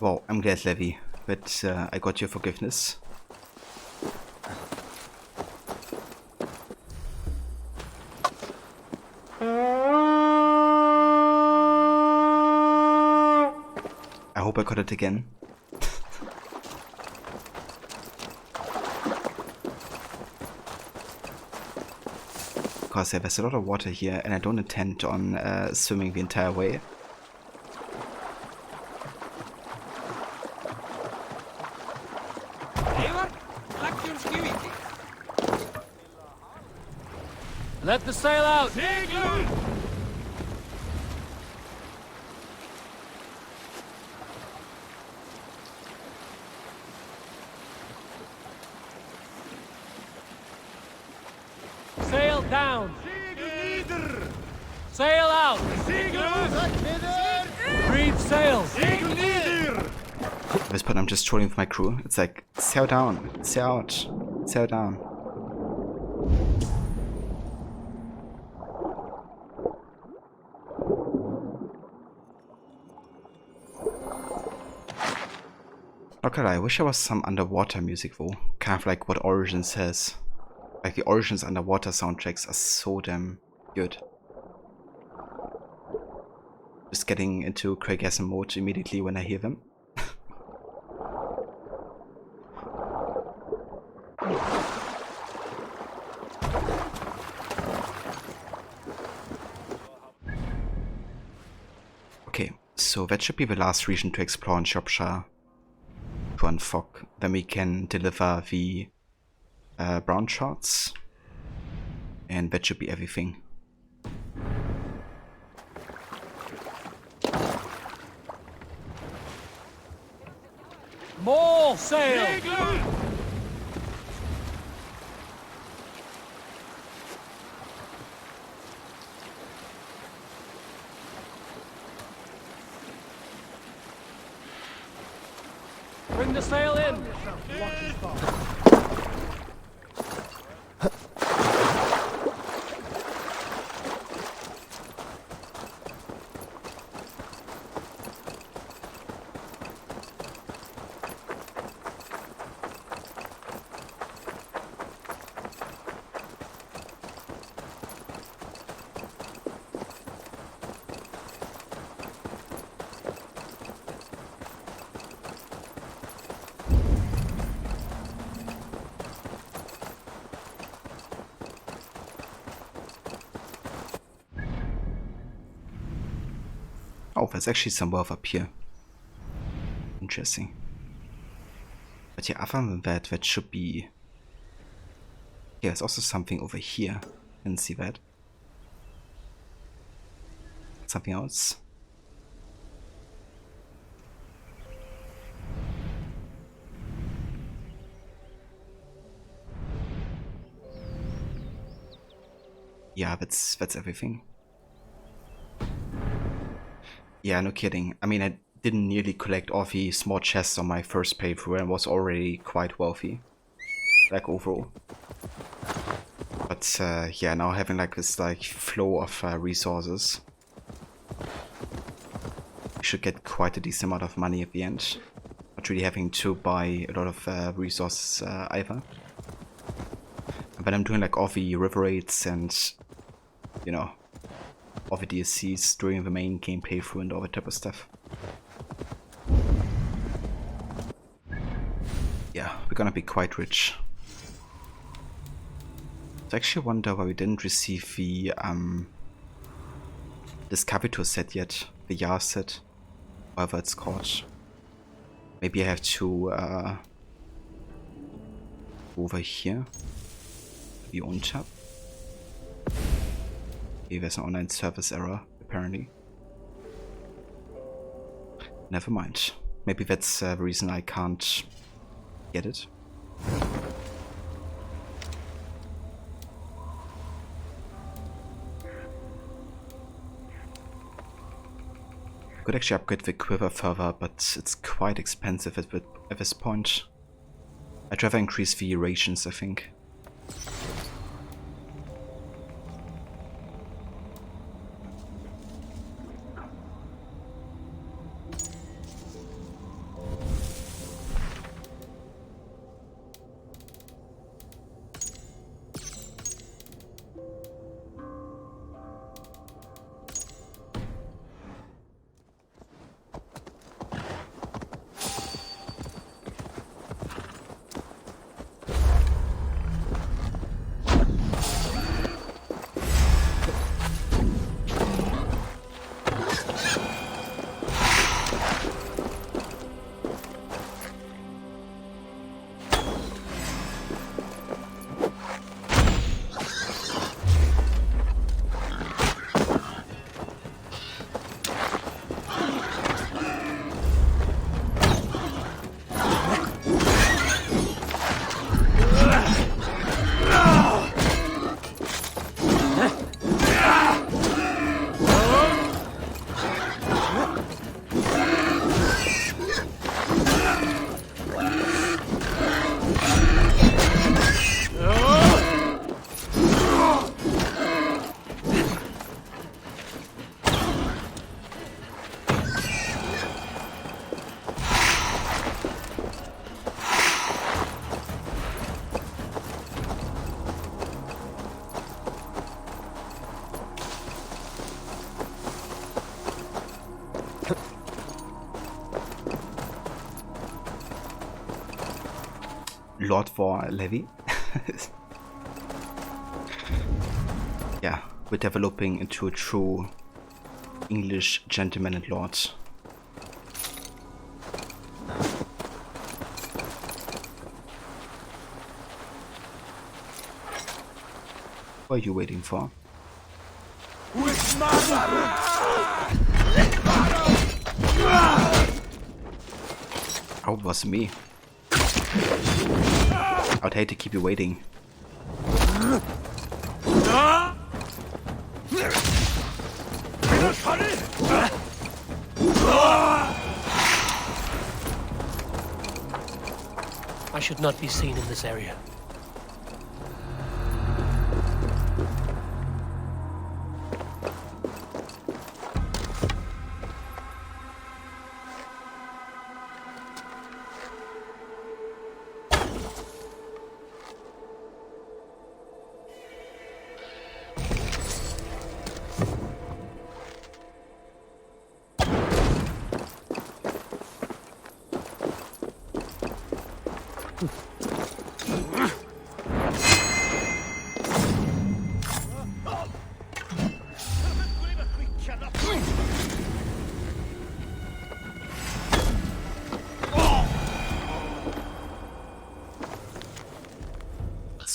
Wow, I'm glad, Levi, but I got your forgiveness. I hope I got it again. Because there's a lot of water here and I don't intend on swimming the entire way. Let the sail out! Sail down! Sail out! Reef sails! At this point I'm just trolling with my crew. It's like, sail down, sail out, sail down. Okay, I wish there was some underwater music though, kind of like what Origins has. Like the Origins underwater soundtracks are so damn good. Just getting into Craigasm mode immediately when I hear them. Okay, so that should be the last region to explore in Shropshire. To unfog. Then we can deliver the brown shards. And that should be everything. More sail! Bring the sail in! Oh, there's actually some wealth up here. Interesting. But yeah, other than that, that should be... Yeah, there's also something over here. Didn't see that. Something else. Yeah, that's everything. Yeah, no kidding. I mean, I didn't nearly collect all the small chests on my first playthrough and was already quite wealthy. Like, overall. But, yeah, now having, like, this, like, flow of resources. We should get quite a decent amount of money at the end. Not really having to buy a lot of resources either. But I'm doing, like, all the river raids and, you know, all the DLCs during the main game playthrough and all that type of stuff. Yeah, we're gonna be quite rich. I actually wonder why we didn't receive the Discovery Tour set yet, the Yar set, whatever it's called. Maybe I have to go over here, the Untitled. Okay, there's an online service error, apparently. Never mind. Maybe that's the reason I can't get it. Could actually upgrade the quiver further, but it's quite expensive at this point. I'd rather increase the rations, I think. Lord for Levy. Yeah, we're developing into a true English gentleman and lord. What are you waiting for? Oh, it was me. I'd hate to keep you waiting. I should not be seen in this area.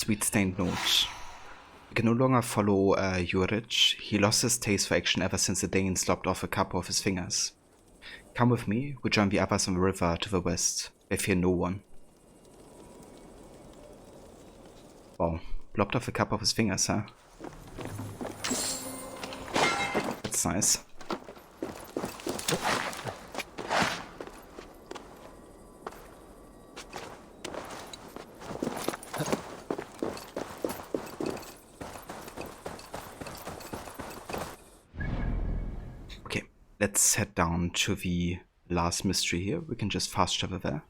Sweet stained note. We can no longer follow Jurich. He lost his taste for action ever since the Danes lopped off a couple of his fingers. Come with me, we join the others on the river to the west. They fear no one. Wow, lopped off a couple of his fingers, huh? That's nice. Okay, let's head down to the last mystery here. We can just fast travel there.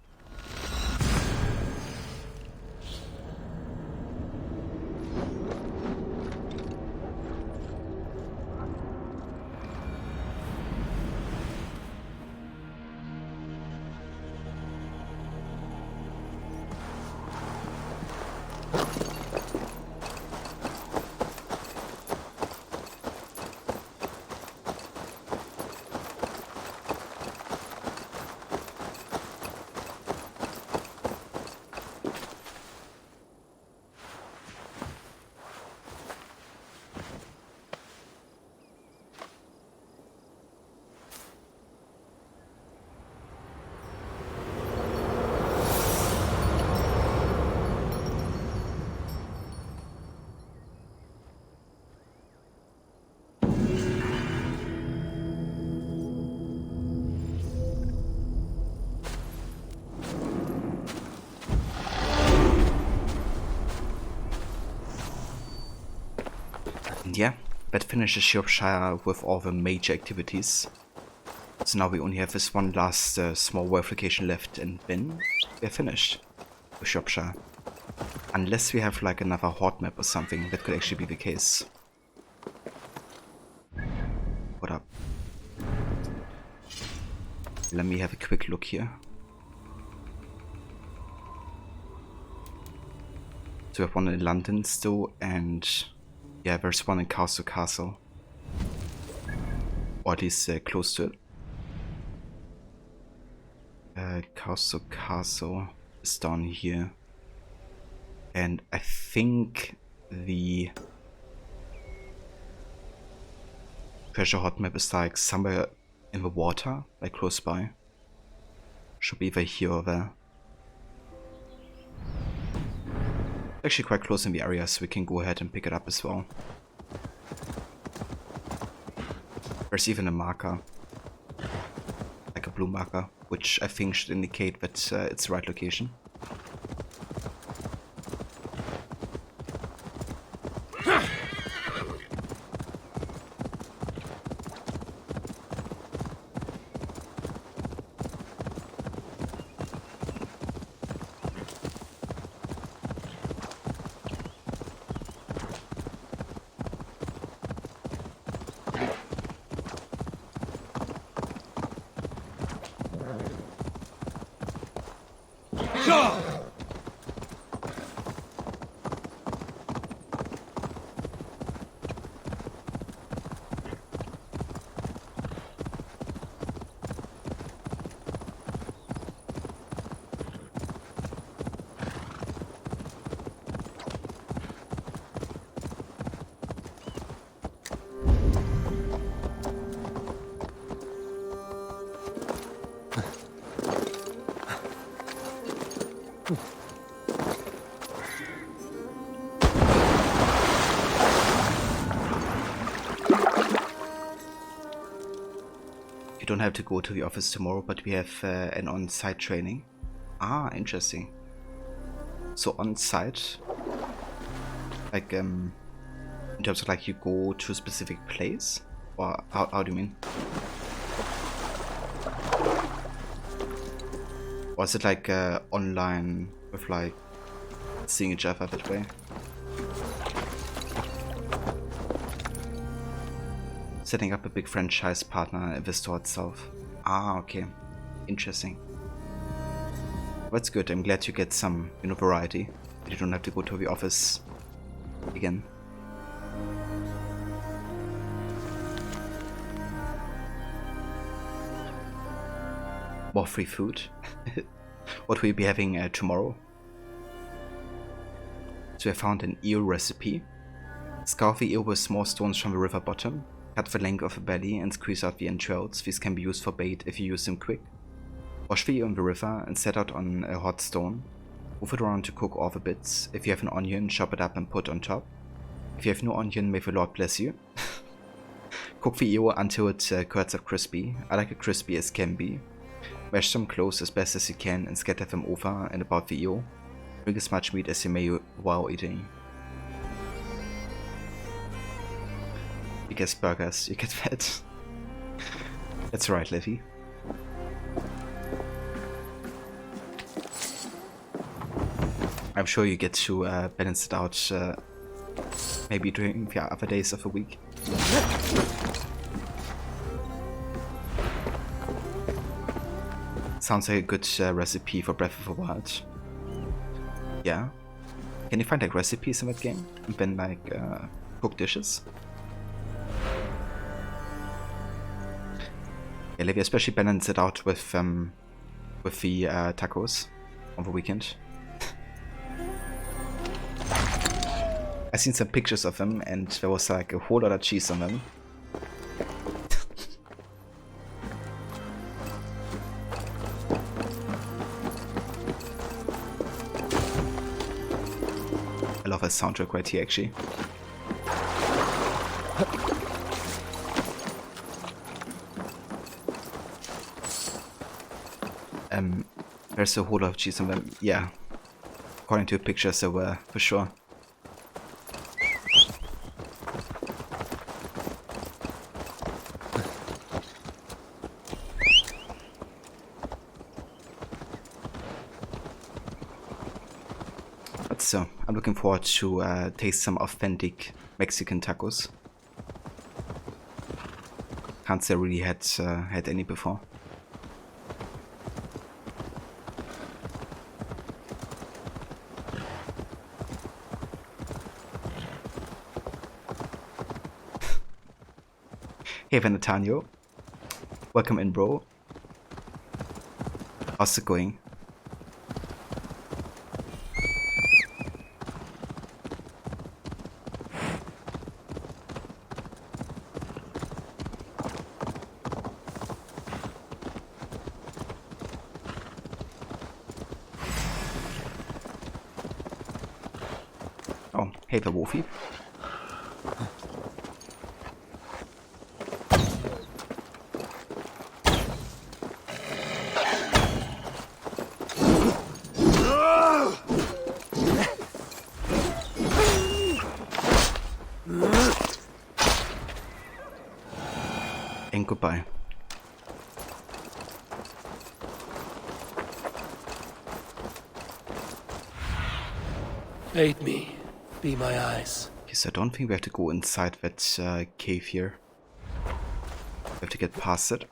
Yeah, that finishes Shropshire with all the major activities. So now we only have this one last small world location left, and then we're finished with Shropshire. Unless we have like another horde map or something, that could actually be the case. What up? Let me have a quick look here. So we have one in London still, and yeah, there's one in Castle. Or at least close to it. Castle is down here. And I think the treasure hot map is like somewhere in the water, like close by. Should be either here or there. Actually quite close in the area, so we can go ahead and pick it up as well. There's even a marker, like a blue marker, which I think should indicate that it's the right location. You don't have to go to the office tomorrow, but we have an on-site training. Ah, interesting. So on-site, like in terms of like you go to a specific place, or how do you mean? Or is it like online with like seeing each other that way? Setting up a big franchise partner at the store itself. Ah, okay. Interesting. That's good. I'm glad you get some, variety. You don't have to go to the office again. More free food. What will you be having tomorrow? So So I found an eel recipe. Scour the eel with small stones from the river bottom, cut the length of the belly and squeeze out the entrails. These can be used for bait if you use them quick. Wash the eel in the river and set out on a hot stone. Move it around to cook all the bits. If you have an onion, chop it up and put on top. If you have no onion, may the Lord bless you. Cook the eel until it curds up crispy. I like it crispy as can be. Mash them close as best as you can and scatter them over and about the eel. Bring as much meat as you may while eating. You get burgers, you get fat. That's right, Livy. I'm sure you get to balance it out maybe during the other days of the week. Sounds like a good recipe for Breath of the Wild. Yeah. Can you find like recipes in that game? And then like cook dishes? Yeah, Livy especially balance it out with the tacos on the weekend. I seen some pictures of them and there was like a whole lot of cheese on them. I love that soundtrack right here actually. There's a whole lot of cheese on them, yeah. According to pictures there were, for sure. But so, I'm looking forward to taste some authentic Mexican tacos. Can't say I really had any before. Hey Venetano, welcome in bro. How's it going? Oh, hey the Wolfie. And goodbye. Aid me. Be my eyes. Okay, so I don't think we have to go inside that cave here. We have to get past it.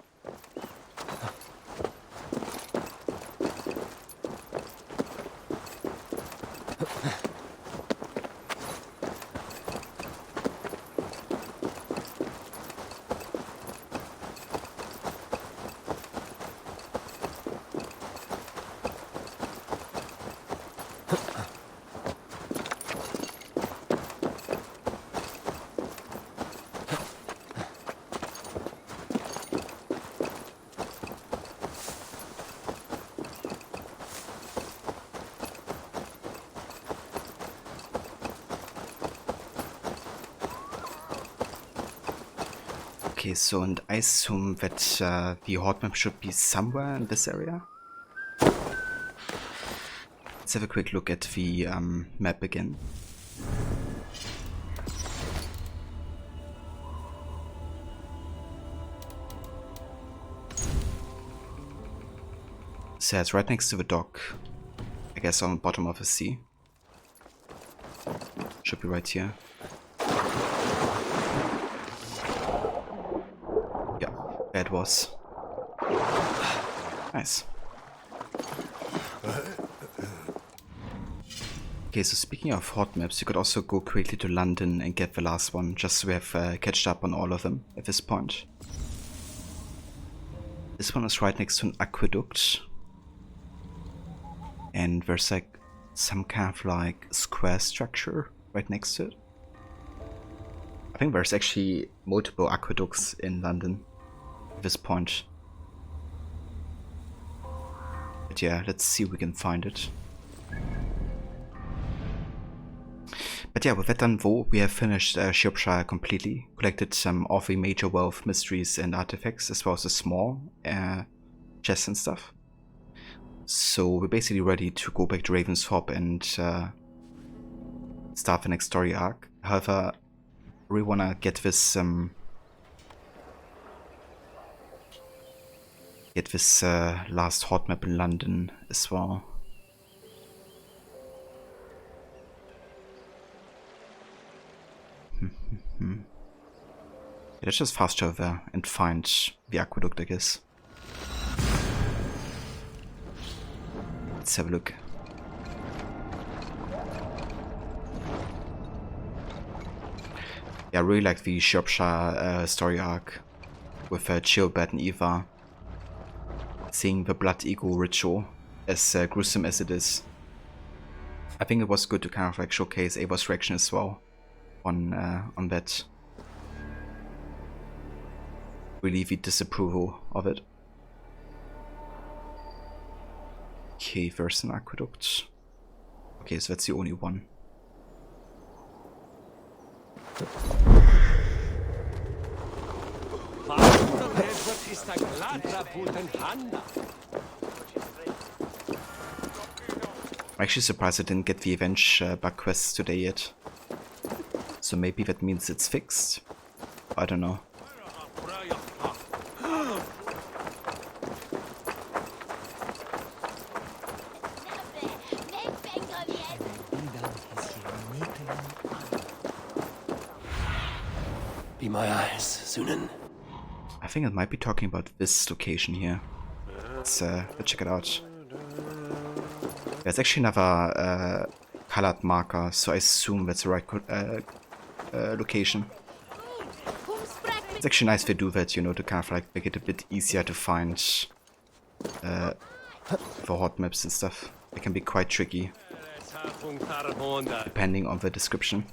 Okay, so and I assume that the horde map should be somewhere in this area. Let's have a quick look at the map again. So it's right next to the dock. I guess on the bottom of the sea. Should be right here. It was. Nice. Okay, so speaking of hot maps, you could also go quickly to London and get the last one, just so we have catched up on all of them at this point. This one is right next to an aqueduct. And there's like some kind of like square structure right next to it. I think there's actually multiple aqueducts in London at this point. But yeah, let's see if we can find it. But yeah, with that done, we have finished Shropshire completely, collected some of the major wealth, mysteries and artifacts, as well as the small chests and stuff. So we're basically ready to go back to Ravensthorpe and start the next story arc. However, I really wanna get this last hot map in London as well. Let's just fast travel there and find the aqueduct, I guess. Let's have a look. Yeah, I really like the Shropshire story arc with Chilbert and Eva. Seeing the blood eagle ritual, as gruesome as it is. I think it was good to kind of like showcase Ava's reaction as well on that. Really the disapproval of it. Okay, there's an aqueduct. Okay, so that's the only one. I'm actually surprised I didn't get the Avenge bug quests today yet. So maybe that means it's fixed? I don't know. Be my eyes, Sunan. I think it might be talking about this location here. Let's check it out. There's actually another colored marker, so I assume that's the right location. It's actually nice to do that, you know, to kind of like make it a bit easier to find for hot maps and stuff. It can be quite tricky, depending on the description.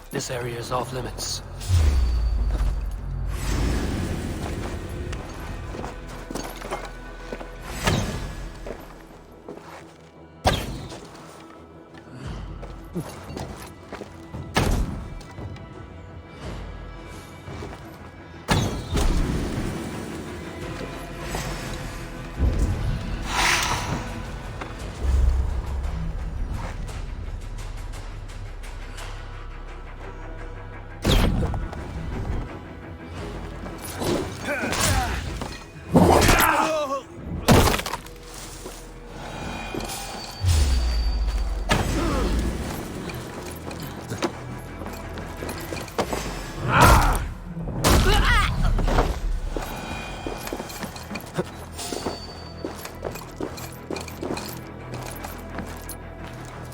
This area is off limits.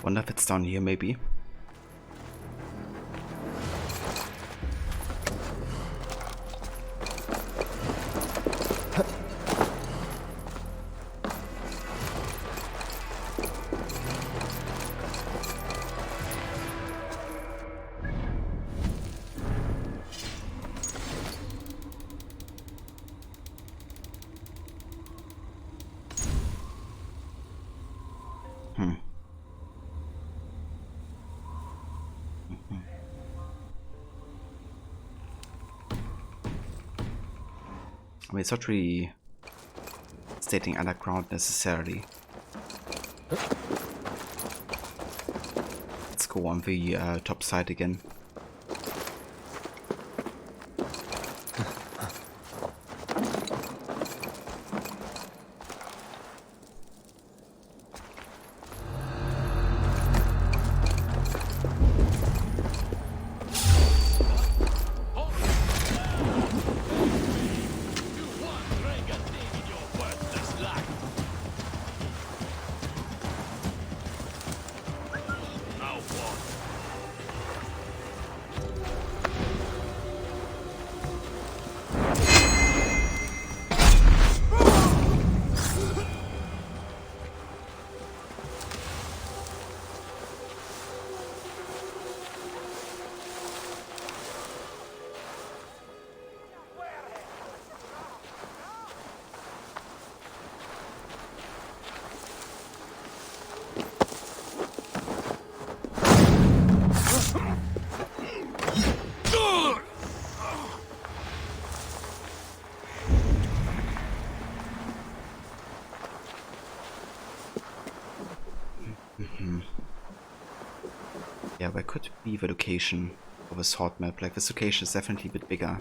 Wonder if it's down here, maybe. I mean, it's not really stating underground necessarily. Let's go on the top side again. Yeah, where could be the location of a sword map? Like, this location is definitely a bit bigger.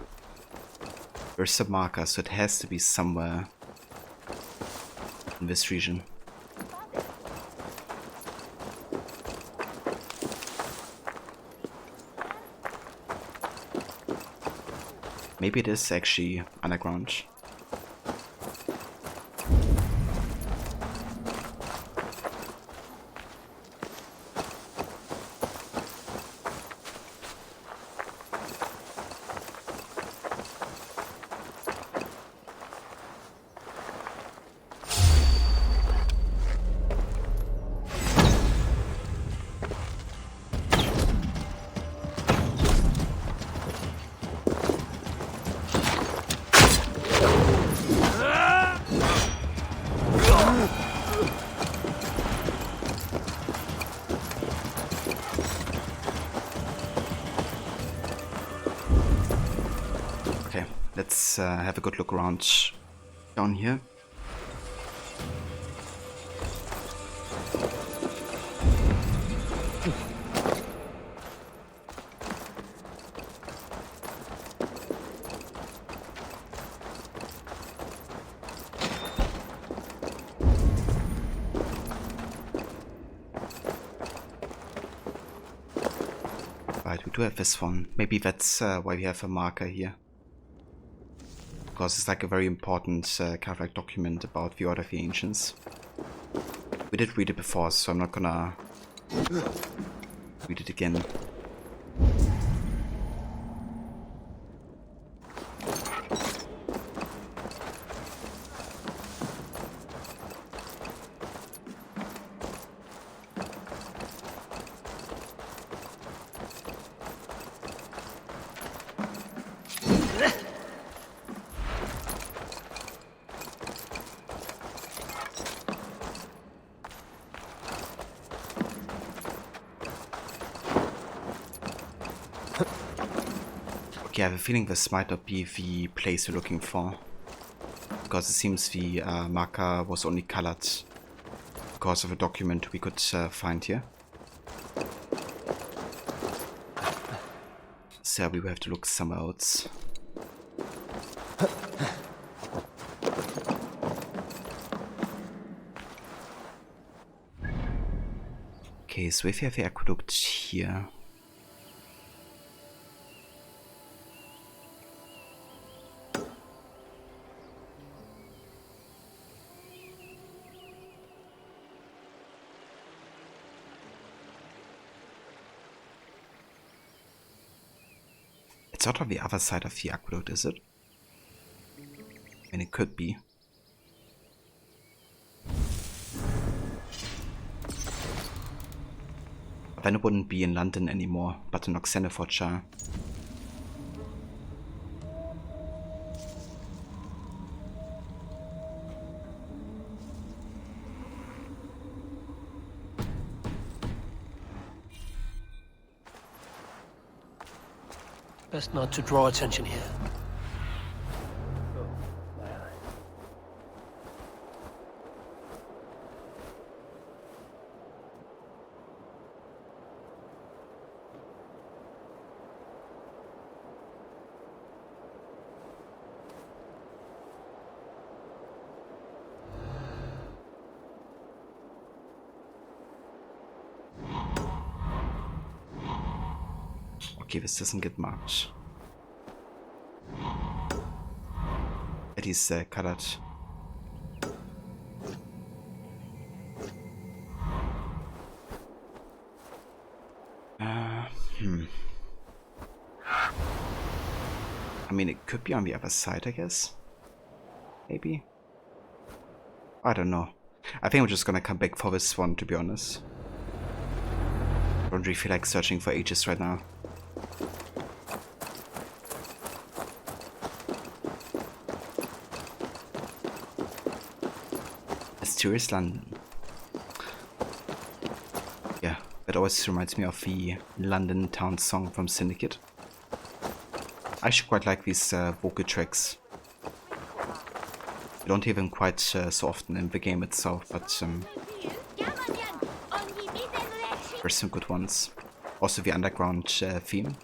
There's a marker, so it has to be somewhere in this region. Maybe it is actually underground. Let's have a good look around down here. Right, we do have this one. Maybe that's why we have a marker here. Because it's like a very important kind of like document about the Order of the Ancients. We did read it before, so I'm not gonna read it again. Okay, I have a feeling this might not be the place we're looking for. Because it seems the marker was only colored because of a document we could find here. So we will have to look somewhere else. Okay, so if you have the aqueduct here. It's not on the other side of the aqueduct, is it? I mean, it could be. But then it wouldn't be in London anymore, but in Oxenfordshire. Best not to draw attention here. Okay, this doesn't get marked. It is colored. I mean, it could be on the other side, I guess. Maybe. I don't know. I think I'm just gonna come back for this one, to be honest. I don't really feel like searching for ages right now. Mysterious London. Yeah, that always reminds me of the London Town song from Syndicate. I actually quite like these vocal tracks. You don't hear them quite so often in the game itself, but there's some good ones. Also the underground theme.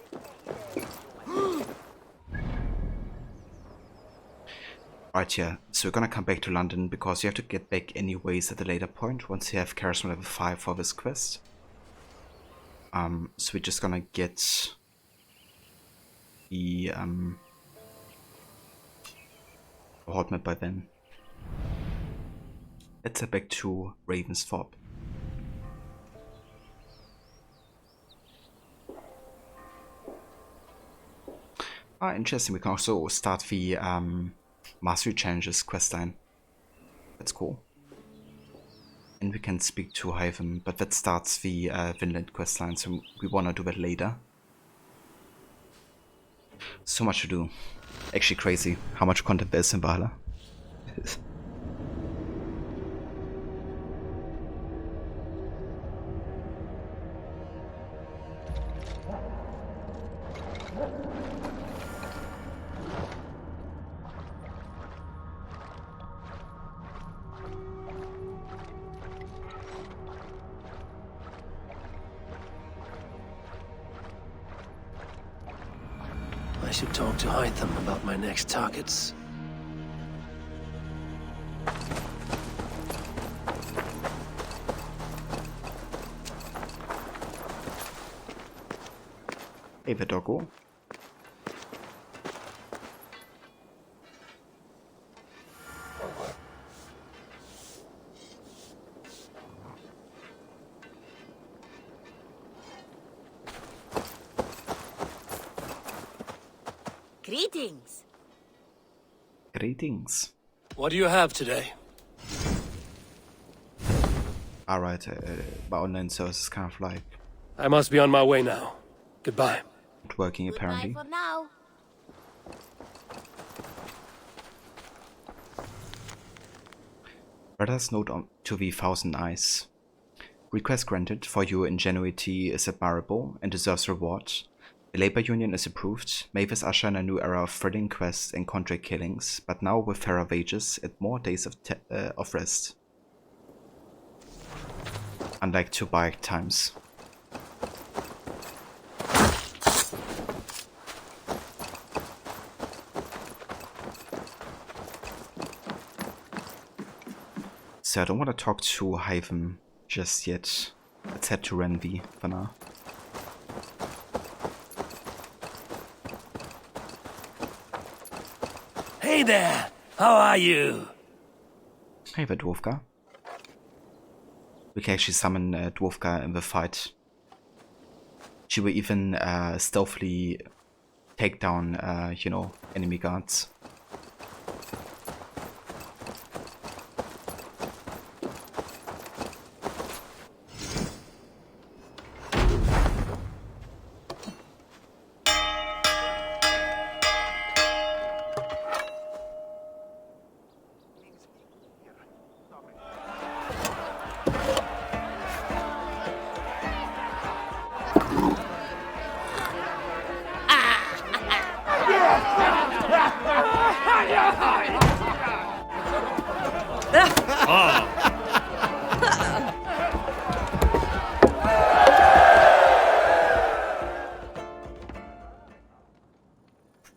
Right, yeah, so we're gonna come back to London because you have to get back anyways at a later point once you have charisma level 5 for this quest. So we're just gonna get the hot map by then. Let's head back to Ravensthorpe. Interesting, we can also start the Mastery Challenges questline. That's cool. And we can speak to Hyven, but that starts the Vinland questline, so we wanna do that later. So much to do. Actually crazy how much content there is in Valhalla. I should talk to Hytham about my next targets. Hey, the doggo. Greetings. Greetings. What do you have today? Alright, my online service is kind of like... I must be on my way now. Goodbye. Not working apparently. Goodbye for now. Brother's note to the Thousand Eyes. Request granted. For your ingenuity is admirable and deserves reward. The labor union is approved. Mavis usher in a new era of thrilling quests and contract killings, but now with fairer wages and more days of rest. Unlike two bike times. So I don't want to talk to Hyven just yet. Let's head to Renvi for now. Hey there! How are you? Hey there, Dwarfka. We can actually summon Dwarfka in the fight. She will even stealthily take down, you know, enemy guards.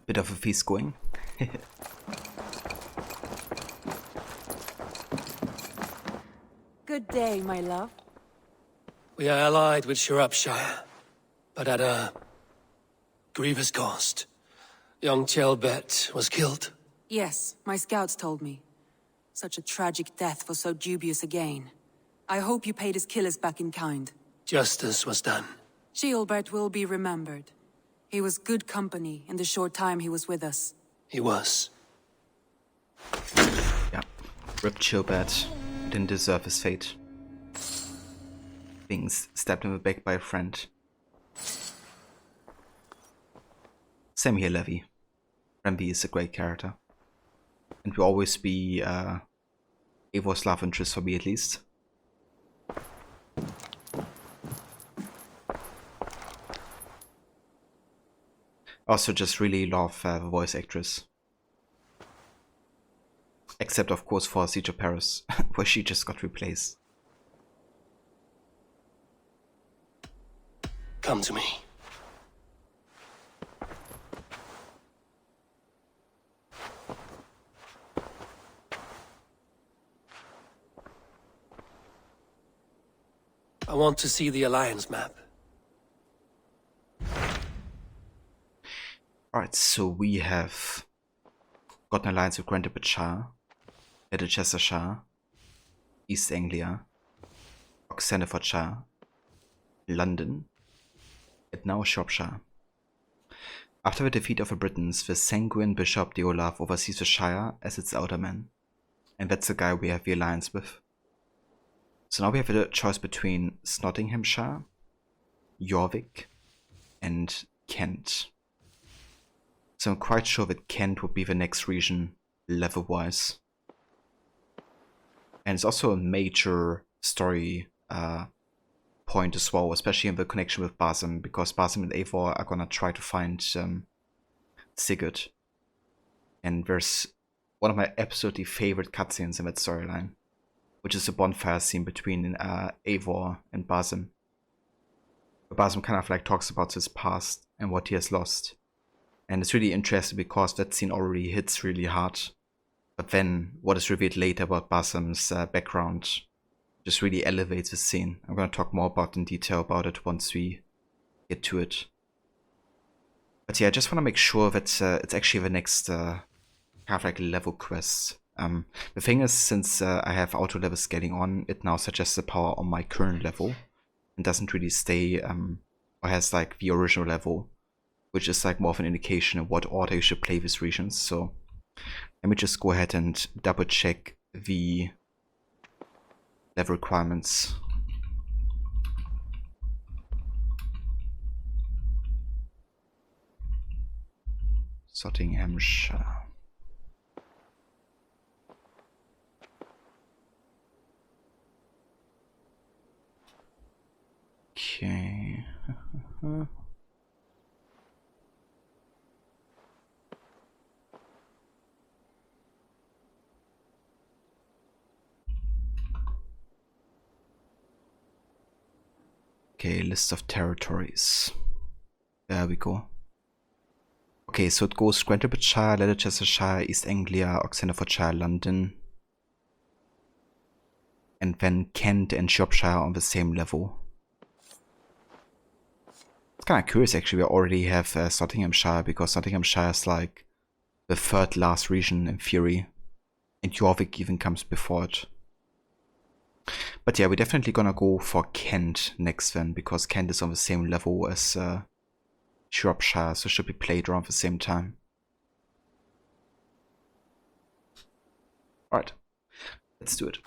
Bit of a feast going. Good day, my love. We are allied with Shropshire, but at a grievous cost. Young Chelbet was killed. Yes, my scouts told me. Such a tragic death for so dubious a gain. I hope you paid his killers back in kind. Justice was done. Chelbert will be remembered. He was good company in the short time he was with us. He was. Yeah, Rip Chilbert didn't deserve his fate. Being stabbed in the back by a friend. Same here, Levi. Rambi is a great character. And will always be Evor's love interest for me at least. Also just really love the voice actress. Except of course for Siege of Paris, where she just got replaced. Come to me. I want to see the Alliance map. Alright, so we have got an alliance with Grantebridgeshire, Leicestershire, East Anglia, Oxenfordshire, London, and now Shropshire. After the defeat of the Britons, the sanguine Bishop Deolaf oversees the Shire as its alderman, and that's the guy we have the alliance with. So now we have a choice between Nottinghamshire, Jorvik, and Kent. So I'm quite sure that Kent would be the next region level-wise. And it's also a major story point as well, especially in the connection with Basim, because Basim and Eivor are gonna try to find Sigurd. And there's one of my absolutely favorite cutscenes in that storyline, which is the bonfire scene between Eivor and Basim. Basim kind of like talks about his past and what he has lost. And it's really interesting because that scene already hits really hard. But then what is revealed later about Basim's background just really elevates the scene. I'm going to talk more about in detail about it once we get to it. But yeah, I just want to make sure that it's actually the next kind of like level quest. The thing is, since I have auto level scaling on, it now suggests the power on my current level and doesn't really stay or has like the original level, which is like more of an indication of what order you should play these regions. So let me just go ahead and double check the level requirements. Nottinghamshire. Okay. Okay, list of territories. There we go. Okay, so it goes Grantebridgeshire, Leicestershire, East Anglia, Oxenfordshire, London. And then Kent and Shropshire on the same level. It's kind of curious actually, we already have Nottinghamshire, because Nottinghamshire is like the third last region in theory. And Jorvik even comes before it. But yeah, we're definitely gonna go for Kent next then, because Kent is on the same level as Shropshire, so should be played around the same time. Alright, let's do it.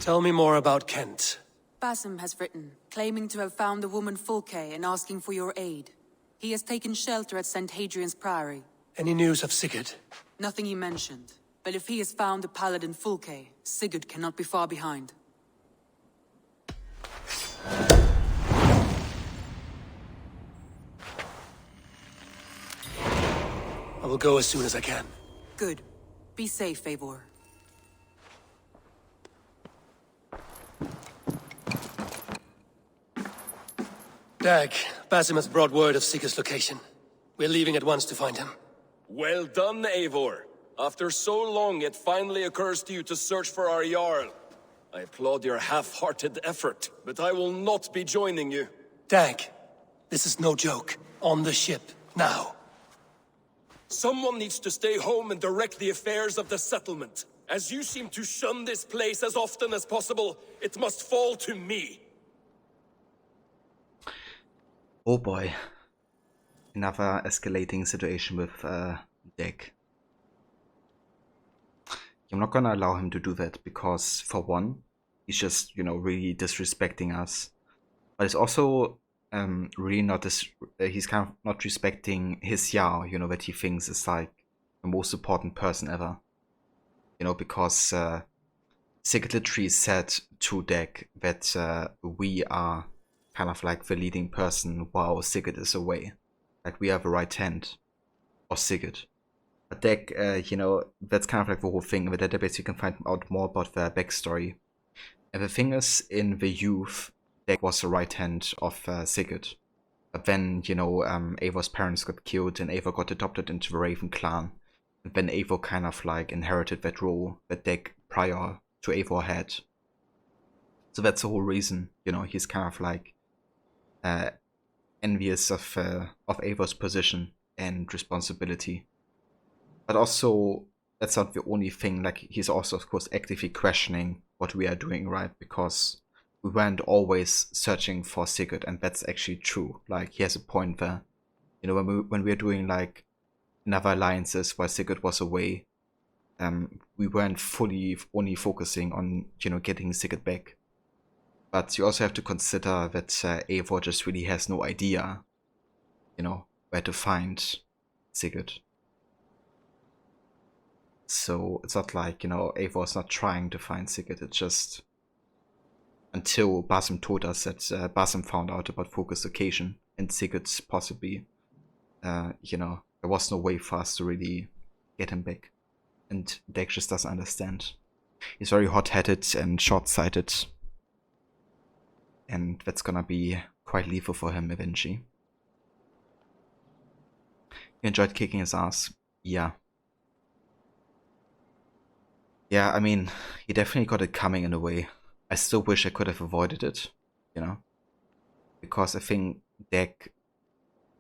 Tell me more about Kent. Basim has written, claiming to have found the woman Fulke and asking for your aid. He has taken shelter at St. Hadrian's Priory. Any news of Sigurd? Nothing he mentioned. But if he has found the paladin Fulke, Sigurd cannot be far behind. I will go as soon as I can. Good. Be safe, Eivor. Dag, Basim has brought word of Sigurd's location. We're leaving at once to find him. Well done, Eivor. After so long, it finally occurs to you to search for our Jarl. I applaud your half-hearted effort, but I will not be joining you. Dag, this is no joke. On the ship, now. Someone needs to stay home and direct the affairs of the settlement. As you seem to shun this place as often as possible, it must fall to me. Oh boy. Another escalating situation with Dag. I'm not gonna allow him to do that because, for one, he's just, you know, really disrespecting us. But it's also really not he's kind of not respecting his Jarl, you know, that he thinks is like the most important person ever. You know, because Sigurd literally said to Dag that we are kind of like the leading person while Sigurd is away. Like, we are the right hand of Sigurd. But Dag, you know, that's kind of like the whole thing. In the database you can find out more about their backstory. And the thing is, in the youth, Dag was the right hand of Sigurd. But then, you know, Eivor's parents got killed and Eivor got adopted into the Raven clan. And then Eivor kind of like inherited that role that Dag prior to Eivor had. So that's the whole reason, you know, he's kind of like envious of Eivor's position and responsibility. But also, that's not the only thing, like, he's also, of course, actively questioning what we are doing, right? Because we weren't always searching for Sigurd, and that's actually true. Like, he has a point there. You know, when we were doing, like, another alliances while Sigurd was away, we weren't fully only focusing on, you know, getting Sigurd back. But you also have to consider that Eivor just really has no idea, you know, where to find Sigurd. So it's not like, you know, Eivor's not trying to find Sigurd, it's just until Basim told us that Basim found out about Focus Occasion and Sigurd's possibly, you know, there was no way for us to really get him back. And Dag just doesn't understand. He's very hot-headed and short-sighted. And that's gonna be quite lethal for him eventually. You enjoyed kicking his ass? Yeah. Yeah, I mean, he definitely got it coming in a way. I still wish I could have avoided it, you know? Because I think Dag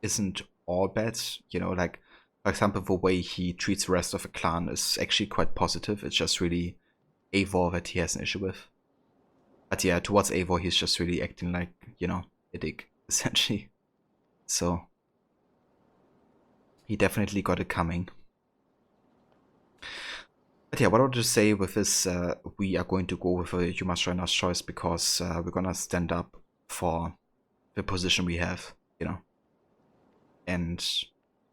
isn't all bad, you know, like, for example, the way he treats the rest of the clan is actually quite positive. It's just really Eivor that he has an issue with. But yeah, towards Eivor, he's just really acting like, you know, a dick, essentially. So, he definitely got it coming. But yeah, what I want to say with this, we are going to go with a You Must Join Us choice because we're gonna stand up for the position we have, you know. And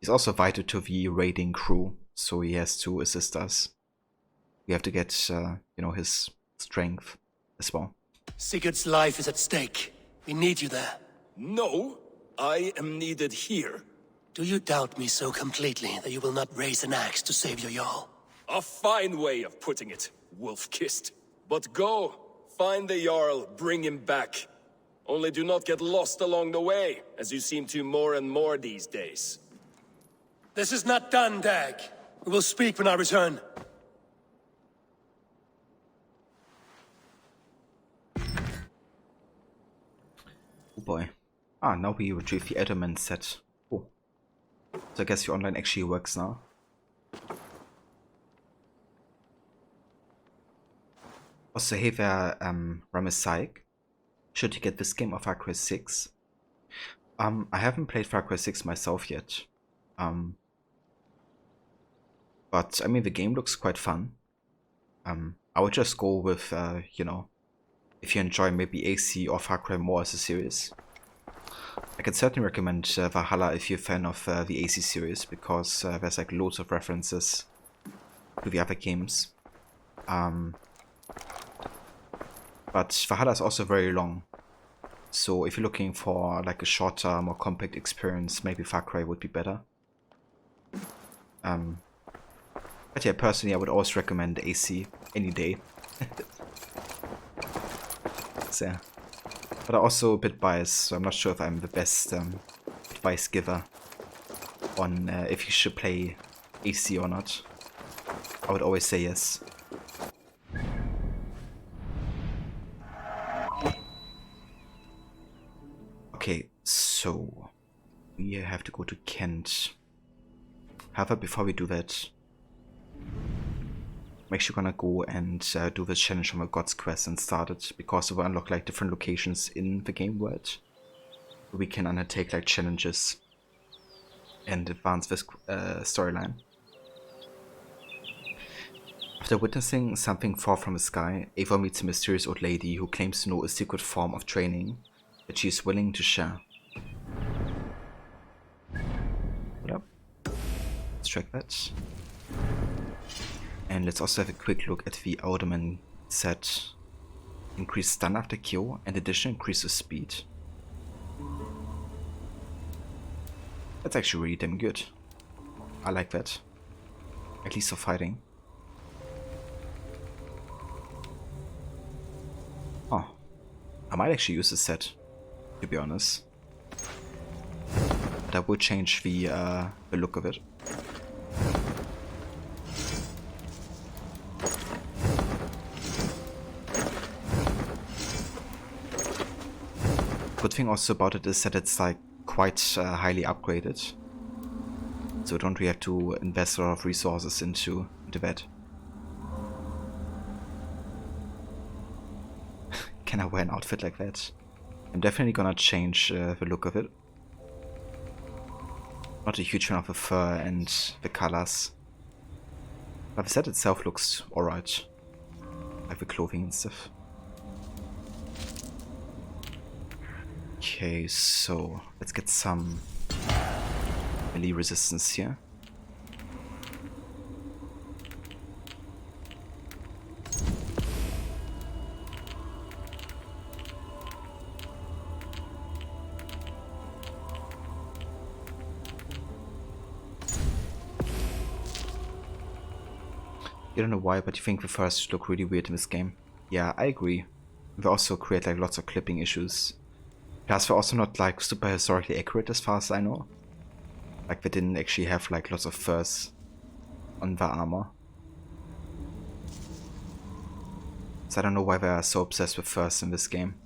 he's also vital to the raiding crew, so he has to assist us. We have to get, you know, his strength as well. Sigurd's life is at stake. We need you there. No, I am needed here. Do you doubt me so completely that you will not raise an axe to save your Jarl? A fine way of putting it, wolf-kissed. But go, find the Jarl, bring him back. Only do not get lost along the way, as you seem to more and more these days. This is not done, Dag. We will speak when I return. Oh boy. Ah, now we retrieve the Edelman set. Oh. So I guess your online actually works now. Also, hey there, Ramesaic. Should you get this game of Far Cry 6? I haven't played Far Cry 6 myself yet. But, I mean, the game looks quite fun. I would just go with, you know, if you enjoy maybe AC or Far Cry more as a series. I can certainly recommend Valhalla if you're a fan of the AC series, because there's like loads of references to the other games. But Valhalla is also very long, so if you're looking for like a shorter, more compact experience, maybe Far Cry would be better. But yeah, personally I would always recommend AC any day. So, yeah. But I'm also a bit biased, so I'm not sure if I'm the best advice giver on if you should play AC or not. I would always say yes. Okay, so we have to go to Kent. However, before we do that, I'm actually gonna go and do this challenge from a God's Quest and start it, because we unlock like different locations in the game world. We can undertake like challenges and advance this storyline. After witnessing something fall from the sky, Eivor meets a mysterious old lady who claims to know a secret form of training that she is willing to share. Yep. Let's check that. And let's also have a quick look at the Alderman set. Increase stun after kill, and addition increases speed. That's actually really damn good. I like that. At least for fighting. Oh. I might actually use this set, to be honest. but I will change the look of it. Good thing also about it is that it's like quite highly upgraded, so don't really have to invest a lot of resources into that. Can I wear an outfit like that? I'm definitely gonna change the look of it. Not a huge fan of the fur and the colors, but the set itself looks alright, like the clothing and stuff. Okay, so let's get some melee resistance here. I don't know why, but you think the furs look really weird in this game. Yeah, I agree. They also create like lots of clipping issues. Plus they're also not like super historically accurate as far as I know. Like they didn't actually have like lots of furs on the armor. So I don't know why they are so obsessed with furs in this game.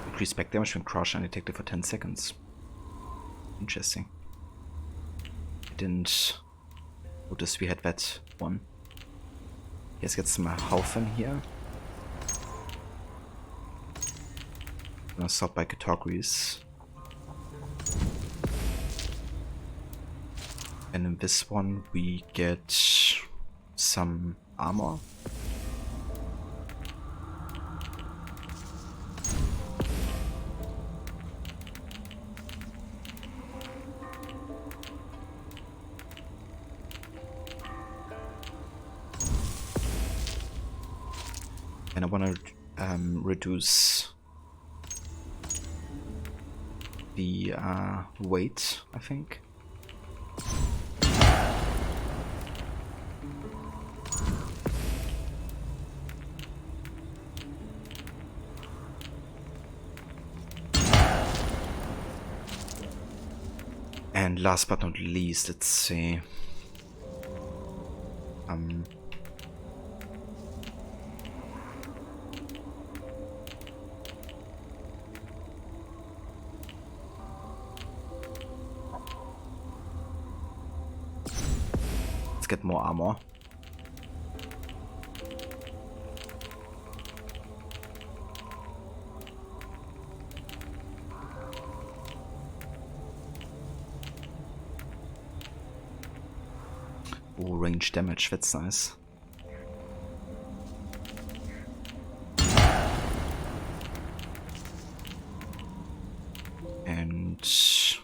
Increase back damage when crushed and detected for 10 seconds. Interesting. I didn't notice we had that one. Let's get some Haufen here. I'm gonna sort by categories. And in this one we get some armor. And I want to reduce the weight, I think. And last but not least, let's see. Let's get more armor. Oh, range damage, that's nice. And so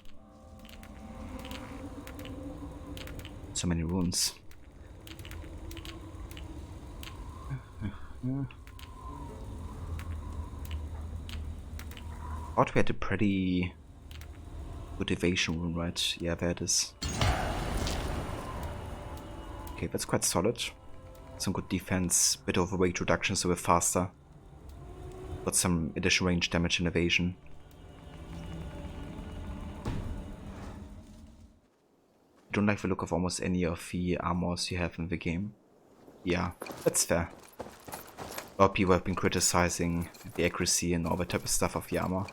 many runes. Thought we had a pretty good evasion rune, right? Yeah, there it is. Okay, that's quite solid. Some good defense, bit of a weight reduction so we're faster. Got some additional range damage and evasion. Don't like the look of almost any of the armors you have in the game. Yeah, that's fair. A lot of people have been criticizing the accuracy and all that type of stuff of the armor.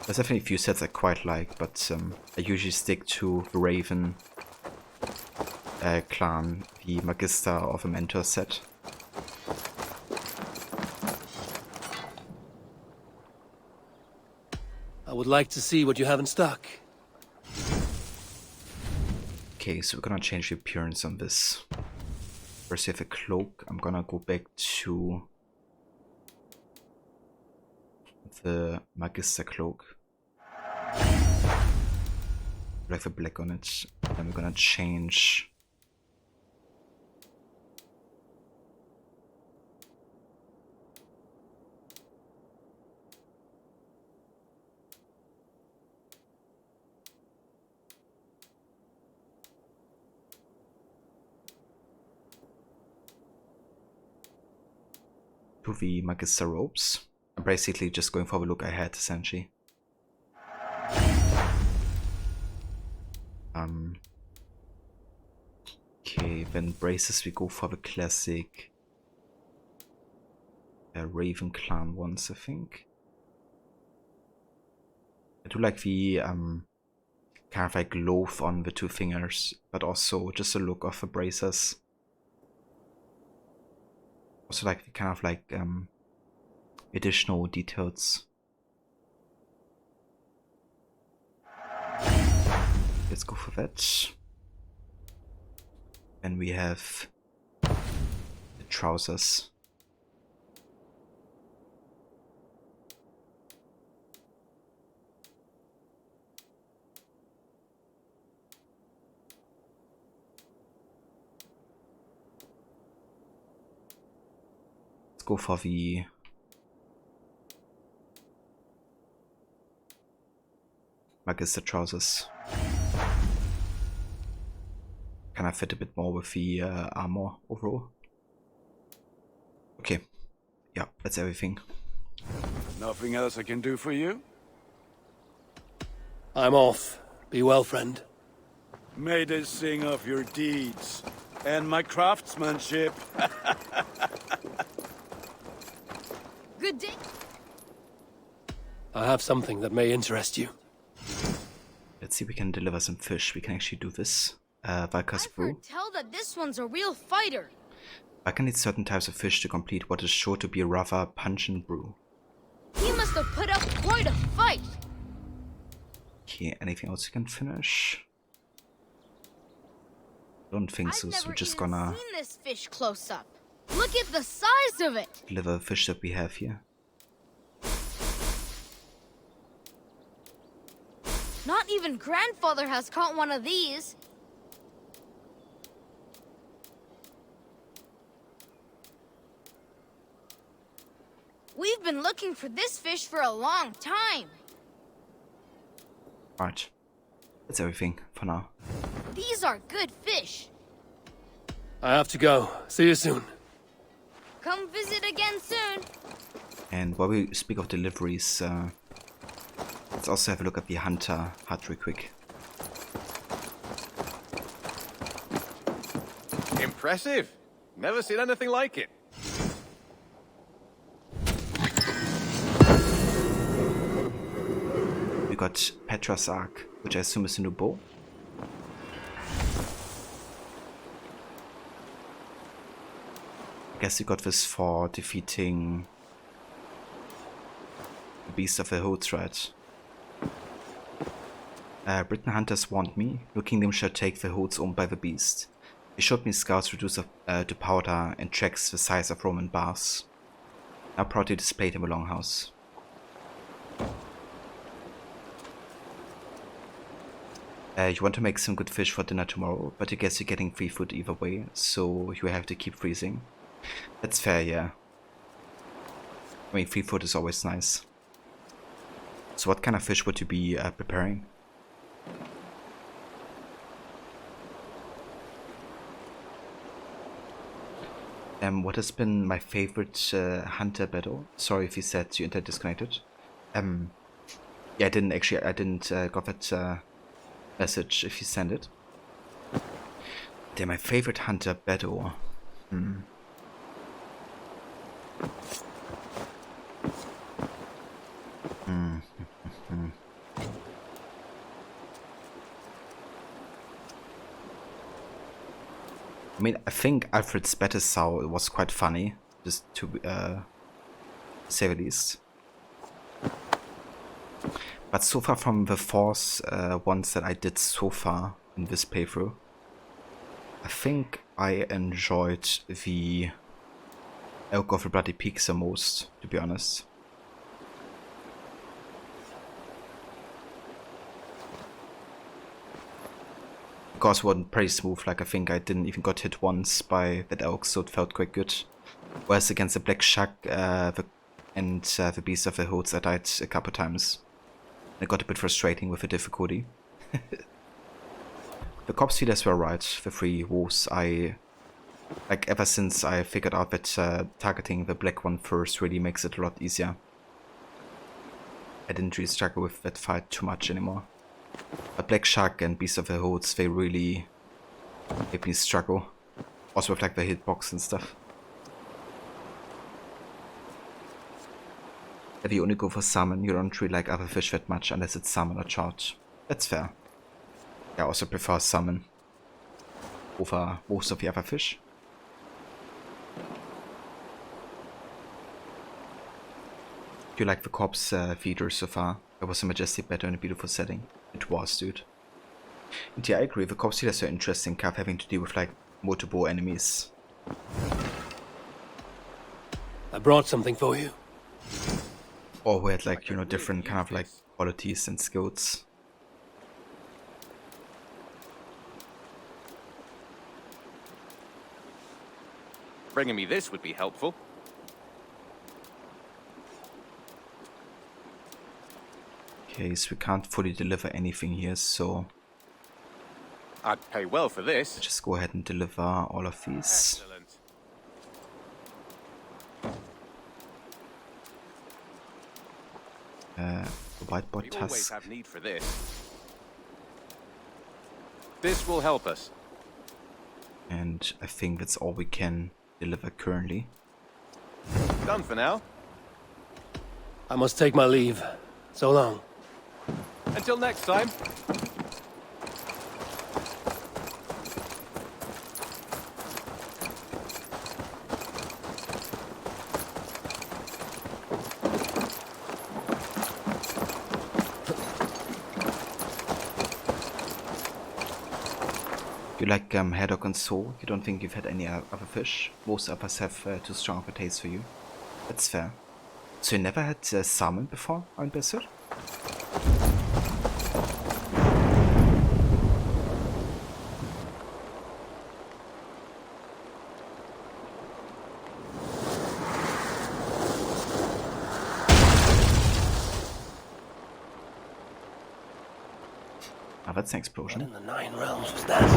There's definitely a few sets I quite like, but I usually stick to the Raven clan, the Magister of a Mentor set. I would like to see what you have in stock. Okay, so we're gonna change the appearance on this. First we have a cloak. I'm gonna go back to the Magister cloak. Like the black on it. Then we're gonna change to the Magister robes. I'm basically just going for the look I had, essentially. Okay, then braces we go for the classic Raven Clan ones, I think. I do like the kind of like glove on the two fingers, but also just a look of the braces. Also like the kind of like additional details. Let's go for that. And we have the trousers. Let's go for the Magister trousers. Can I fit a bit more with the armor overall? Okay, yeah, that's everything. Nothing else I can do for you? I'm off. Be well, friend. May they sing of your deeds and my craftsmanship. Good day. I have something that may interest you. Let's see if we can deliver some fish. We can actually do this. Valka's brew. Tell that this one's a real fighter. Valka needs certain types of fish to complete what is sure to be a rather pungent brew. He must have put up quite a fight. Okay, anything else you can finish? Don't think so, so we're just gonna seen this fish close up. Look at the size of it. deliver the fish that we have here. Not even grandfather has caught one of these. We've been looking for this fish for a long time. Right, that's everything for now. These are good fish. I have to go. See you soon. Come visit again soon. And while we speak of deliveries, let's also have a look at the Hunter hut real quick. Impressive. Never seen anything like it. We got Petra's Arc, which I assume is a new bow. I guess we got this for defeating the Beast of the Hoods, right? Britain hunters warned me, your kingdom shall take the Hoods owned by the Beast. They showed me scouts reduced to powder and tracks the size of Roman bars. Now proudly displayed in the Longhouse. You want to make some good fish for dinner tomorrow, but I guess you're getting free food either way, so you have to keep freezing. That's fair, yeah. I mean, free food is always nice. So what kind of fish would you be preparing? What has been my favorite hunter battle? Sorry if you said you internet disconnected. Yeah, I didn't got that message if you send it. They're my favorite hunter battle. I mean, I think Alfred's Better Sow was quite funny, just to say the least. But so far from the Force ones that I did so far in this playthrough, I think I enjoyed the Elk of the Bloody Peaks the most, to be honest. Because it wasn't pretty smooth, like I think I didn't even got hit once by that elk, so it felt quite good. Whereas against the Black Shark and the Beast of the Hoods I died a couple times. It got a bit frustrating with the difficulty. The corpse feeders were right, the 3 wolves. Like ever since I figured out that targeting the black one first really makes it a lot easier. I didn't really struggle with that fight too much anymore. But Black Shark and Beast of the Hosts, they really made me struggle. Also with like the hitbox and stuff. If you only go for salmon, you don't really like other fish that much unless it's salmon or trout. That's fair. I also prefer salmon over most of the other fish. Do you like the corpse feeder so far? It was a majestic battle in a beautiful setting. It was, dude. And yeah, I agree, the corpse feeders are interesting, kind of having to deal with like multiple enemies. I brought something for you. Or who had like, you know, different kind of like qualities and skills. Bringing me this would be helpful. Okay, so we can't fully deliver anything here, so I'd pay well for this. just go ahead and deliver all of these. Excellent. Whiteboard We always task. have need for this. This will help us. And I think that's all we can deliver currently. Done for now. I must take my leave. So long. Until next time. You like haddock and sole? You don't think you've had any other fish? Most of us have too strong of a taste for you. That's fair. So you never had salmon before, Einbesser? Ah, that's an explosion. What in the Nine Realms was that?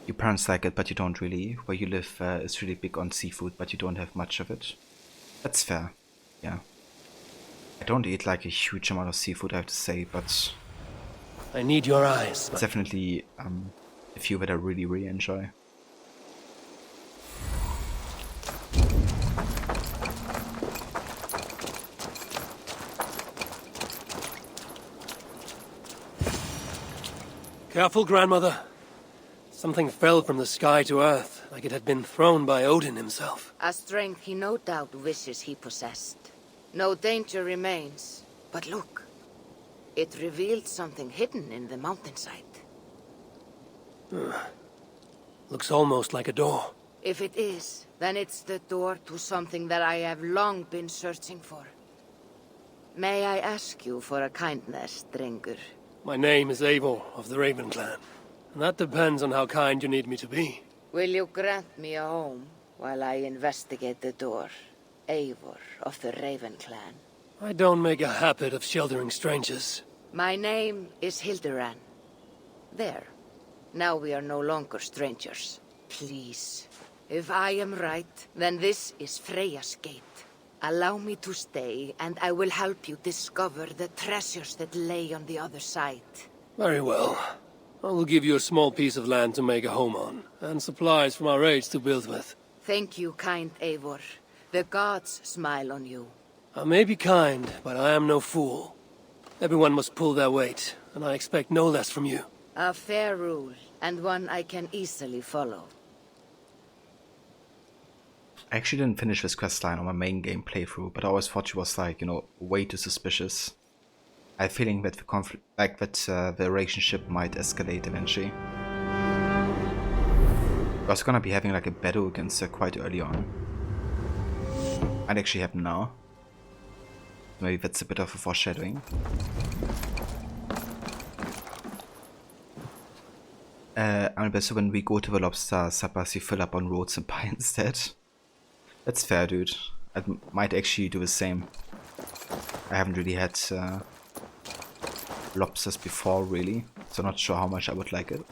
Your parents like it, but you don't really. Where you live is really big on seafood, but you don't have much of it. That's fair. Yeah. I don't eat like a huge amount of seafood, I have to say, but I need your eyes. it's definitely a few that I really, really enjoy. Careful, grandmother. Something fell from the sky to earth, like it had been thrown by Odin himself. A strength he no doubt wishes he possessed. No danger remains. But look. It revealed something hidden in the mountainside. Looks almost like a door. If it is, then it's the door to something that I have long been searching for. May I ask you for a kindness, Drengur? My name is Eivor of the Raven Clan. And that depends on how kind you need me to be. Will you grant me a home while I investigate the door? Eivor of the Raven Clan. I don't make a habit of sheltering strangers. My name is Hilderan. There. Now we are no longer strangers. Please. If I am right, then this is Freya's gate. Allow me to stay, and I will help you discover the treasures that lay on the other side. Very well. I will give you a small piece of land to make a home on, and supplies from our raids to build with. Thank you, kind Eivor. The gods smile on you. I may be kind, but I am no fool. Everyone must pull their weight, and I expect no less from you. A fair rule, and one I can easily follow. I actually didn't finish this questline on my main game playthrough, but I always thought she was like, you know, way too suspicious. I have a feeling that the conflict, like that the relationship might escalate eventually. I was gonna be having like a battle against her quite early on. Might actually happen now. Maybe that's a bit of a foreshadowing. I bet so when we go to the lobster suppers, you fill up on roads and pie instead. That's fair, dude. I might actually do the same. I haven't really had lobsters before, really, so not sure how much I would like it.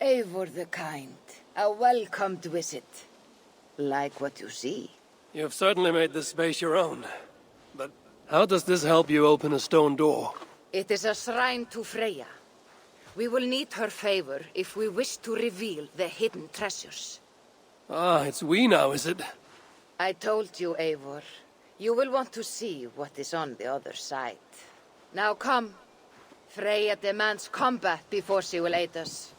Eivor the Kind, a welcomed visit. Like what you see. You've certainly made this space your own. But how does this help you open a stone door? It is a shrine to Freya. We will need her favor if we wish to reveal the hidden treasures. Ah, it's we now, is it? I told you, Eivor. You will want to see what is on the other side. Now come. Freya demands combat before she will aid us.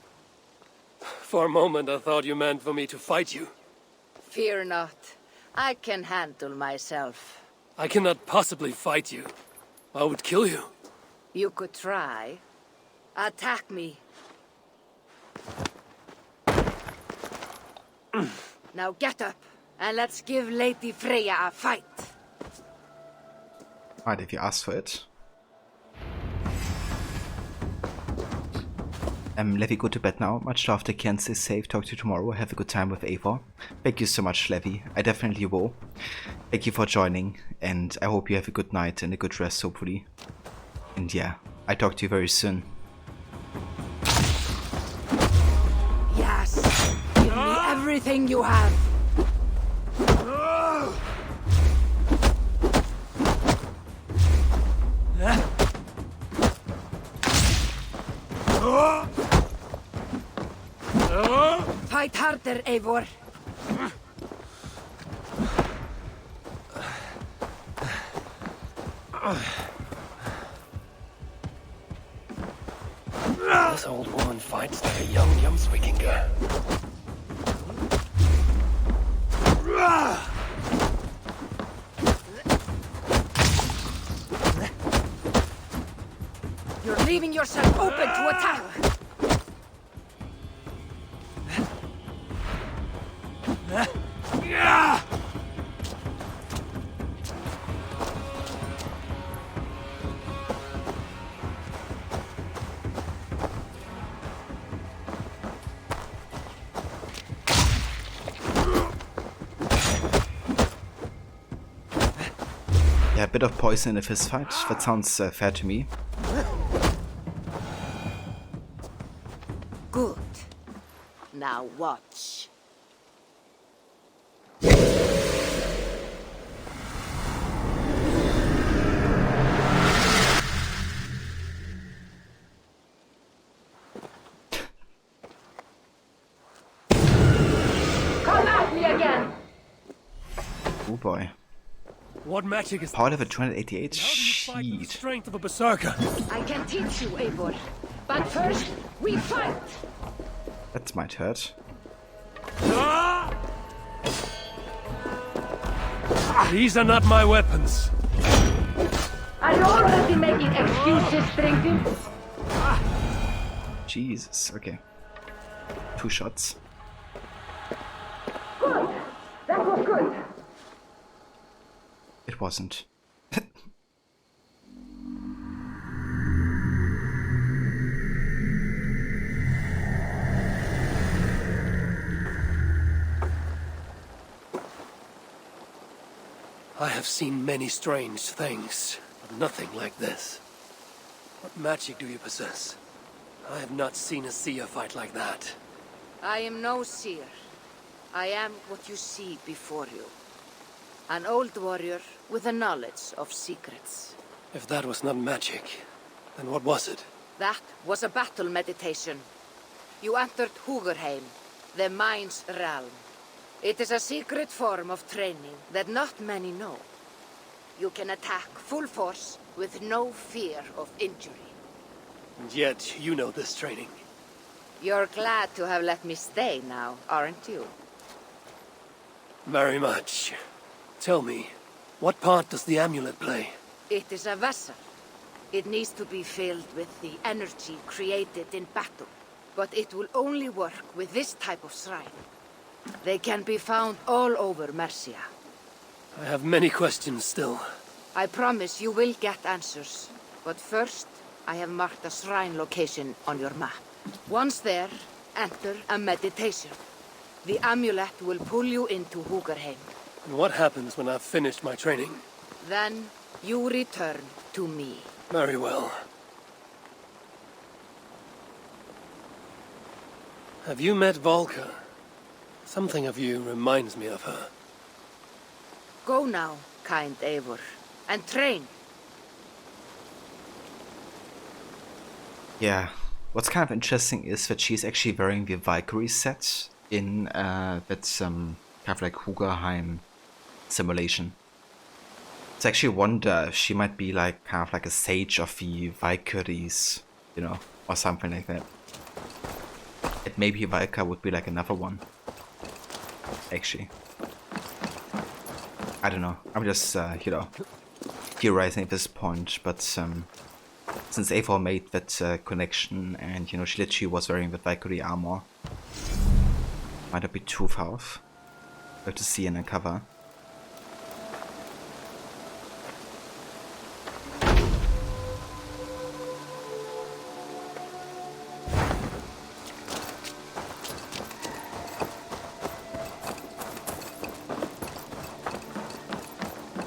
For a moment I thought you meant for me to fight you. Fear not. I can handle myself. I cannot possibly fight you. I would kill you. You could try. Attack me. Now get up, and let's give Lady Freya a fight. Alright, if you ask for it. Levy, go to bed now. Much love, take care and stay safe. Talk to you tomorrow. Have a good time with Eivor. Thank you so much, Levy. I definitely will. Thank you for joining, and I hope you have a good night and a good rest, hopefully. And yeah, I talk to you very soon. Yes, give me everything you have. Fight harder, Eivor. This old woman fights like a young Jomsvikinger. You're leaving yourself open to attack. Yeah, a bit of poison in a fist fight. That sounds fair to me. Good. Now watch. Come at me again! Oh boy. What magic is Power level 288? the strength of a berserker? I can teach you, Eivor. But first, we fight! That might hurt. These are not my weapons. Are you already making excuses, Strington? Jesus, okay. 2 shots. Good! That was good! It wasn't. I have seen many strange things, but nothing like this. What magic do you possess? I have not seen a seer fight like that. I am no seer. I am what you see before you. An old warrior with a knowledge of secrets. If that was not magic, then what was it? That was a battle meditation. You entered Hugurheim, the mind's realm. It is a secret form of training that not many know. You can attack full force with no fear of injury. And yet, you know this training. You're glad to have let me stay now, aren't you? Very much. Tell me, what part does the amulet play? It is a vessel. It needs to be filled with the energy created in battle. But it will only work with this type of shrine. They can be found all over Mercia. I have many questions still. I promise you will get answers. But first, I have marked a shrine location on your map. Once there, enter a meditation. The amulet will pull you into Hugarheim. And what happens when I've finished my training? Then you return to me. Very well. Have you met Volker? Something of you reminds me of her. Go now, kind Eivor, and train. Yeah, what's kind of interesting is that she's actually wearing the Valkyrie set in that kind of like Hugarheim simulation. It's actually wonder if she might be like kind of like a sage of the Valkyries, you know, or something like that. And maybe Valka would be like another one. Actually, I don't know. I'm just you know, theorizing at this point. But since Eivor made that connection, and you know, she literally was wearing the Valkyrie armor, might not be too far off. We have to see in a cover.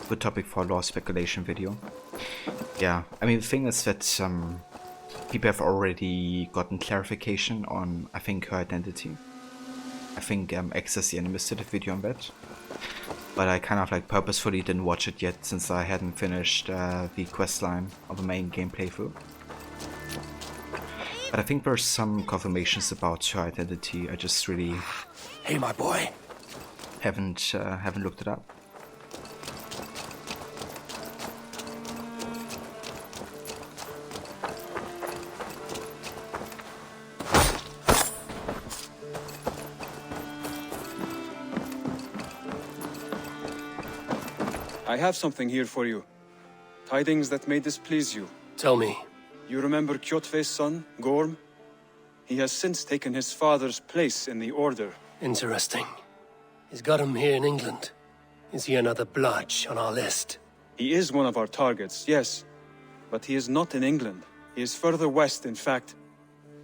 Good topic for a lore speculation video. Yeah, I mean, the thing is that people have already gotten clarification on, I think, her identity. I think Access the Animist did a video on that, but I kind of like purposefully didn't watch it yet since I hadn't finished the questline of the main game playthrough. But I think there's some confirmations about her identity. I just really, hey, my boy, haven't looked it up. I have something here for you. Tidings that may displease you. Tell me. You remember Kjotve's son, Gorm? He has since taken his father's place in the Order. Interesting. He's got him here in England. Is he another blotch on our list? He is one of our targets, yes. But he is not in England. He is further west, in fact.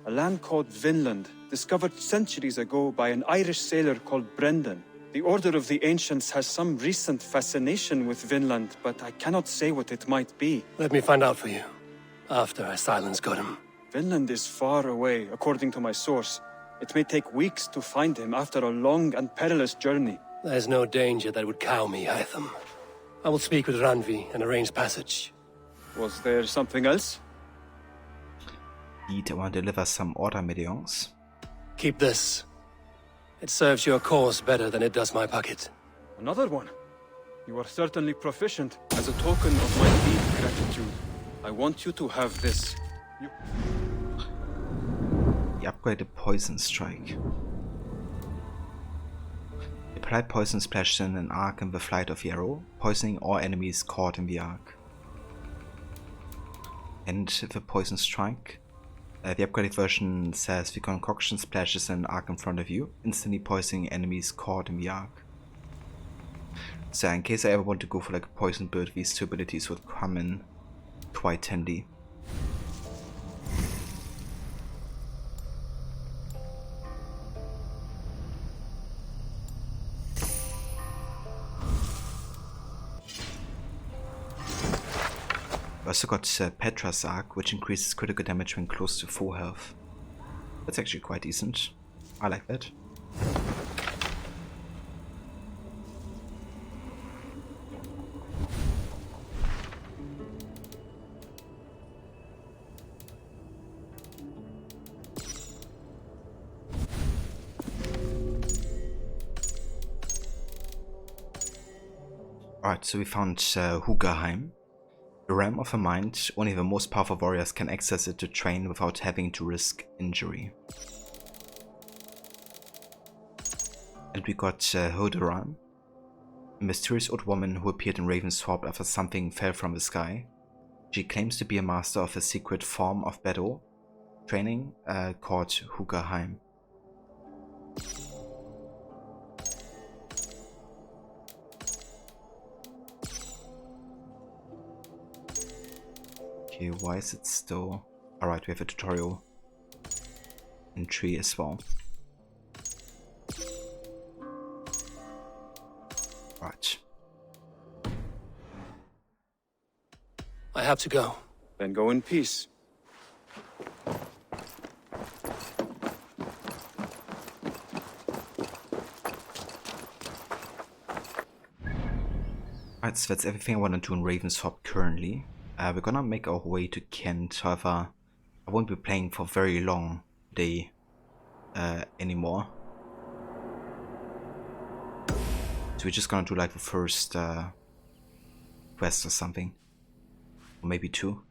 A land called Vinland, discovered centuries ago by an Irish sailor called Brendan. The Order of the Ancients has some recent fascination with Vinland, but I cannot say what it might be. Let me find out for you, after I silence Godham. Vinland is far away, according to my source. It may take weeks to find him after a long and perilous journey. There's no danger that would cow me, Hytham. I will speak with Randvi and arrange passage. Was there something else? Indeed, I want to deliver some order medallions. Keep this. It serves your cause better than it does my pocket. Another one? You are certainly proficient. As a token of my deep gratitude, I want you to have this. The upgraded Poison Strike. Apply Poison Splash in an arc in the flight of the arrow, poisoning all enemies caught in the arc. And the Poison Strike. The upgraded version says the concoction splashes an arc in front of you, instantly poisoning enemies caught in the arc. So in case I ever want to go for like a poison build, these two abilities would come in quite handy. I also got Petra's Arc, which increases critical damage when close to full health. That's actually quite decent. I like that. Alright, so we found Hugarheim. The Realm of the Mind, only the most powerful warriors can access it to train without having to risk injury. And we got Hodoran, a mysterious old woman who appeared in Ravensthorpe after something fell from the sky. She claims to be a master of a secret form of battle training called Hugarheim. Okay, why is it still... Alright, we have a tutorial entry as well. have to go. Then go in peace. Alright, so that's everything I want to do in Ravensthorpe currently. We're gonna make our way to Kent, however, I won't be playing for very long today anymore. So we're just gonna do like the first quest or something. Or maybe 2.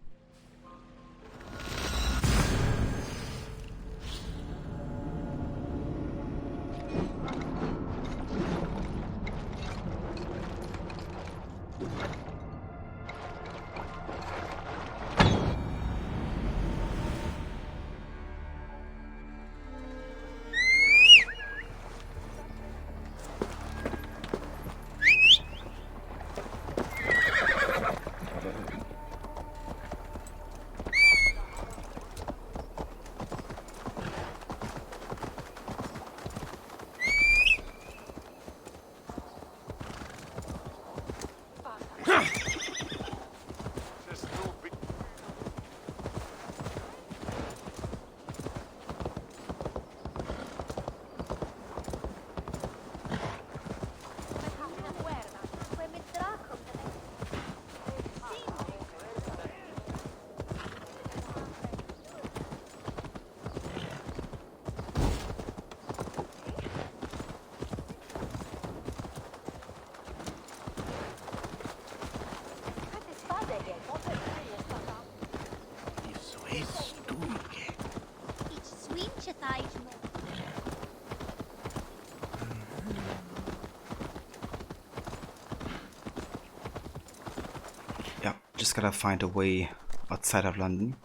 Yeah, just gotta find a way outside of London.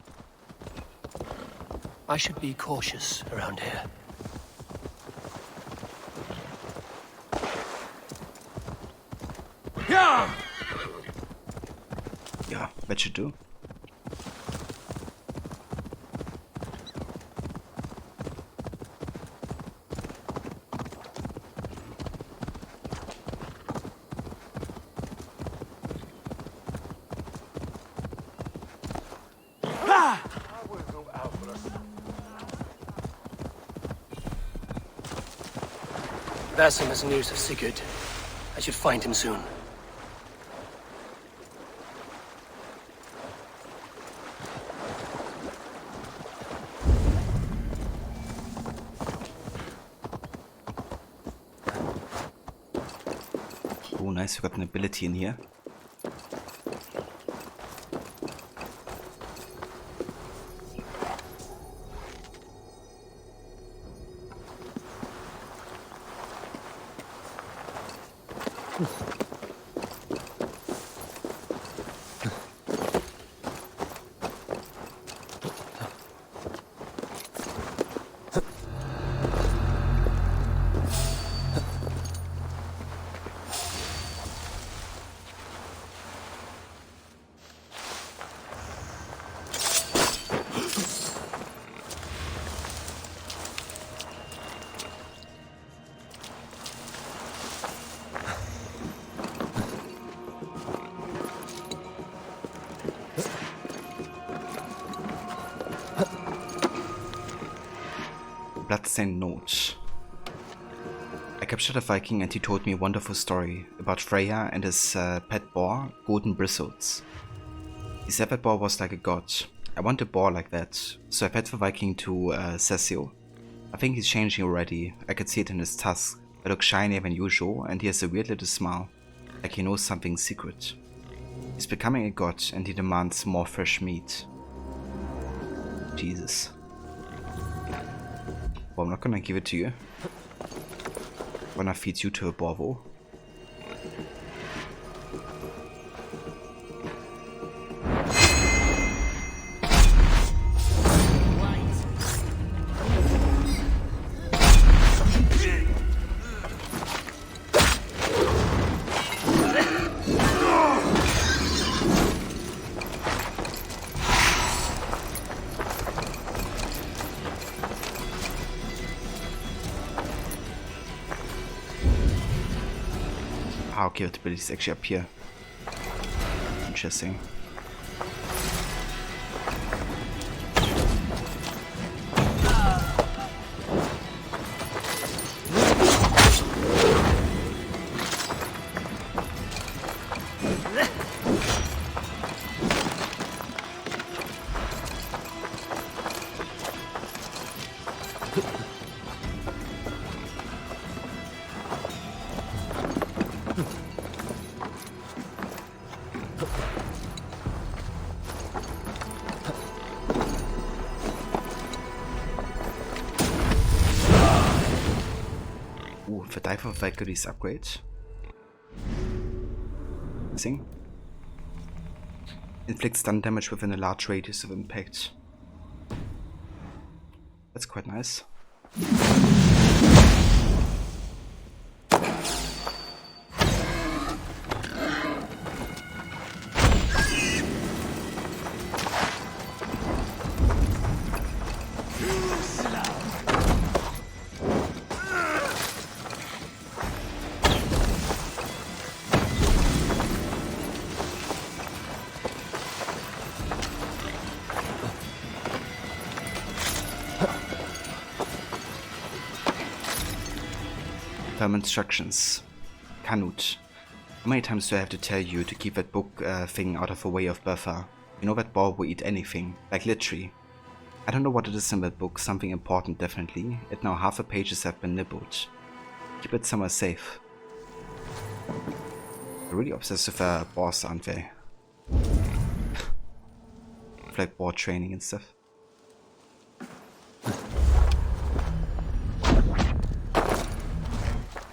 I should be cautious around here. Yeah, that should do. Vasim has news of Sigurd. I should find him soon. Oh, nice, we got an ability in here. Bloodstained note. I captured a Viking and he told me a wonderful story about Freya and his pet boar, Golden Bristles. He said that boar was like a god. I want a boar like that, so I fed the Viking to Cecil. I think he's changing already. I could see it in his tusks. They look shinier than usual and he has a weird little smile, like he knows something secret. He's becoming a god and he demands more fresh meat. Jesus. Well, I'm not gonna give it to you. I'm gonna feed you to a Borvo. Ah, okay, the abilities actually appear. Interesting. For Dive of Valkyrie's upgrade. Sing. Inflicts stun damage within a large radius of impact. That's quite nice. Instructions. Canute. How many times do I have to tell you to keep that book thing out of the way of Bertha? You know that ball will eat anything, like literally. I don't know what it is in that book, something important definitely, and now half the pages have been nibbled. Keep it somewhere safe. They're really obsessed with their boss, aren't they? Like board training and stuff.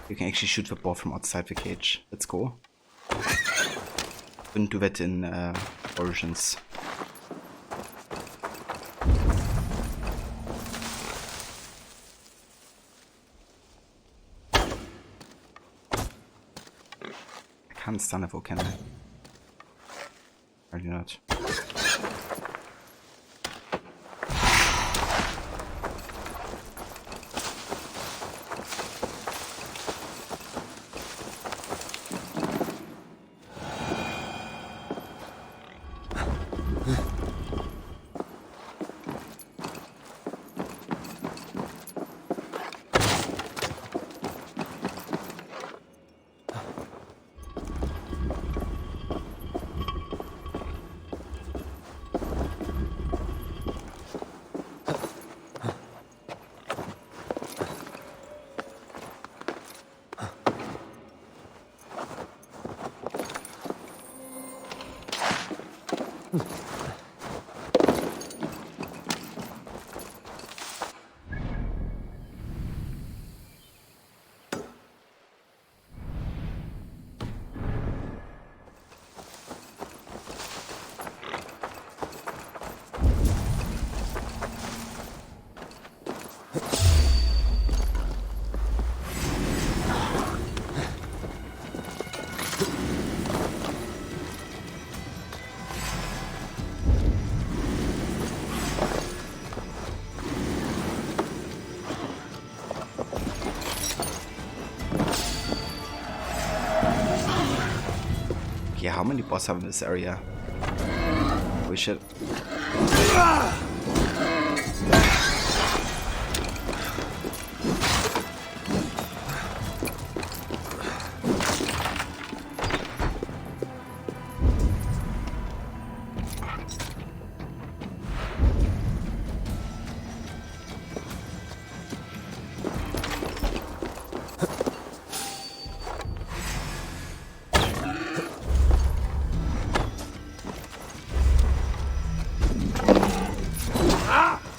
You can actually shoot the ball from outside the cage. Let's go. Couldn't do that in Origins. I can't stun it, can I? Probably not. Yeah, how many bosses have in this area? Holy shit.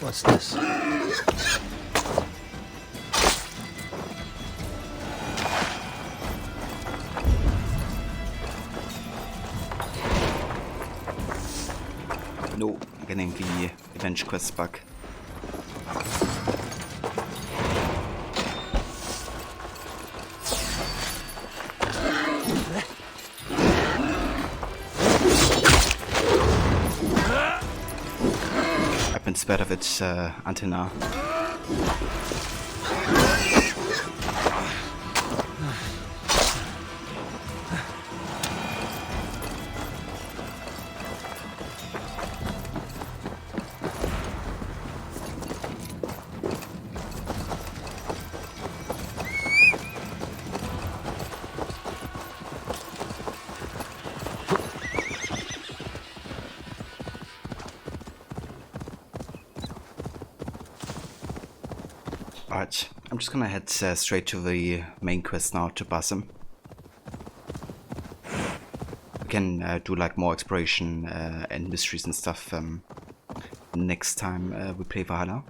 What's this? No, getting the Revenge Quest bug. I've been spared of it until now. Alright, I'm just gonna head straight to the main quest now, to Basim. We can do like more exploration and mysteries and stuff next time we play Valhalla.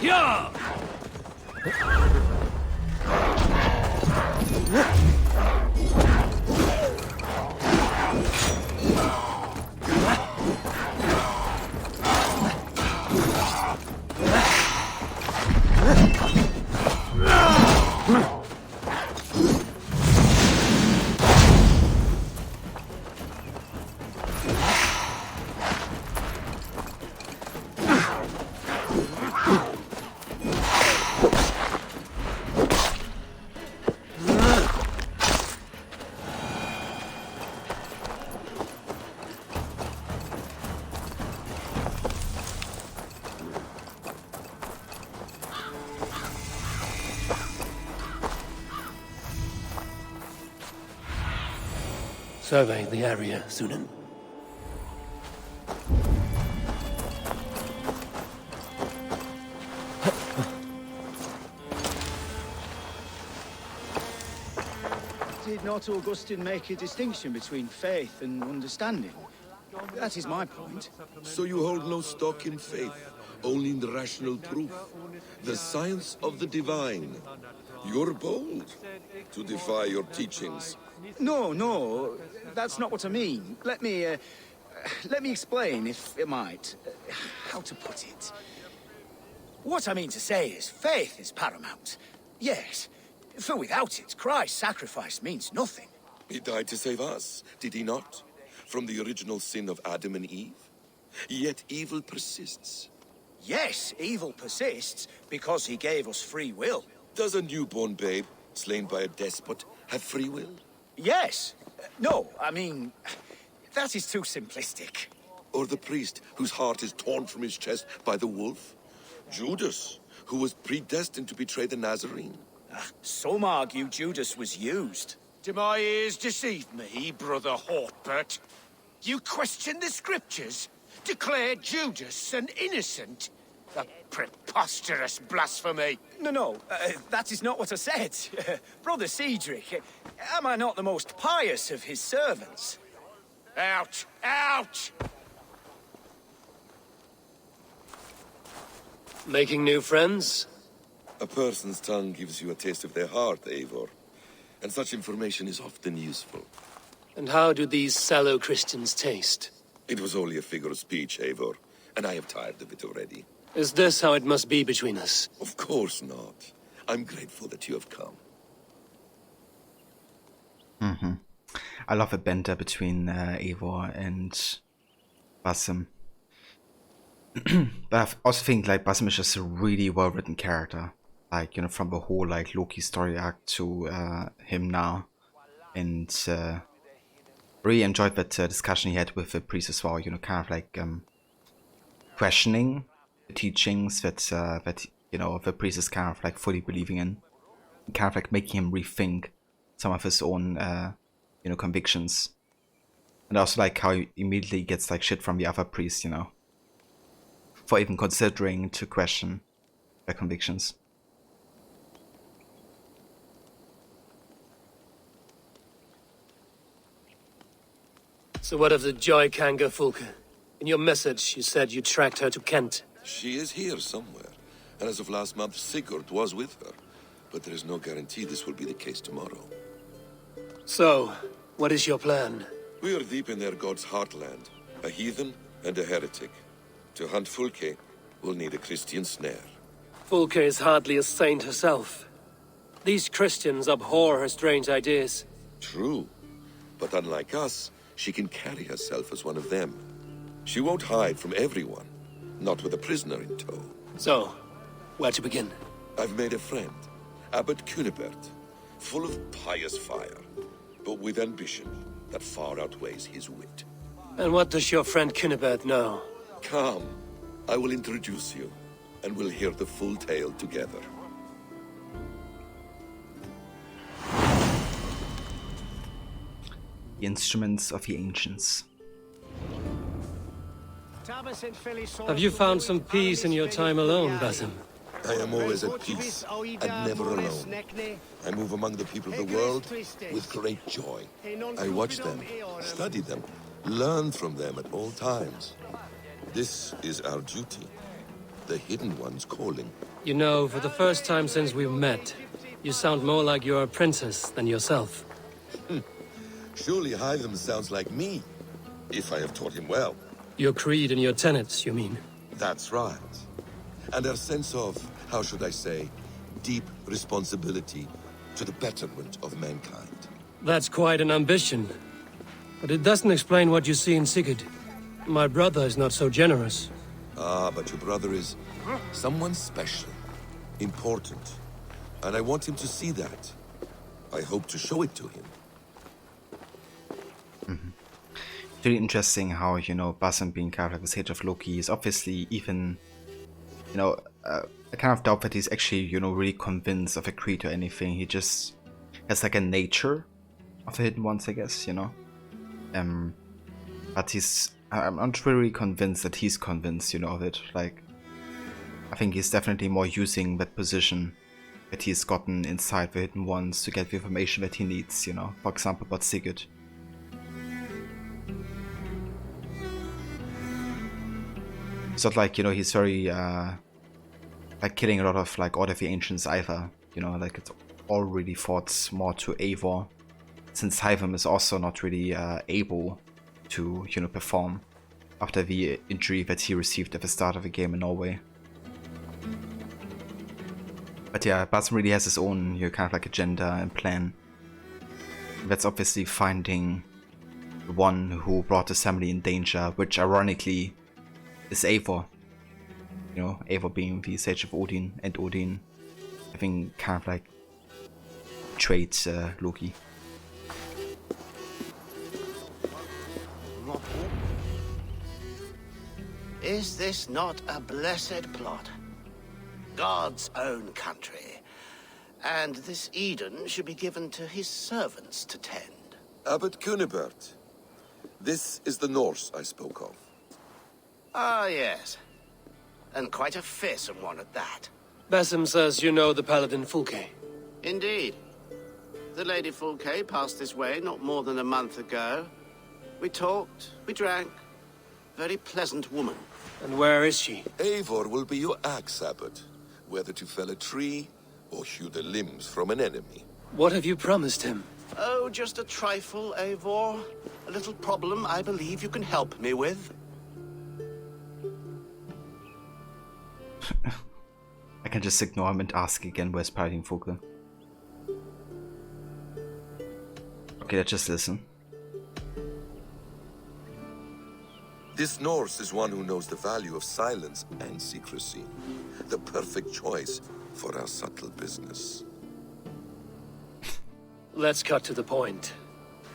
Yeah! Survey the area, Sunan. Did not Augustine make a distinction between faith and understanding? That is my point. So you hold no stock in faith, only in the rational proof, the science of the divine. You're bold to defy your teachings. No, that's not what I mean. Let me explain, if I might. How to put it? What I mean to say is, faith is paramount. Yes, for without it, Christ's sacrifice means nothing. He died to save us, did he not? From the original sin of Adam and Eve? Yet evil persists. Yes, evil persists because he gave us free will. Does a newborn babe, slain by a despot, have free will? Yes. No, I mean, that is too simplistic. Or the priest whose heart is torn from his chest by the wolf? Judas, who was predestined to betray the Nazarene? Some argue Judas was used. Do my ears deceive me, Brother Hortbert? You question the scriptures? Declare Judas an innocent? A preposterous blasphemy! No, that is not what I said. Brother Cedric, am I not the most pious of his servants? Out! Out! Making new friends? A person's tongue gives you a taste of their heart, Eivor. And such information is often useful. And how do these sallow Christians taste? It was only a figure of speech, Eivor, and I have tired of it already. Is this how it must be between us? Of course not. I'm grateful that you have come. I love a banter between Eivor and Basim. But I also think like Basim is just a really well written character. Like, you know, from the whole like Loki story arc to him now. And really enjoyed that discussion he had with the priest as well, you know, kind of like questioning the teachings that you know, the priest is kind of like fully believing in. Kind of like making him rethink some of his own you know, convictions. And also like how he immediately gets like shit from the other priests, you know, for even considering to question their convictions. So what of the Joy Kanga Fulke? In your message, you said you tracked her to Kent. She is here somewhere, and as of last month, Sigurd was with her. But there is no guarantee this will be the case tomorrow. So, what is your plan? We are deep in their god's heartland, a heathen and a heretic. To hunt Fulke, we'll need a Christian snare. Fulke is hardly a saint herself. These Christians abhor her strange ideas. True, but unlike us, she can carry herself as one of them. She won't hide from everyone, not with a prisoner in tow. So, where to begin? I've made a friend, Abbot Cunibert, full of pious fire, but with ambition that far outweighs his wit. And what does your friend Cunibert know? Come, I will introduce you, and we'll hear the full tale together. The instruments of the ancients. Have you found some peace in your time alone, Basim? I am always at peace, and never alone. I move among the people of the world with great joy. I watch them, study them, learn from them at all times. This is our duty, the Hidden One's calling. You know, for the first time since we've met, you sound more like you're a princess than yourself. Surely Hytham sounds like me, if I have taught him well. Your creed and your tenets, you mean? That's right. And our sense of, how should I say, deep responsibility to the betterment of mankind. That's quite an ambition. But it doesn't explain what you see in Sigurd. My brother is not so generous. Ah, but your brother is someone special, important. And I want him to see that. I hope to show it to him. It's really interesting how, you know, Basim being kind of like the Sage of Loki is obviously even, you know, I kind of doubt that he's actually, you know, really convinced of a creed or anything. He just has like a nature of the Hidden Ones, I guess, you know. But I'm not really convinced that he's convinced, you know, of it. Like, I think he's definitely more using that position that he's gotten inside the Hidden Ones to get the information that he needs, you know. For example, about Sigurd. It's not like, you know, he's very, like, killing a lot of, like, Order of the Ancients either. You know, like, it's all really thought more to Eivor, since Hytham is also not really able to, you know, perform after the injury that he received at the start of the game in Norway. But yeah, Basim really has his own, you know, kind of like agenda and plan. That's obviously finding the one who brought his family in danger, which ironically is Eivor. You know, Eivor being the Sage of Odin, and Odin having kind of like betrayed Loki. Is this not a blessed plot? God's own country. And this Eden should be given to his servants to tend. Abbot Cunibert, this is the Norse I spoke of. Ah, yes. And quite a fearsome one at that. Basim says you know the paladin Fulke. Indeed. The Lady Fulke passed this way not more than a month ago. We talked, we drank. Very pleasant woman. And where is she? Eivor will be your axe, Abbot. Whether to fell a tree or hew the limbs from an enemy. What have you promised him? Oh, just a trifle, Eivor. A little problem I believe you can help me with. I can just ignore him and ask again where's Paladin Fulke. Okay, let's just listen. This Norse is one who knows the value of silence and secrecy. The perfect choice for our subtle business. Let's cut to the point.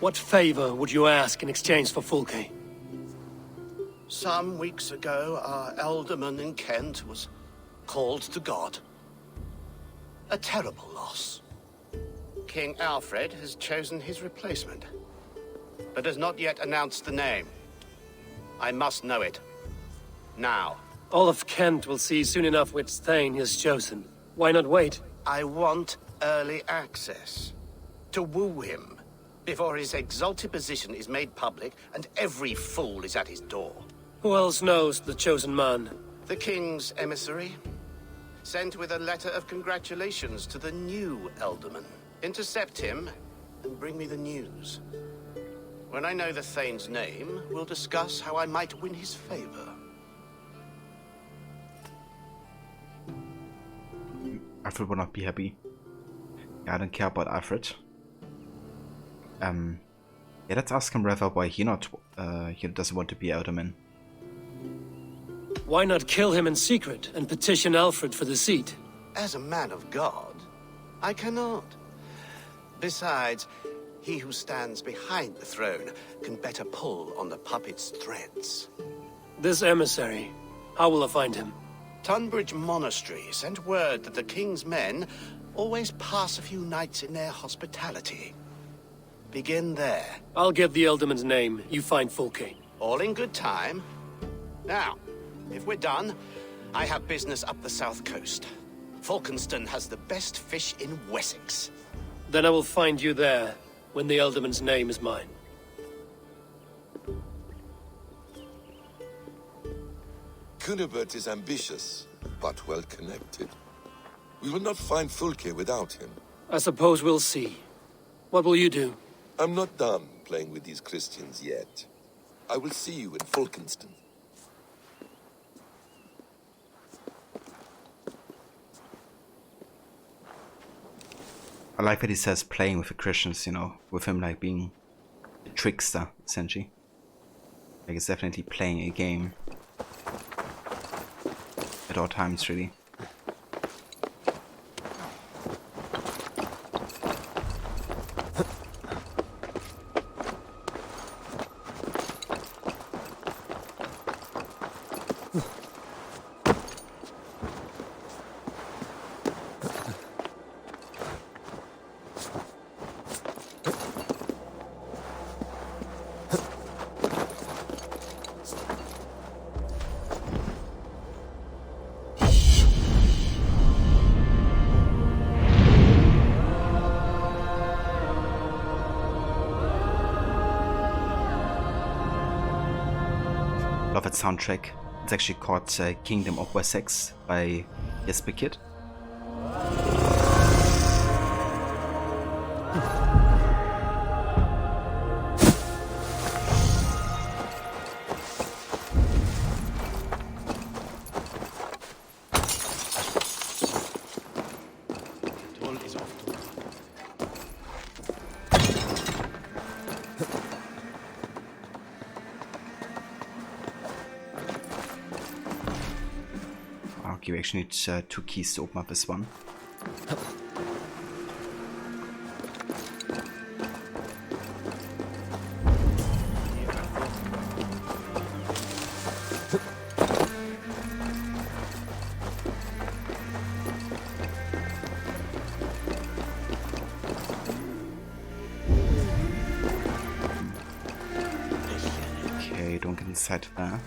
What favor would you ask in exchange for Fulke? Some weeks ago, our alderman in Kent was called to God. A terrible loss. King Alfred has chosen his replacement, but has not yet announced the name. I must know it. Now. All of Kent will see soon enough which Thane he has chosen. Why not wait? I want early access. To woo him, before his exalted position is made public and every fool is at his door. Who else knows the chosen man? The king's emissary. Sent with a letter of congratulations to the new alderman. Intercept him and bring me the news. When I know the Thane's name, we'll discuss how I might win his favor. Alfred will not be happy. Yeah, I don't care about Alfred. Yeah, let's ask him rather why he doesn't want to be alderman. Why not kill him in secret and petition Alfred for the seat? As a man of God, I cannot. Besides, he who stands behind the throne can better pull on the puppet's threads. This emissary, how will I find him? Tunbridge Monastery sent word that the king's men always pass a few nights in their hospitality. Begin there. I'll get the Ealdorman's name. You find Fulke. All in good time. Now, if we're done, I have business up the south coast. Falkenston has the best fish in Wessex. Then I will find you there, when the Ealdorman's name is mine. Cunibert is ambitious, but well connected. We will not find Fulke without him. I suppose we'll see. What will you do? I'm not done playing with these Christians yet. I will see you in Falkenston. I like that he says playing with the Christians, you know, with him like being a trickster, essentially. Like it's definitely playing a game. At all times, really. Love that soundtrack. It's actually called Kingdom of Wessex by Jesper Kid. Okay, we actually need 2 keys to open up this one. Okay, don't get inside there.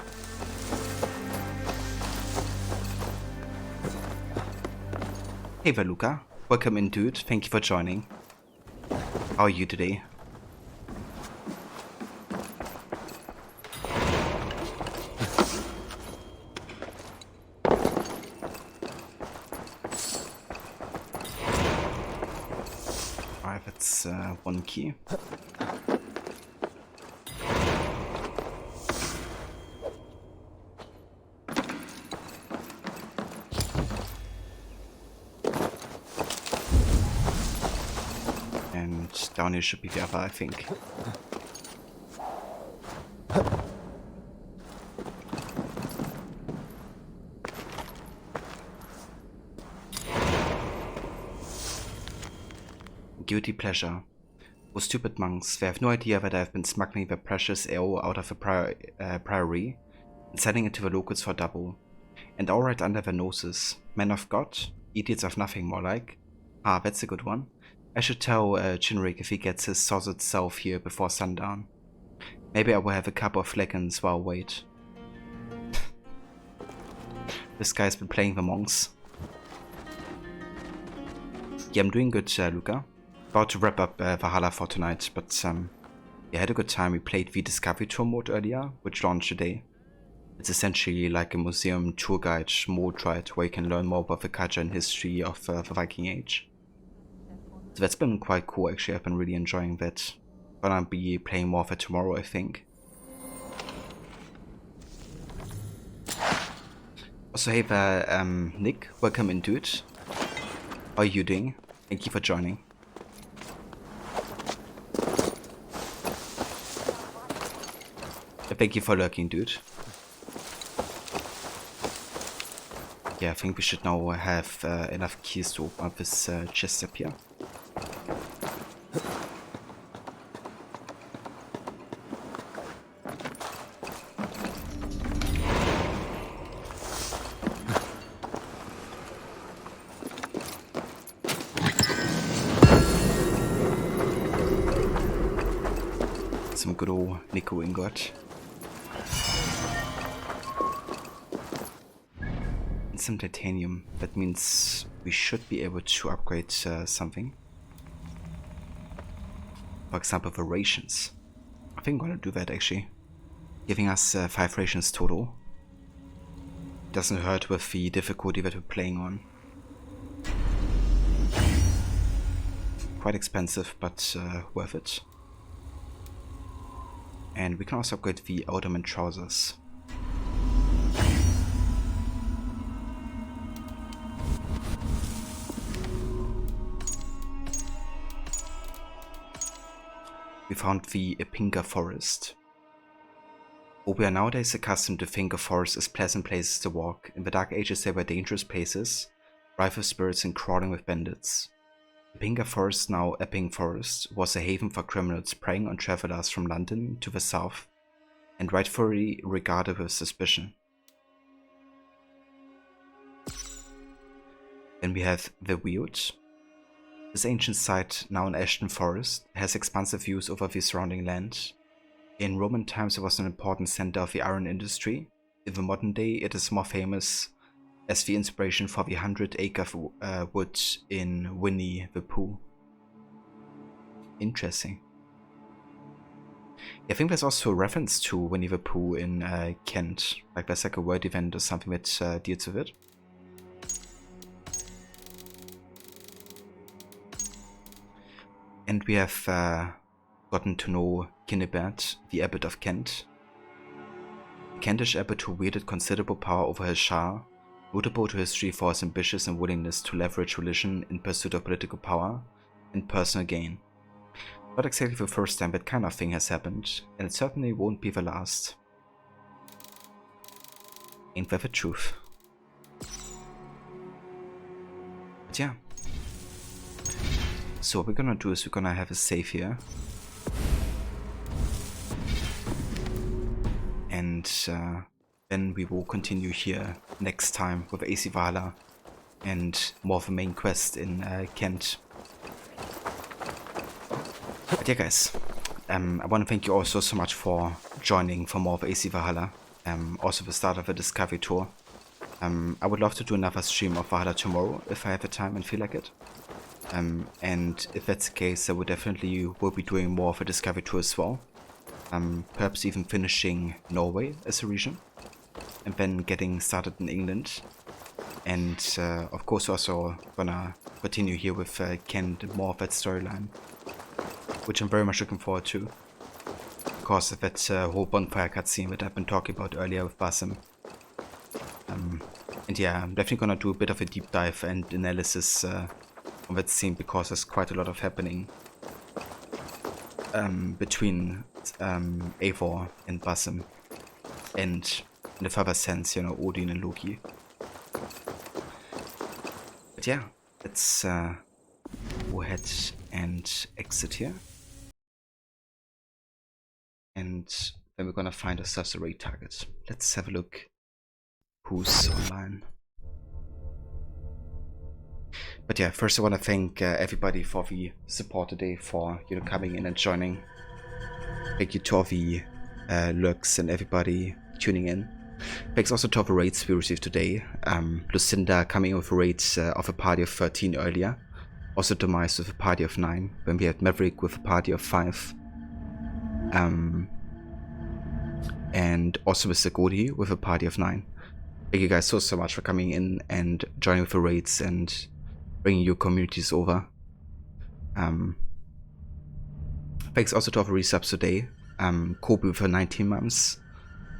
Hey Valuka, welcome in dude, thank you for joining. How are you today? Alright, that's 1 key. Down here should be the other, I think. Guilty pleasure. Oh, stupid monks, they have no idea that I have been smuggling their precious AO out of a priory and selling it to the locals for double. And all right under their noses. Men of God? Idiots of nothing, more like. Ah, that's a good one. I should tell Chinrik if he gets his sozzed self here before sundown. Maybe I will have a couple of fleckens while I wait. This guy's been playing the monks. Yeah, I'm doing good, Luca. About to wrap up Valhalla for tonight, but yeah, I had a good time. We played the Discovery Tour mode earlier, which launched today. It's essentially like a museum tour guide mode, right, where you can learn more about the culture and history of the Viking Age. So that's been quite cool, actually. I've been really enjoying that. Gonna be playing more of it tomorrow, I think. Also, hey there, Nick. Welcome in, dude. How are you doing? Thank you for joining. Thank you for lurking, dude. Yeah, I think we should now have enough keys to open up this chest up here. Some good old nickel ingot. And some titanium. That means we should be able to upgrade something. For example, the rations. I think I'm gonna do that actually. Giving us 5 rations total. Doesn't hurt with the difficulty that we're playing on. Quite expensive, but worth it. And we can also upgrade the Ottoman trousers. We found the Ipinga forest. We are nowadays accustomed to think of forests as pleasant places to walk. In the Dark Ages they were dangerous places, rife with spirits and crawling with bandits. Ipinga Forest, now Epping Forest, was a haven for criminals preying on travelers from London to the south, and rightfully regarded with suspicion. Then we have the Weald. This ancient site, now in Ashton Forest, has expansive views over the surrounding land. In Roman times it was an important center of the iron industry. In the modern day it is more famous as the inspiration for the 100-acre wood in Winnie the Pooh. Interesting. I think there's also a reference to Winnie the Pooh in Kent, like there's like a word event or something that deals with it. And we have gotten to know Kinebert, the abbot of Kent. The Kentish abbot who wielded considerable power over his Shah, notable to history for his ambitious and willingness to leverage religion in pursuit of political power and personal gain. Not exactly the first time that kind of thing has happened, and it certainly won't be the last. Ain't that the truth? But yeah. So what we're gonna do is we're gonna have a save here. And then we will continue here next time with AC Valhalla and more of the main quest in Kent. But yeah guys, I want to thank you all so much for joining for more of AC Valhalla. Also the start of a discovery tour. I would love to do another stream of Valhalla tomorrow if I have the time and feel like it. And if that's the case, I will definitely will be doing more of a discovery tour as well. Perhaps even finishing Norway as a region. And then getting started in England. And of course also gonna continue here with Kent and more of that storyline. Which I'm very much looking forward to. Because of that whole bonfire cutscene that I've been talking about earlier with Basim. And yeah, I'm definitely gonna do a bit of a deep dive and analysis on that scene, because there's quite a lot of happening between Eivor and Basim, and in a further sense, you know, Odin and Loki. But yeah, let's go ahead and exit here, and then we're gonna find ourselves a raid target. Let's have a look who's online. But yeah, first I want to thank everybody for the support today, for coming in and joining. Thank you to all the lurks and everybody tuning in. Thanks also to all the raids we received today. Lucinda coming with a raid of a party of 13 earlier. Also Demise with a party of 9. Then we had Maverick with a party of 5. And also Mr. Godi with a party of 9. Thank you guys so much for coming in and joining with the raids and bringing your communities over. Thanks also to all the resubs today. Kobe with 19 months.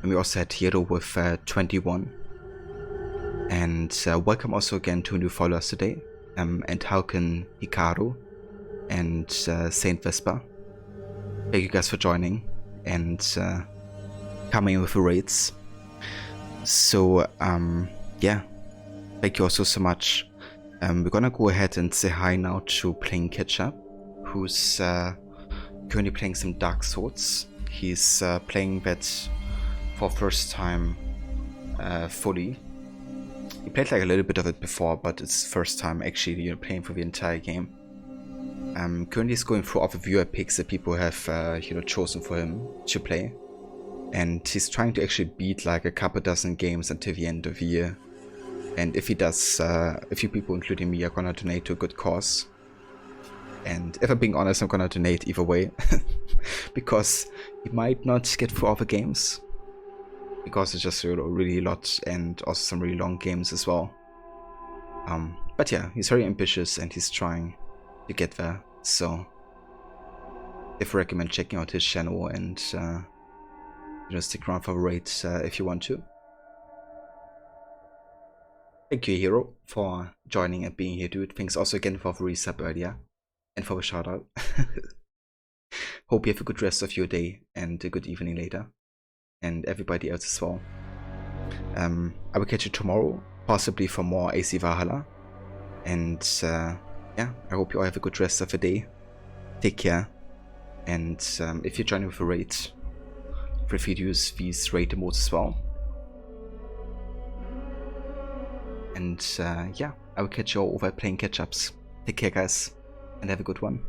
And we also had Hiro with 21. And welcome also again to new followers today. And Halkin Hikaru and Saint Vespa. Thank you guys for joining and coming with the raids. So yeah, Thank you also so much. We're gonna go ahead and say hi now to playing Ketchup, who's currently playing some Dark Swords. He's playing that for first time fully. He played like a little bit of it before, but it's first time actually playing for the entire game. Currently he's going through all the viewer picks that people have chosen for him to play, and he's trying to actually beat like a couple dozen games until the end of the year. And if he does, a few people, including me, are gonna donate to a good cause. And if I'm being honest, I'm gonna donate either way, because he might not get through all the games, because it's just really a lot, and also some really long games as well. But yeah, he's very ambitious and he's trying to get there. So, I recommend checking out his channel and stick around for the raid if you want to. Thank you, Hero, for joining and being here, dude. Thanks also again for the resub earlier and for the shout out. Hope you have a good rest of your day and a good evening later, and everybody else as well. I will catch you tomorrow, possibly for more AC Valhalla. And yeah, I hope you all have a good rest of the day. Take care, and if you're joining with a raid, feel free to use these raid emotes as well. And yeah, I will catch you all over playing catch-ups. Take care, guys, and have a good one.